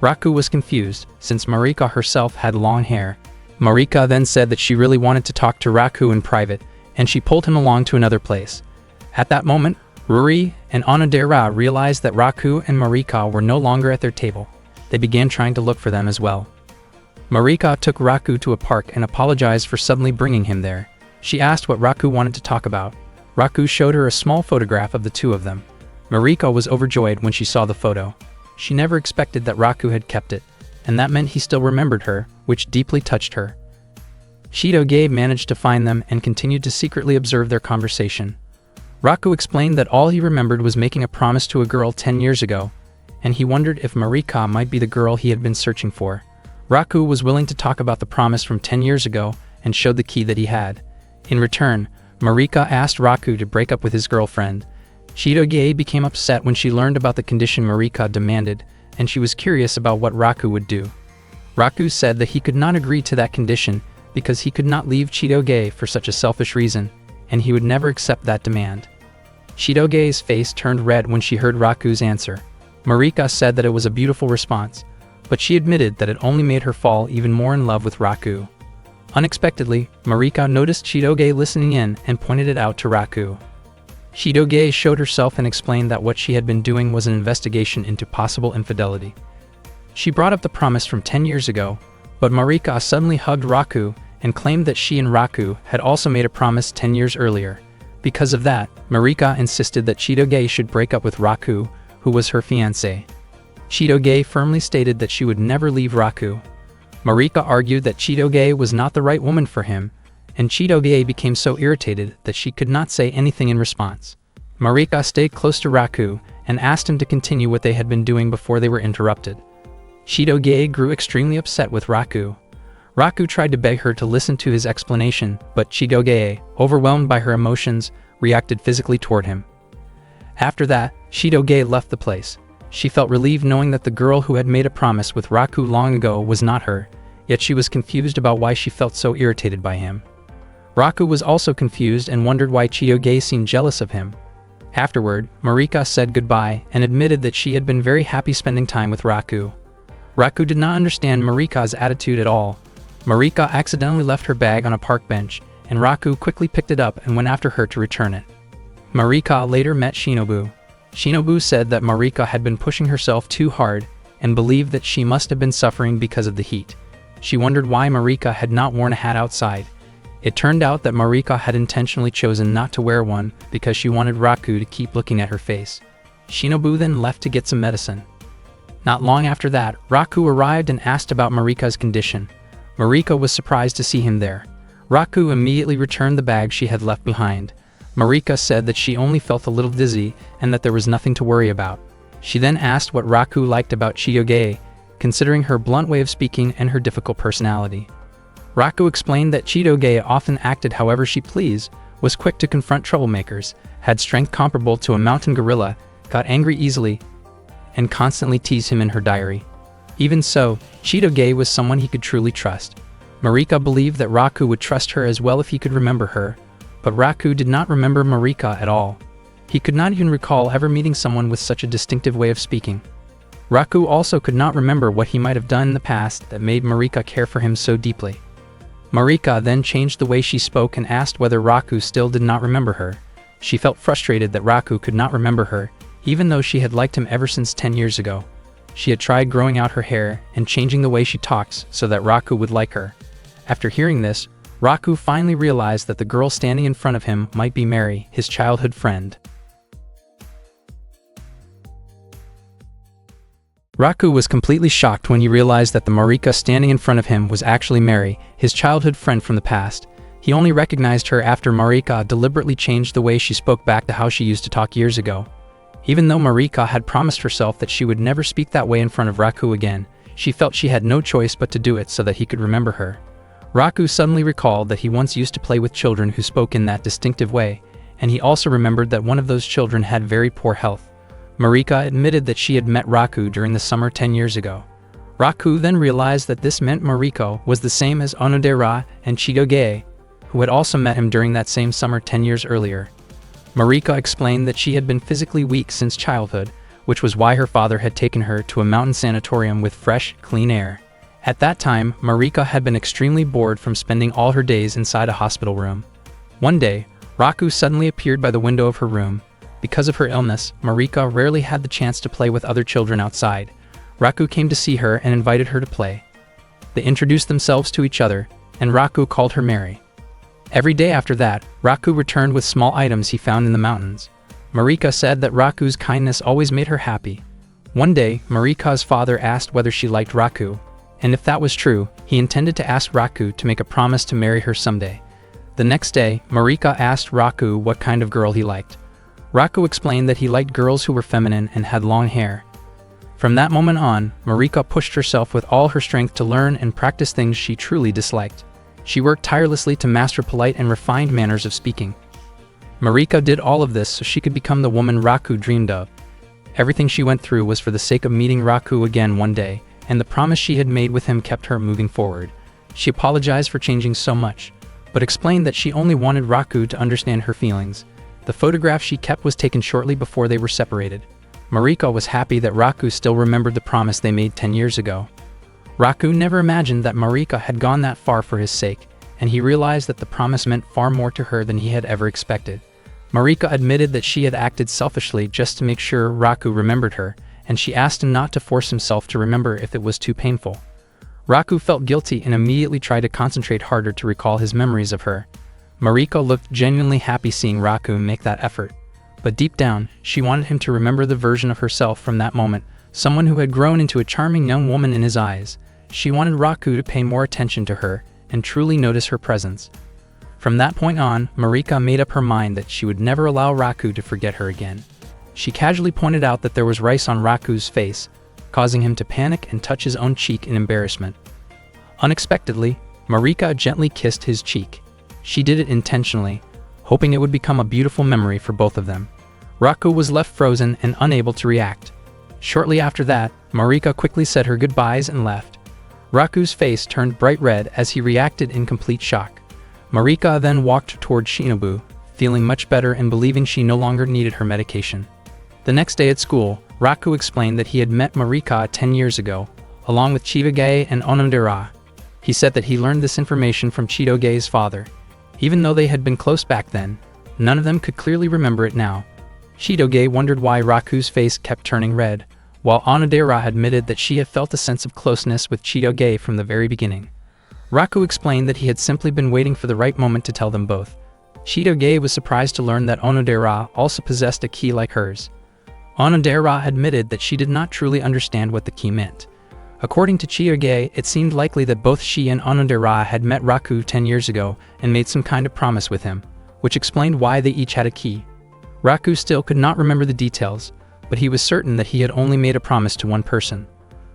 Raku was confused, since Marika herself had long hair. Marika then said that she really wanted to talk to Raku in private, and she pulled him along to another place. At that moment, Ruri and Onodera realized that Raku and Marika were no longer at their table. They began trying to look for them as well. Marika took Raku to a park and apologized for suddenly bringing him there. She asked what Raku wanted to talk about. Raku showed her a small photograph of the two of them. Marika was overjoyed when she saw the photo. She never expected that Raku had kept it, and that meant he still remembered her, which deeply touched her. Chitoge managed to find them and continued to secretly observe their conversation. Raku explained that all he remembered was making a promise to a girl 10 years ago, and he wondered if Marika might be the girl he had been searching for. Raku was willing to talk about the promise from 10 years ago and showed the key that he had. In return, Marika asked Raku to break up with his girlfriend. Chitoge became upset when she learned about the condition Marika demanded, and she was curious about what Raku would do. Raku said that he could not agree to that condition because he could not leave Chitoge for such a selfish reason, and he would never accept that demand. Chitoge's face turned red when she heard Raku's answer. Marika said that it was a beautiful response, but she admitted that it only made her fall even more in love with Raku. Unexpectedly, Marika noticed Chitoge listening in and pointed it out to Raku. Chitoge showed herself and explained that what she had been doing was an investigation into possible infidelity. She brought up the promise from 10 years ago, but Marika suddenly hugged Raku and claimed that she and Raku had also made a promise 10 years earlier. Because of that, Marika insisted that Chitoge should break up with Raku, who was her fiancé. Chitoge firmly stated that she would never leave Raku. Marika argued that Chitoge was not the right woman for him, and Chitoge became so irritated that she could not say anything in response. Marika stayed close to Raku and asked him to continue what they had been doing before they were interrupted. Chitoge grew extremely upset with Raku. Raku tried to beg her to listen to his explanation, but Chitoge, overwhelmed by her emotions, reacted physically toward him. After that, Chitoge left the place. She felt relieved knowing that the girl who had made a promise with Raku long ago was not her, yet she was confused about why she felt so irritated by him. Raku was also confused and wondered why Chitoge seemed jealous of him. Afterward, Marika said goodbye and admitted that she had been very happy spending time with Raku. Raku did not understand Marika's attitude at all. Marika accidentally left her bag on a park bench, and Raku quickly picked it up and went after her to return it. Marika later met Shinobu. Shinobu said that Marika had been pushing herself too hard and believed that she must have been suffering because of the heat. She wondered why Marika had not worn a hat outside. It turned out that Marika had intentionally chosen not to wear one because she wanted Raku to keep looking at her face. Shinobu then left to get some medicine. Not long after that, Raku arrived and asked about Marika's condition. Marika was surprised to see him there. Raku immediately returned the bag she had left behind. Marika said that she only felt a little dizzy and that there was nothing to worry about. She then asked what Raku liked about Chitoge, considering her blunt way of speaking and her difficult personality. Raku explained that Chitoge often acted however she pleased, was quick to confront troublemakers, had strength comparable to a mountain gorilla, got angry easily, and constantly teased him in her diary. Even so, Chitoge was someone he could truly trust. Marika believed that Raku would trust her as well if he could remember her, but Raku did not remember Marika at all. He could not even recall ever meeting someone with such a distinctive way of speaking. Raku also could not remember what he might have done in the past that made Marika care for him so deeply. Marika then changed the way she spoke and asked whether Raku still did not remember her. She felt frustrated that Raku could not remember her, even though she had liked him ever since 10 years ago. She had tried growing out her hair and changing the way she talks so that Raku would like her. After hearing this, Raku finally realized that the girl standing in front of him might be Mary, his childhood friend. Raku was completely shocked when he realized that the Marika standing in front of him was actually Mary, his childhood friend from the past. He only recognized her after Marika deliberately changed the way she spoke back to how she used to talk years ago. Even though Marika had promised herself that she would never speak that way in front of Raku again, she felt she had no choice but to do it so that he could remember her. Raku suddenly recalled that he once used to play with children who spoke in that distinctive way, and he also remembered that one of those children had very poor health. Marika admitted that she had met Raku during the summer 10 years ago. Raku then realized that this meant Mariko was the same as Onodera and Chitoge, who had also met him during that same summer 10 years earlier. Marika explained that she had been physically weak since childhood, which was why her father had taken her to a mountain sanatorium with fresh, clean air. At that time, Marika had been extremely bored from spending all her days inside a hospital room. One day, Raku suddenly appeared by the window of her room. Because of her illness, Marika rarely had the chance to play with other children outside. Raku came to see her and invited her to play. They introduced themselves to each other, and Raku called her Mary. Every day after that, Raku returned with small items he found in the mountains. Marika said that Raku's kindness always made her happy. One day, Marika's father asked whether she liked Raku, and if that was true, he intended to ask Raku to make a promise to marry her someday. The next day, Marika asked Raku what kind of girl he liked. Raku explained that he liked girls who were feminine and had long hair. From that moment on, Marika pushed herself with all her strength to learn and practice things she truly disliked. She worked tirelessly to master polite and refined manners of speaking. Marika did all of this so she could become the woman Raku dreamed of. Everything she went through was for the sake of meeting Raku again one day, and the promise she had made with him kept her moving forward. She apologized for changing so much, but explained that she only wanted Raku to understand her feelings. The photograph she kept was taken shortly before they were separated. Marika was happy that Raku still remembered the promise they made 10 years ago. Raku never imagined that Marika had gone that far for his sake, and he realized that the promise meant far more to her than he had ever expected. Marika admitted that she had acted selfishly just to make sure Raku remembered her, and she asked him not to force himself to remember if it was too painful. Raku felt guilty and immediately tried to concentrate harder to recall his memories of her. Marika looked genuinely happy seeing Raku make that effort, but deep down, she wanted him to remember the version of herself from that moment, someone who had grown into a charming young woman in his eyes. She wanted Raku to pay more attention to her and truly notice her presence. From that point on, Marika made up her mind that she would never allow Raku to forget her again. She casually pointed out that there was rice on Raku's face, causing him to panic and touch his own cheek in embarrassment. Unexpectedly, Marika gently kissed his cheek. She did it intentionally, hoping it would become a beautiful memory for both of them. Raku was left frozen and unable to react. Shortly after that, Marika quickly said her goodbyes and left. Raku's face turned bright red as he reacted in complete shock. Marika then walked toward Shinobu, feeling much better and believing she no longer needed her medication. The next day at school, Raku explained that he had met Marika 10 years ago, along with Chitoge and Onodera. He said that he learned this information from Chitoge's father. Even though they had been close back then, none of them could clearly remember it now. Chitoge wondered why Raku's face kept turning red, while Onodera admitted that she had felt a sense of closeness with Chitoge from the very beginning. Raku explained that he had simply been waiting for the right moment to tell them both. Chitoge was surprised to learn that Onodera also possessed a key like hers. Onodera admitted that she did not truly understand what the key meant. According to Chitoge, it seemed likely that both she and Onodera had met Raku 10 years ago and made some kind of promise with him, which explained why they each had a key. Raku still could not remember the details, but he was certain that he had only made a promise to one person.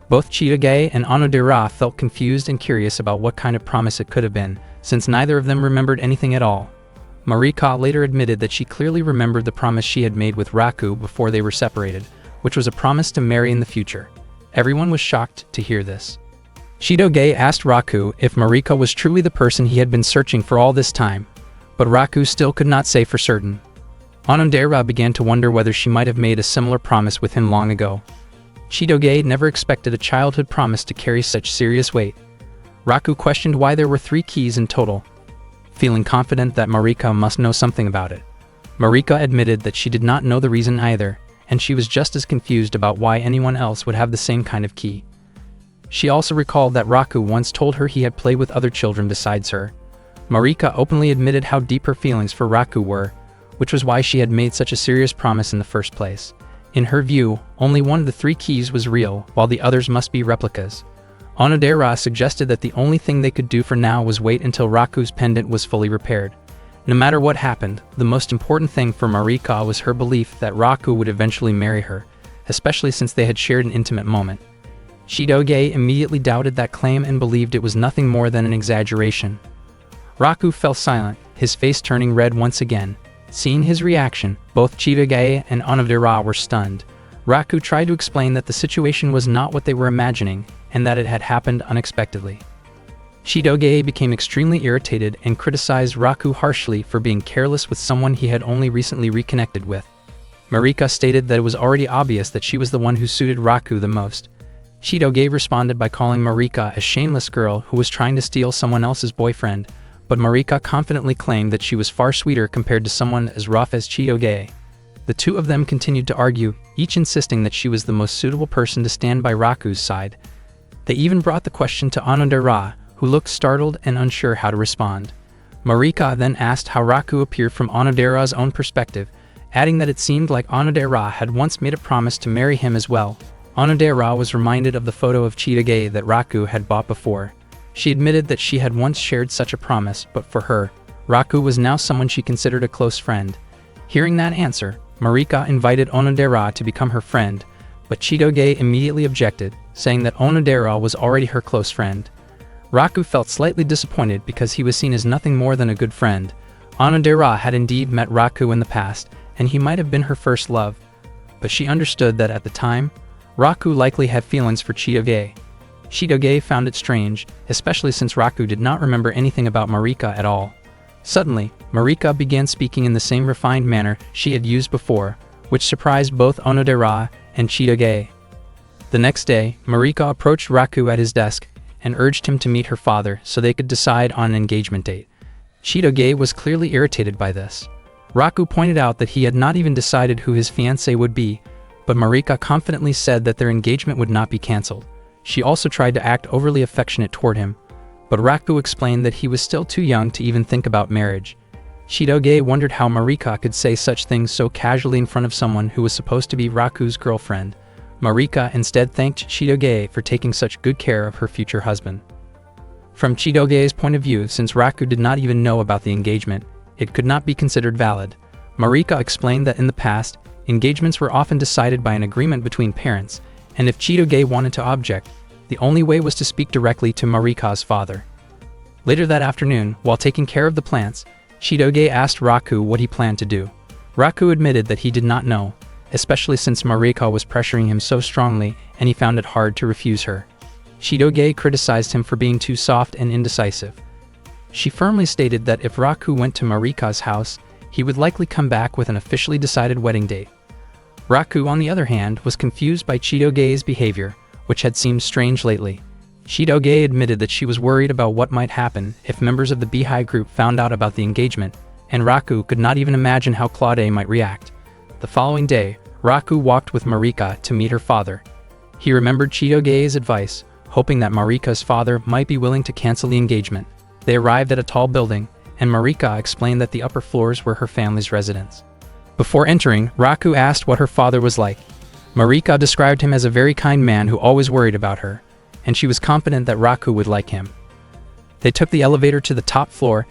Both Chitoge and Onodera felt confused and curious about what kind of promise it could have been, since neither of them remembered anything at all. Marika later admitted that she clearly remembered the promise she had made with Raku before they were separated, which was a promise to marry in the future. Everyone was shocked to hear this. Chitoge asked Raku if Marika was truly the person he had been searching for all this time, but Raku still could not say for certain. Onodera began to wonder whether she might have made a similar promise with him long ago. Chitoge never expected a childhood promise to carry such serious weight. Raku questioned why there were 3 keys in total, feeling confident that Marika must know something about it. Marika admitted that she did not know the reason either, and she was just as confused about why anyone else would have the same kind of key. She also recalled that Raku once told her he had played with other children besides her. Marika openly admitted how deep her feelings for Raku were, which was why she had made such a serious promise in the first place. In her view, only one of the 3 keys was real, while the others must be replicas. Onodera suggested that the only thing they could do for now was wait until Raku's pendant was fully repaired. No matter what happened, the most important thing for Marika was her belief that Raku would eventually marry her, especially since they had shared an intimate moment. Chitoge immediately doubted that claim and believed it was nothing more than an exaggeration. Raku fell silent, his face turning red once again. Seeing his reaction, both Chitoge and Onodera were stunned. Raku tried to explain that the situation was not what they were imagining, and that it had happened unexpectedly. Chitoge became extremely irritated and criticized Raku harshly for being careless with someone he had only recently reconnected with. Marika stated that it was already obvious that she was the one who suited Raku the most. Chitoge responded by calling Marika a shameless girl who was trying to steal someone else's boyfriend, but Marika confidently claimed that she was far sweeter compared to someone as rough as Chitoge. The two of them continued to argue, each insisting that she was the most suitable person to stand by Raku's side. They even brought the question to Onodera, who looked startled and unsure how to respond. Marika then asked how Raku appeared from Onodera's own perspective, adding that it seemed like Onodera had once made a promise to marry him as well. Onodera was reminded of the photo of Chitoge that Raku had bought before. She admitted that she had once shared such a promise, but for her, Raku was now someone she considered a close friend. Hearing that answer, Marika invited Onodera to become her friend, but Chitoge immediately objected, saying that Onodera was already her close friend. Raku felt slightly disappointed because he was seen as nothing more than a good friend. Onodera had indeed met Raku in the past, and he might have been her first love, but she understood that at the time, Raku likely had feelings for Chitoge. Chitoge found it strange, especially since Raku did not remember anything about Marika at all. Suddenly, Marika began speaking in the same refined manner she had used before, which surprised both Onodera and Chitoge. The next day, Marika approached Raku at his desk and urged him to meet her father so they could decide on an engagement date. Chitoge was clearly irritated by this. Raku pointed out that he had not even decided who his fiancé would be, but Marika confidently said that their engagement would not be cancelled. She also tried to act overly affectionate toward him, but Raku explained that he was still too young to even think about marriage. Chitoge wondered how Marika could say such things so casually in front of someone who was supposed to be Raku's girlfriend. Marika instead thanked Chitoge for taking such good care of her future husband. From Chidoge's point of view, since Raku did not even know about the engagement, it could not be considered valid. Marika explained that in the past, engagements were often decided by an agreement between parents, and if Chidoge wanted to object, the only way was to speak directly to Marika's father. Later that afternoon, while taking care of the plants, Chidoge asked Raku what he planned to do. Raku admitted that he did not know, especially since Marika was pressuring him so strongly and he found it hard to refuse her. Chidoge criticized him for being too soft and indecisive. She firmly stated that if Raku went to Marika's house, he would likely come back with an officially decided wedding date. Raku, on the other hand, was confused by Chidoge's behavior, which had seemed strange lately. Chidoge admitted that she was worried about what might happen if members of the Beehive group found out about the engagement, and Raku could not even imagine how Claude might react. The following day, Raku walked with Marika to meet her father. He remembered Chidoge's advice, hoping that Marika's father might be willing to cancel the engagement. They arrived at a tall building, and Marika explained that the upper floors were her family's residence. Before entering, Raku asked what her father was like. Marika described him as a very kind man who always worried about her, and she was confident that Raku would like him. They took the elevator to the top floor,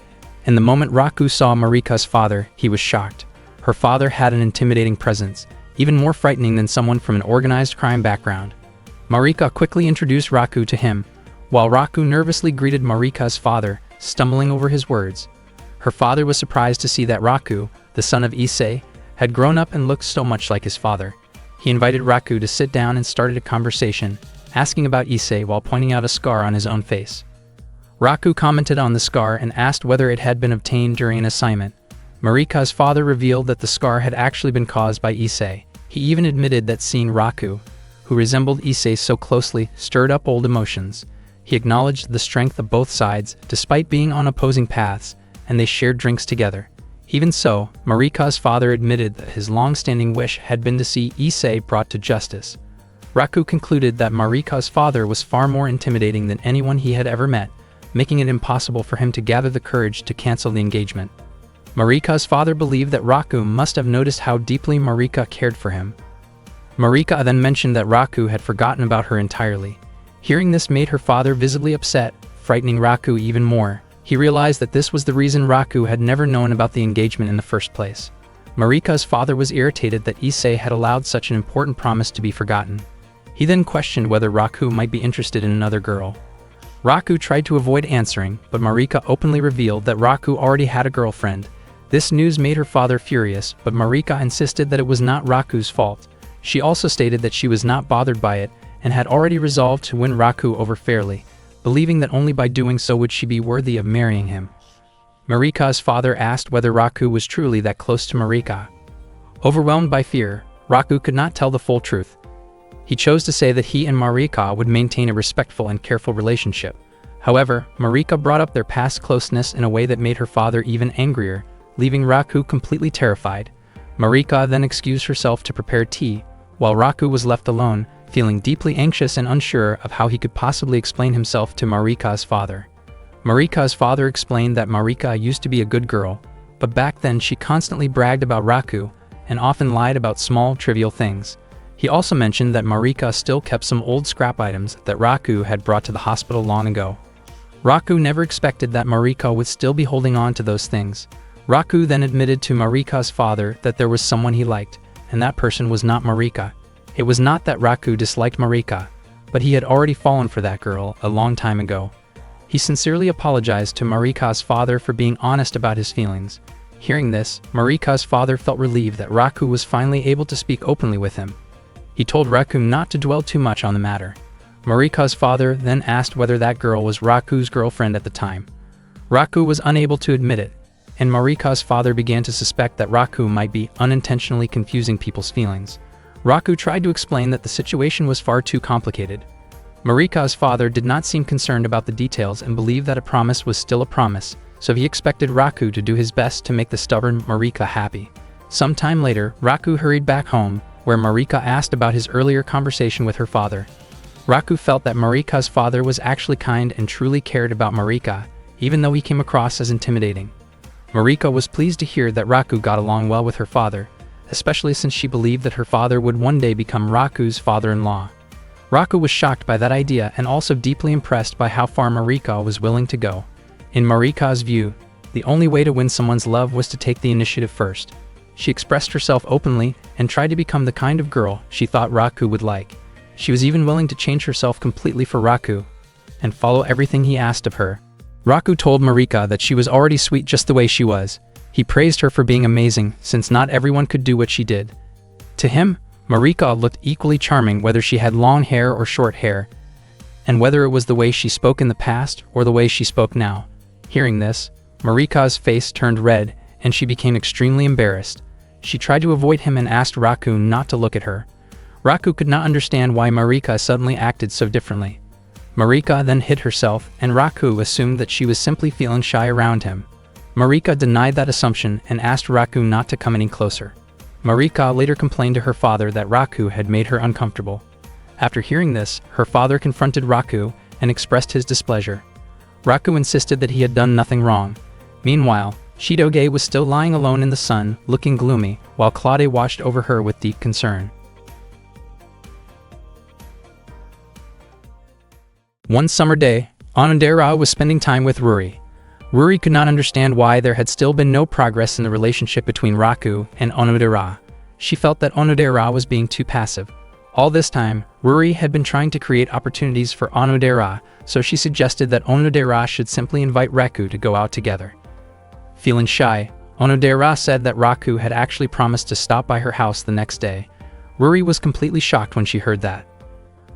and the moment Raku saw Marika's father, he was shocked. Her father had an intimidating presence, even more frightening than someone from an organized crime background. Marika quickly introduced Raku to him, while Raku nervously greeted Marika's father, stumbling over his words. Her father was surprised to see that Raku, the son of Issei, had grown up and looked so much like his father. He invited Raku to sit down and started a conversation, asking about Issei while pointing out a scar on his own face. Raku commented on the scar and asked whether it had been obtained during an assignment. Marika's father revealed that the scar had actually been caused by Issei. He even admitted that seeing Raku, who resembled Issei so closely, stirred up old emotions. He acknowledged the strength of both sides, despite being on opposing paths, and they shared drinks together. Even so, Marika's father admitted that his long-standing wish had been to see Issei brought to justice. Raku concluded that Marika's father was far more intimidating than anyone he had ever met, making it impossible for him to gather the courage to cancel the engagement. Marika's father believed that Raku must have noticed how deeply Marika cared for him. Marika then mentioned that Raku had forgotten about her entirely. Hearing this made her father visibly upset, frightening Raku even more. He realized that this was the reason Raku had never known about the engagement in the first place. Marika's father was irritated that Issei had allowed such an important promise to be forgotten. He then questioned whether Raku might be interested in another girl. Raku tried to avoid answering, but Marika openly revealed that Raku already had a girlfriend. This news made her father furious, but Marika insisted that it was not Raku's fault. She also stated that she was not bothered by it and had already resolved to win Raku over fairly, believing that only by doing so would she be worthy of marrying him. Marika's father asked whether Raku was truly that close to Marika. Overwhelmed by fear, Raku could not tell the full truth. He chose to say that he and Marika would maintain a respectful and careful relationship. However, Marika brought up their past closeness in a way that made her father even angrier, leaving Raku completely terrified. Marika then excused herself to prepare tea, while Raku was left alone, feeling deeply anxious and unsure of how he could possibly explain himself to Marika's father. Marika's father explained that Marika used to be a good girl, but back then she constantly bragged about Raku and often lied about small, trivial things. He also mentioned that Marika still kept some old scrap items that Raku had brought to the hospital long ago. Raku never expected that Marika would still be holding on to those things. Raku then admitted to Marika's father that there was someone he liked, and that person was not Marika. It was not that Raku disliked Marika, but he had already fallen for that girl a long time ago. He sincerely apologized to Marika's father for being honest about his feelings. Hearing this, Marika's father felt relieved that Raku was finally able to speak openly with him. He told Raku not to dwell too much on the matter. Marika's father then asked whether that girl was Raku's girlfriend at the time. Raku was unable to admit it, and Marika's father began to suspect that Raku might be unintentionally confusing people's feelings. Raku tried to explain that the situation was far too complicated. Marika's father did not seem concerned about the details and believed that a promise was still a promise, so he expected Raku to do his best to make the stubborn Marika happy. Some time later, Raku hurried back home, where Marika asked about his earlier conversation with her father. Raku felt that Marika's father was actually kind and truly cared about Marika, even though he came across as intimidating. Marika was pleased to hear that Raku got along well with her father, especially since she believed that her father would one day become Raku's father-in-law. Raku was shocked by that idea and also deeply impressed by how far Marika was willing to go. In Marika's view, the only way to win someone's love was to take the initiative first. She expressed herself openly and tried to become the kind of girl she thought Raku would like. She was even willing to change herself completely for Raku and follow everything he asked of her. Raku told Marika that she was already sweet just the way she was. He praised her for being amazing, since not everyone could do what she did. To him, Marika looked equally charming whether she had long hair or short hair, and whether it was the way she spoke in the past or the way she spoke now. Hearing this, Marika's face turned red and she became extremely embarrassed. She tried to avoid him and asked Raku not to look at her. Raku could not understand why Marika suddenly acted so differently. Marika then hid herself, and Raku assumed that she was simply feeling shy around him. Marika denied that assumption and asked Raku not to come any closer. Marika later complained to her father that Raku had made her uncomfortable. After hearing this, her father confronted Raku and expressed his displeasure. Raku insisted that he had done nothing wrong. Meanwhile, Shidoge was still lying alone in the sun, looking gloomy, while Claude watched over her with deep concern. One summer day, Onodera was spending time with Ruri. Ruri could not understand why there had still been no progress in the relationship between Raku and Onodera. She felt that Onodera was being too passive. All this time, Ruri had been trying to create opportunities for Onodera, so she suggested that Onodera should simply invite Raku to go out together. Feeling shy, Onodera said that Raku had actually promised to stop by her house the next day. Ruri was completely shocked when she heard that.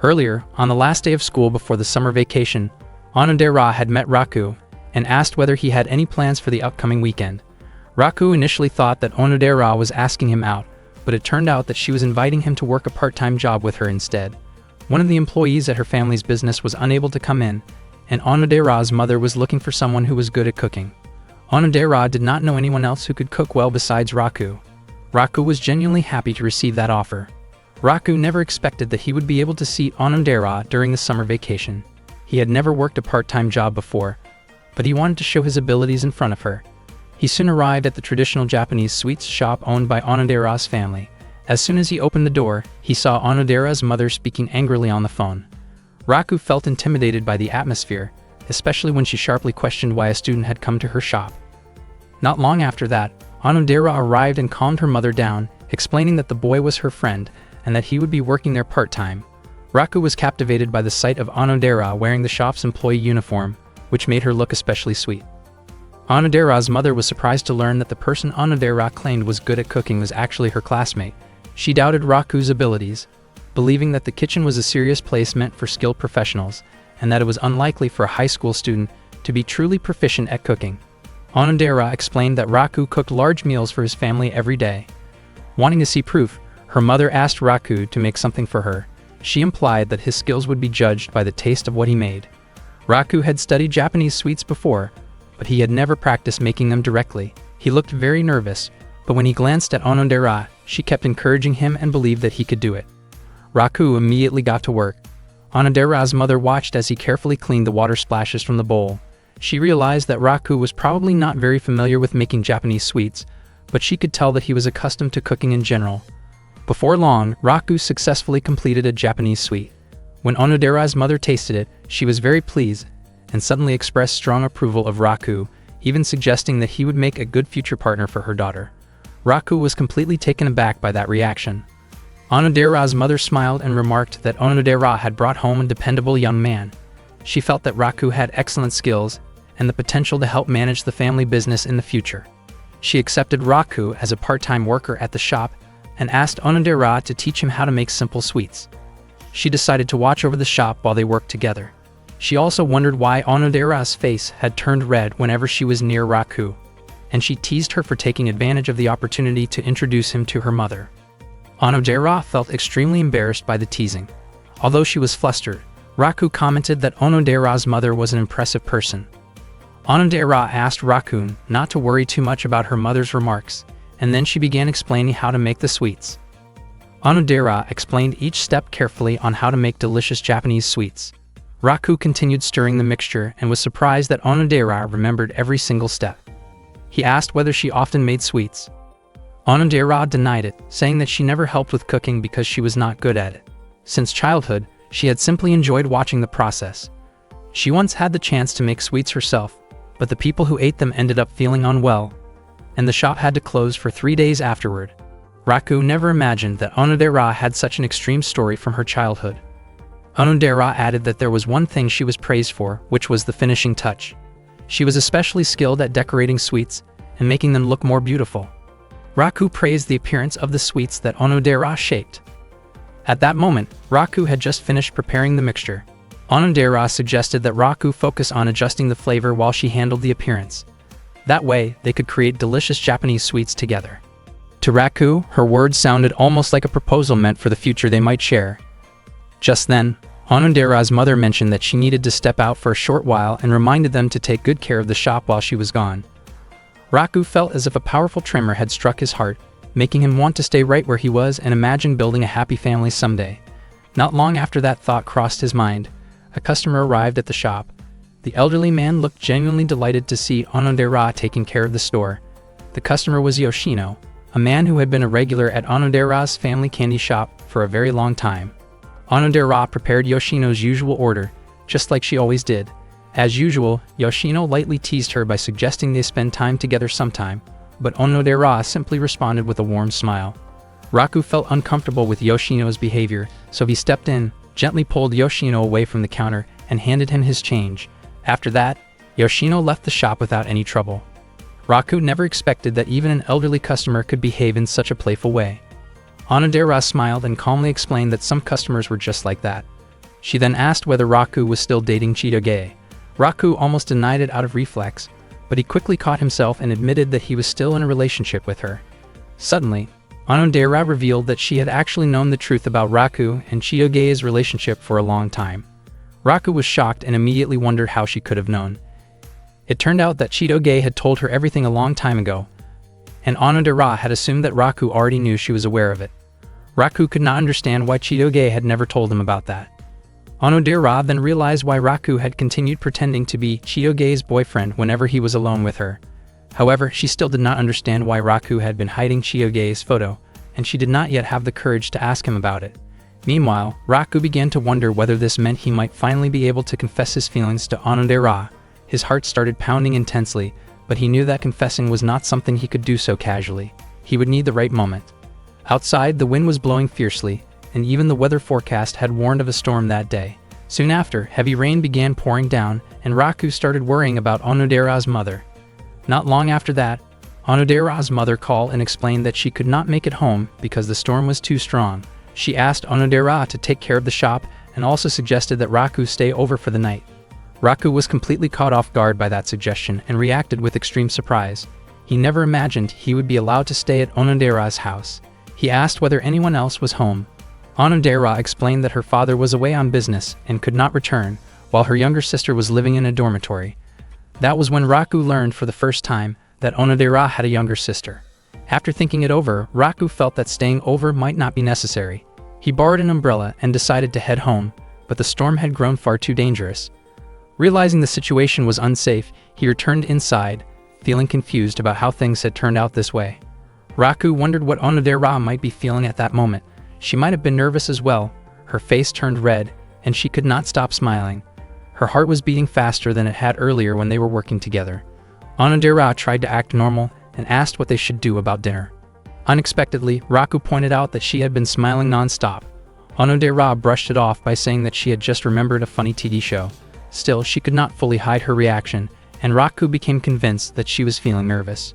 Earlier, on the last day of school before the summer vacation, Onodera had met Raku and asked whether he had any plans for the upcoming weekend. Raku initially thought that Onodera was asking him out, but it turned out that she was inviting him to work a part-time job with her instead. One of the employees at her family's business was unable to come in, and Onodera's mother was looking for someone who was good at cooking. Onodera did not know anyone else who could cook well besides Raku. Raku was genuinely happy to receive that offer. Raku never expected that he would be able to see Onodera during the summer vacation. He had never worked a part-time job before, but he wanted to show his abilities in front of her. He soon arrived at the traditional Japanese sweets shop owned by Onodera's family. As soon as he opened the door, he saw Onodera's mother speaking angrily on the phone. Raku felt intimidated by the atmosphere, especially when she sharply questioned why a student had come to her shop. Not long after that, Onodera arrived and calmed her mother down, explaining that the boy was her friend and that he would be working there part-time. Raku was captivated by the sight of Onodera wearing the shop's employee uniform, which made her look especially sweet. Onodera's mother was surprised to learn that the person Onodera claimed was good at cooking was actually her classmate. She doubted Raku's abilities, believing that the kitchen was a serious place meant for skilled professionals, and that it was unlikely for a high school student to be truly proficient at cooking. Onodera explained that Raku cooked large meals for his family every day. Wanting to see proof, her mother asked Raku to make something for her. She implied that his skills would be judged by the taste of what he made. Raku had studied Japanese sweets before, but he had never practiced making them directly. He looked very nervous, but when he glanced at Onodera, she kept encouraging him and believed that he could do it. Raku immediately got to work. Onodera's mother watched as he carefully cleaned the water splashes from the bowl. She realized that Raku was probably not very familiar with making Japanese sweets, but she could tell that he was accustomed to cooking in general. Before long, Raku successfully completed a Japanese sweet. When Onodera's mother tasted it, she was very pleased and suddenly expressed strong approval of Raku, even suggesting that he would make a good future partner for her daughter. Raku was completely taken aback by that reaction. Onodera's mother smiled and remarked that Onodera had brought home a dependable young man. She felt that Raku had excellent skills and the potential to help manage the family business in the future. She accepted Raku as a part-time worker at the shop and asked Onodera to teach him how to make simple sweets. She decided to watch over the shop while they worked together. She also wondered why Onodera's face had turned red whenever she was near Raku, and she teased her for taking advantage of the opportunity to introduce him to her mother. Onodera felt extremely embarrassed by the teasing. Although she was flustered, Raku commented that Onodera's mother was an impressive person. Onodera asked Raku not to worry too much about her mother's remarks, and then she began explaining how to make the sweets. Onodera explained each step carefully on how to make delicious Japanese sweets. Raku continued stirring the mixture and was surprised that Onodera remembered every single step. He asked whether she often made sweets. Onodera denied it, saying that she never helped with cooking because she was not good at it. Since childhood, She had simply enjoyed watching the process. She once had the chance to make sweets herself, but the people who ate them ended up feeling unwell, and the shop had to close for 3 days afterward. Raku never imagined that Onodera had such an extreme story from her childhood. Onodera added that there was one thing she was praised for, which was the finishing touch. She was especially skilled at decorating sweets and making them look more beautiful. Raku praised the appearance of the sweets that Onodera shaped. At that moment, Raku had just finished preparing the mixture. Onodera suggested that Raku focus on adjusting the flavor while she handled the appearance. That way, they could create delicious Japanese sweets together. To Raku, her words sounded almost like a proposal meant for the future they might share. Just then, Onodera's mother mentioned that she needed to step out for a short while and reminded them to take good care of the shop while she was gone. Raku felt as if a powerful tremor had struck his heart, making him want to stay right where he was and imagine building a happy family someday. Not long after that thought crossed his mind, a customer arrived at the shop. The elderly man looked genuinely delighted to see Onodera taking care of the store. The customer was Yoshino, a man who had been a regular at Onodera's family candy shop for a very long time. Onodera prepared Yoshino's usual order, just like she always did. As usual, Yoshino lightly teased her by suggesting they spend time together sometime, but Onodera simply responded with a warm smile. Raku felt uncomfortable with Yoshino's behavior, so he stepped in, gently pulled Yoshino away from the counter, and handed him his change. After that, Yoshino left the shop without any trouble. Raku never expected that even an elderly customer could behave in such a playful way. Onodera smiled and calmly explained that some customers were just like that. She then asked whether Raku was still dating Chitoge. Raku almost denied it out of reflex, but he quickly caught himself and admitted that he was still in a relationship with her. Suddenly, Onodera revealed that she had actually known the truth about Raku and Chitoge's relationship for a long time. Raku was shocked and immediately wondered how she could have known. It turned out that Chitoge had told her everything a long time ago, and Onodera had assumed that Raku already knew she was aware of it. Raku could not understand why Chitoge had never told him about that. Onodera then realized why Raku had continued pretending to be Chitoge's boyfriend whenever he was alone with her. However, she still did not understand why Raku had been hiding Chitoge's photo, and she did not yet have the courage to ask him about it. Meanwhile, Raku began to wonder whether this meant he might finally be able to confess his feelings to Onodera. His heart started pounding intensely, but he knew that confessing was not something he could do so casually. He would need the right moment. Outside, the wind was blowing fiercely, and even the weather forecast had warned of a storm that day. Soon after, heavy rain began pouring down, and Raku started worrying about Onodera's mother. Not long after that, Onodera's mother called and explained that she could not make it home because the storm was too strong. She asked Onodera to take care of the shop and also suggested that Raku stay over for the night. Raku was completely caught off guard by that suggestion and reacted with extreme surprise. He never imagined he would be allowed to stay at Onodera's house. He asked whether anyone else was home. Onodera explained that her father was away on business and could not return, while her younger sister was living in a dormitory. That was when Raku learned for the first time that Onodera had a younger sister. After thinking it over, Raku felt that staying over might not be necessary. He borrowed an umbrella and decided to head home, but the storm had grown far too dangerous. Realizing the situation was unsafe, he returned inside, feeling confused about how things had turned out this way. Raku wondered what Onodera might be feeling at that moment. She might have been nervous as well. Her face turned red, and she could not stop smiling. Her heart was beating faster than it had earlier when they were working together. Onodera tried to act normal and asked what they should do about dinner. Unexpectedly, Raku pointed out that she had been smiling non-stop. Onodera brushed it off by saying that she had just remembered a funny TV show. Still, she could not fully hide her reaction, and Raku became convinced that she was feeling nervous.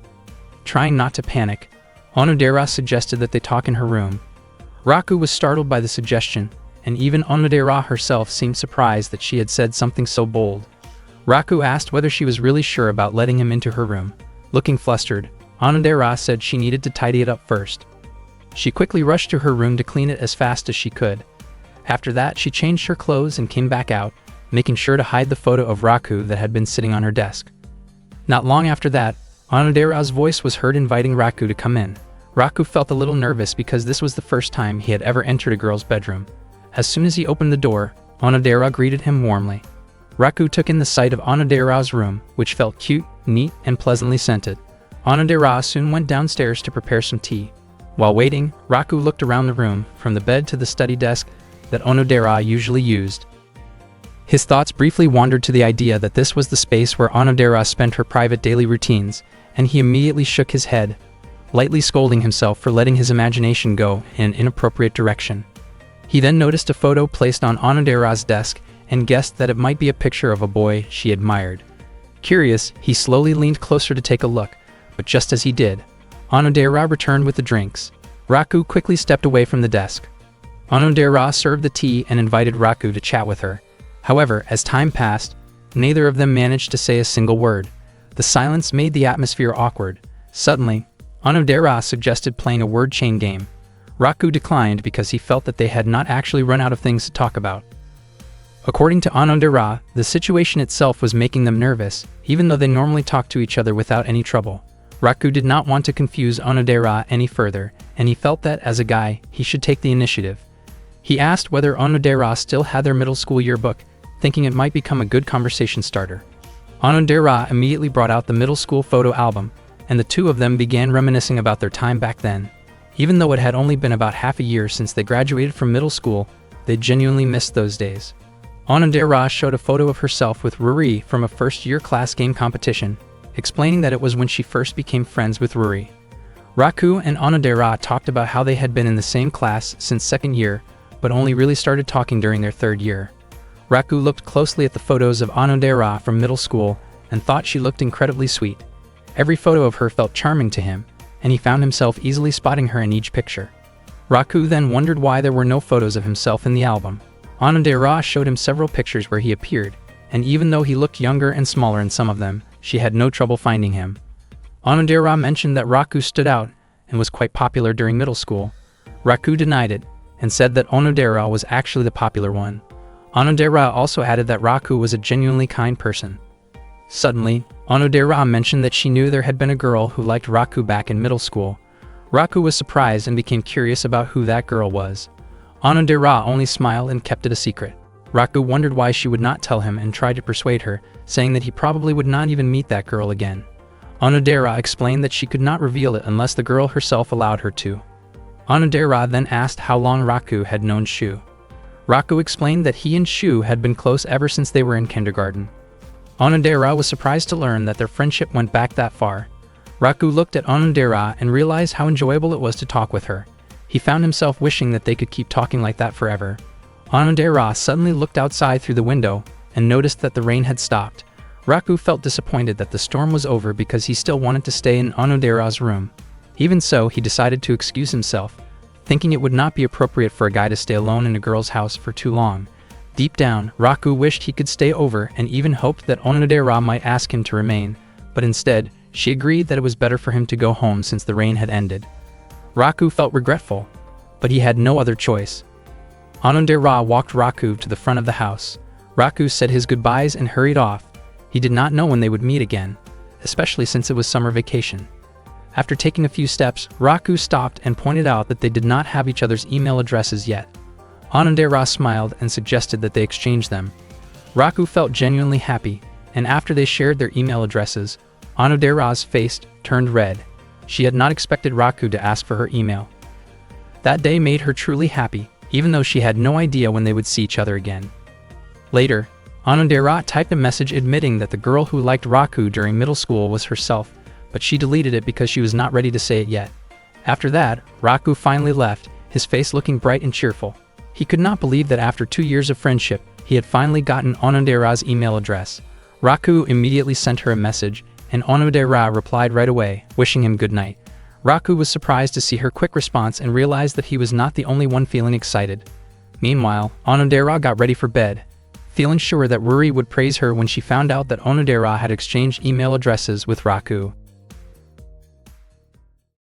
Trying not to panic, Onodera suggested that they talk in her room. Raku was startled by the suggestion, and even Onodera herself seemed surprised that she had said something so bold. Raku asked whether she was really sure about letting him into her room. Looking flustered, Onodera said she needed to tidy it up first. She quickly rushed to her room to clean it as fast as she could. After that, she changed her clothes and came back out, making sure to hide the photo of Raku that had been sitting on her desk. Not long after that, Onodera's voice was heard inviting Raku to come in. Raku felt a little nervous because this was the first time he had ever entered a girl's bedroom. As soon as he opened the door, Onodera greeted him warmly. Raku took in the sight of Onodera's room, which felt cute, neat, and pleasantly scented. Onodera soon went downstairs to prepare some tea. While waiting, Raku looked around the room, from the bed to the study desk, that Onodera usually used. His thoughts briefly wandered to the idea that this was the space where Onodera spent her private daily routines, and he immediately shook his head, lightly scolding himself for letting his imagination go in an inappropriate direction. He then noticed a photo placed on Onodera's desk and guessed that it might be a picture of a boy she admired. Curious, he slowly leaned closer to take a look, but just as he did, Onodera returned with the drinks. Raku quickly stepped away from the desk. Onodera served the tea and invited Raku to chat with her. However, as time passed, neither of them managed to say a single word. The silence made the atmosphere awkward. Suddenly, Onodera suggested playing a word chain game. Raku declined because he felt that they had not actually run out of things to talk about. According to Onodera, the situation itself was making them nervous, even though they normally talked to each other without any trouble. Raku did not want to confuse Onodera any further, and he felt that, as a guy, he should take the initiative. He asked whether Onodera still had their middle school yearbook, thinking it might become a good conversation starter. Onodera immediately brought out the middle school photo album, and the two of them began reminiscing about their time back then. Even though it had only been about half a year since they graduated from middle school, they genuinely missed those days. Onodera showed a photo of herself with Ruri from a first-year class game competition, explaining that it was when she first became friends with Ruri. Raku and Onodera talked about how they had been in the same class since second year, but only really started talking during their third year. Raku looked closely at the photos of Onodera from middle school and thought she looked incredibly sweet. Every photo of her felt charming to him, and he found himself easily spotting her in each picture. Raku then wondered why there were no photos of himself in the album. Onodera showed him several pictures where he appeared, and even though he looked younger and smaller in some of them, she had no trouble finding him. Onodera mentioned that Raku stood out and was quite popular during middle school. Raku denied it, and said that Onodera was actually the popular one. Onodera also added that Raku was a genuinely kind person. Suddenly, Onodera mentioned that she knew there had been a girl who liked Raku back in middle school. Raku was surprised and became curious about who that girl was. Onodera only smiled and kept it a secret. Raku wondered why she would not tell him and tried to persuade her, saying that he probably would not even meet that girl again. Onodera explained that she could not reveal it unless the girl herself allowed her to. Onodera then asked how long Raku had known Shu. Raku explained that he and Shu had been close ever since they were in kindergarten. Onodera was surprised to learn that their friendship went back that far. Raku looked at Onodera and realized how enjoyable it was to talk with her. He found himself wishing that they could keep talking like that forever. Onodera suddenly looked outside through the window and noticed that the rain had stopped. Raku felt disappointed that the storm was over because he still wanted to stay in Onodera's room. Even so, he decided to excuse himself, thinking it would not be appropriate for a guy to stay alone in a girl's house for too long. Deep down, Raku wished he could stay over and even hoped that Onodera might ask him to remain, but instead, she agreed that it was better for him to go home since the rain had ended. Raku felt regretful, but he had no other choice. Onodera walked Raku to the front of the house. Raku said his goodbyes and hurried off. He did not know when they would meet again, especially since it was summer vacation. After taking a few steps, Raku stopped and pointed out that they did not have each other's email addresses yet. Onodera smiled and suggested that they exchange them. Raku felt genuinely happy, and after they shared their email addresses, Onodera's face turned red. She had not expected Raku to ask for her email. That day made her truly happy, even though she had no idea when they would see each other again. Later, Onodera typed a message admitting that the girl who liked Raku during middle school was herself, but she deleted it because she was not ready to say it yet. After that, Raku finally left, his face looking bright and cheerful. He could not believe that after 2 years of friendship, he had finally gotten Onodera's email address. Raku immediately sent her a message, and Onodera replied right away, wishing him good night. Raku was surprised to see her quick response and realized that he was not the only one feeling excited. Meanwhile, Onodera got ready for bed, feeling sure that Ruri would praise her when she found out that Onodera had exchanged email addresses with Raku.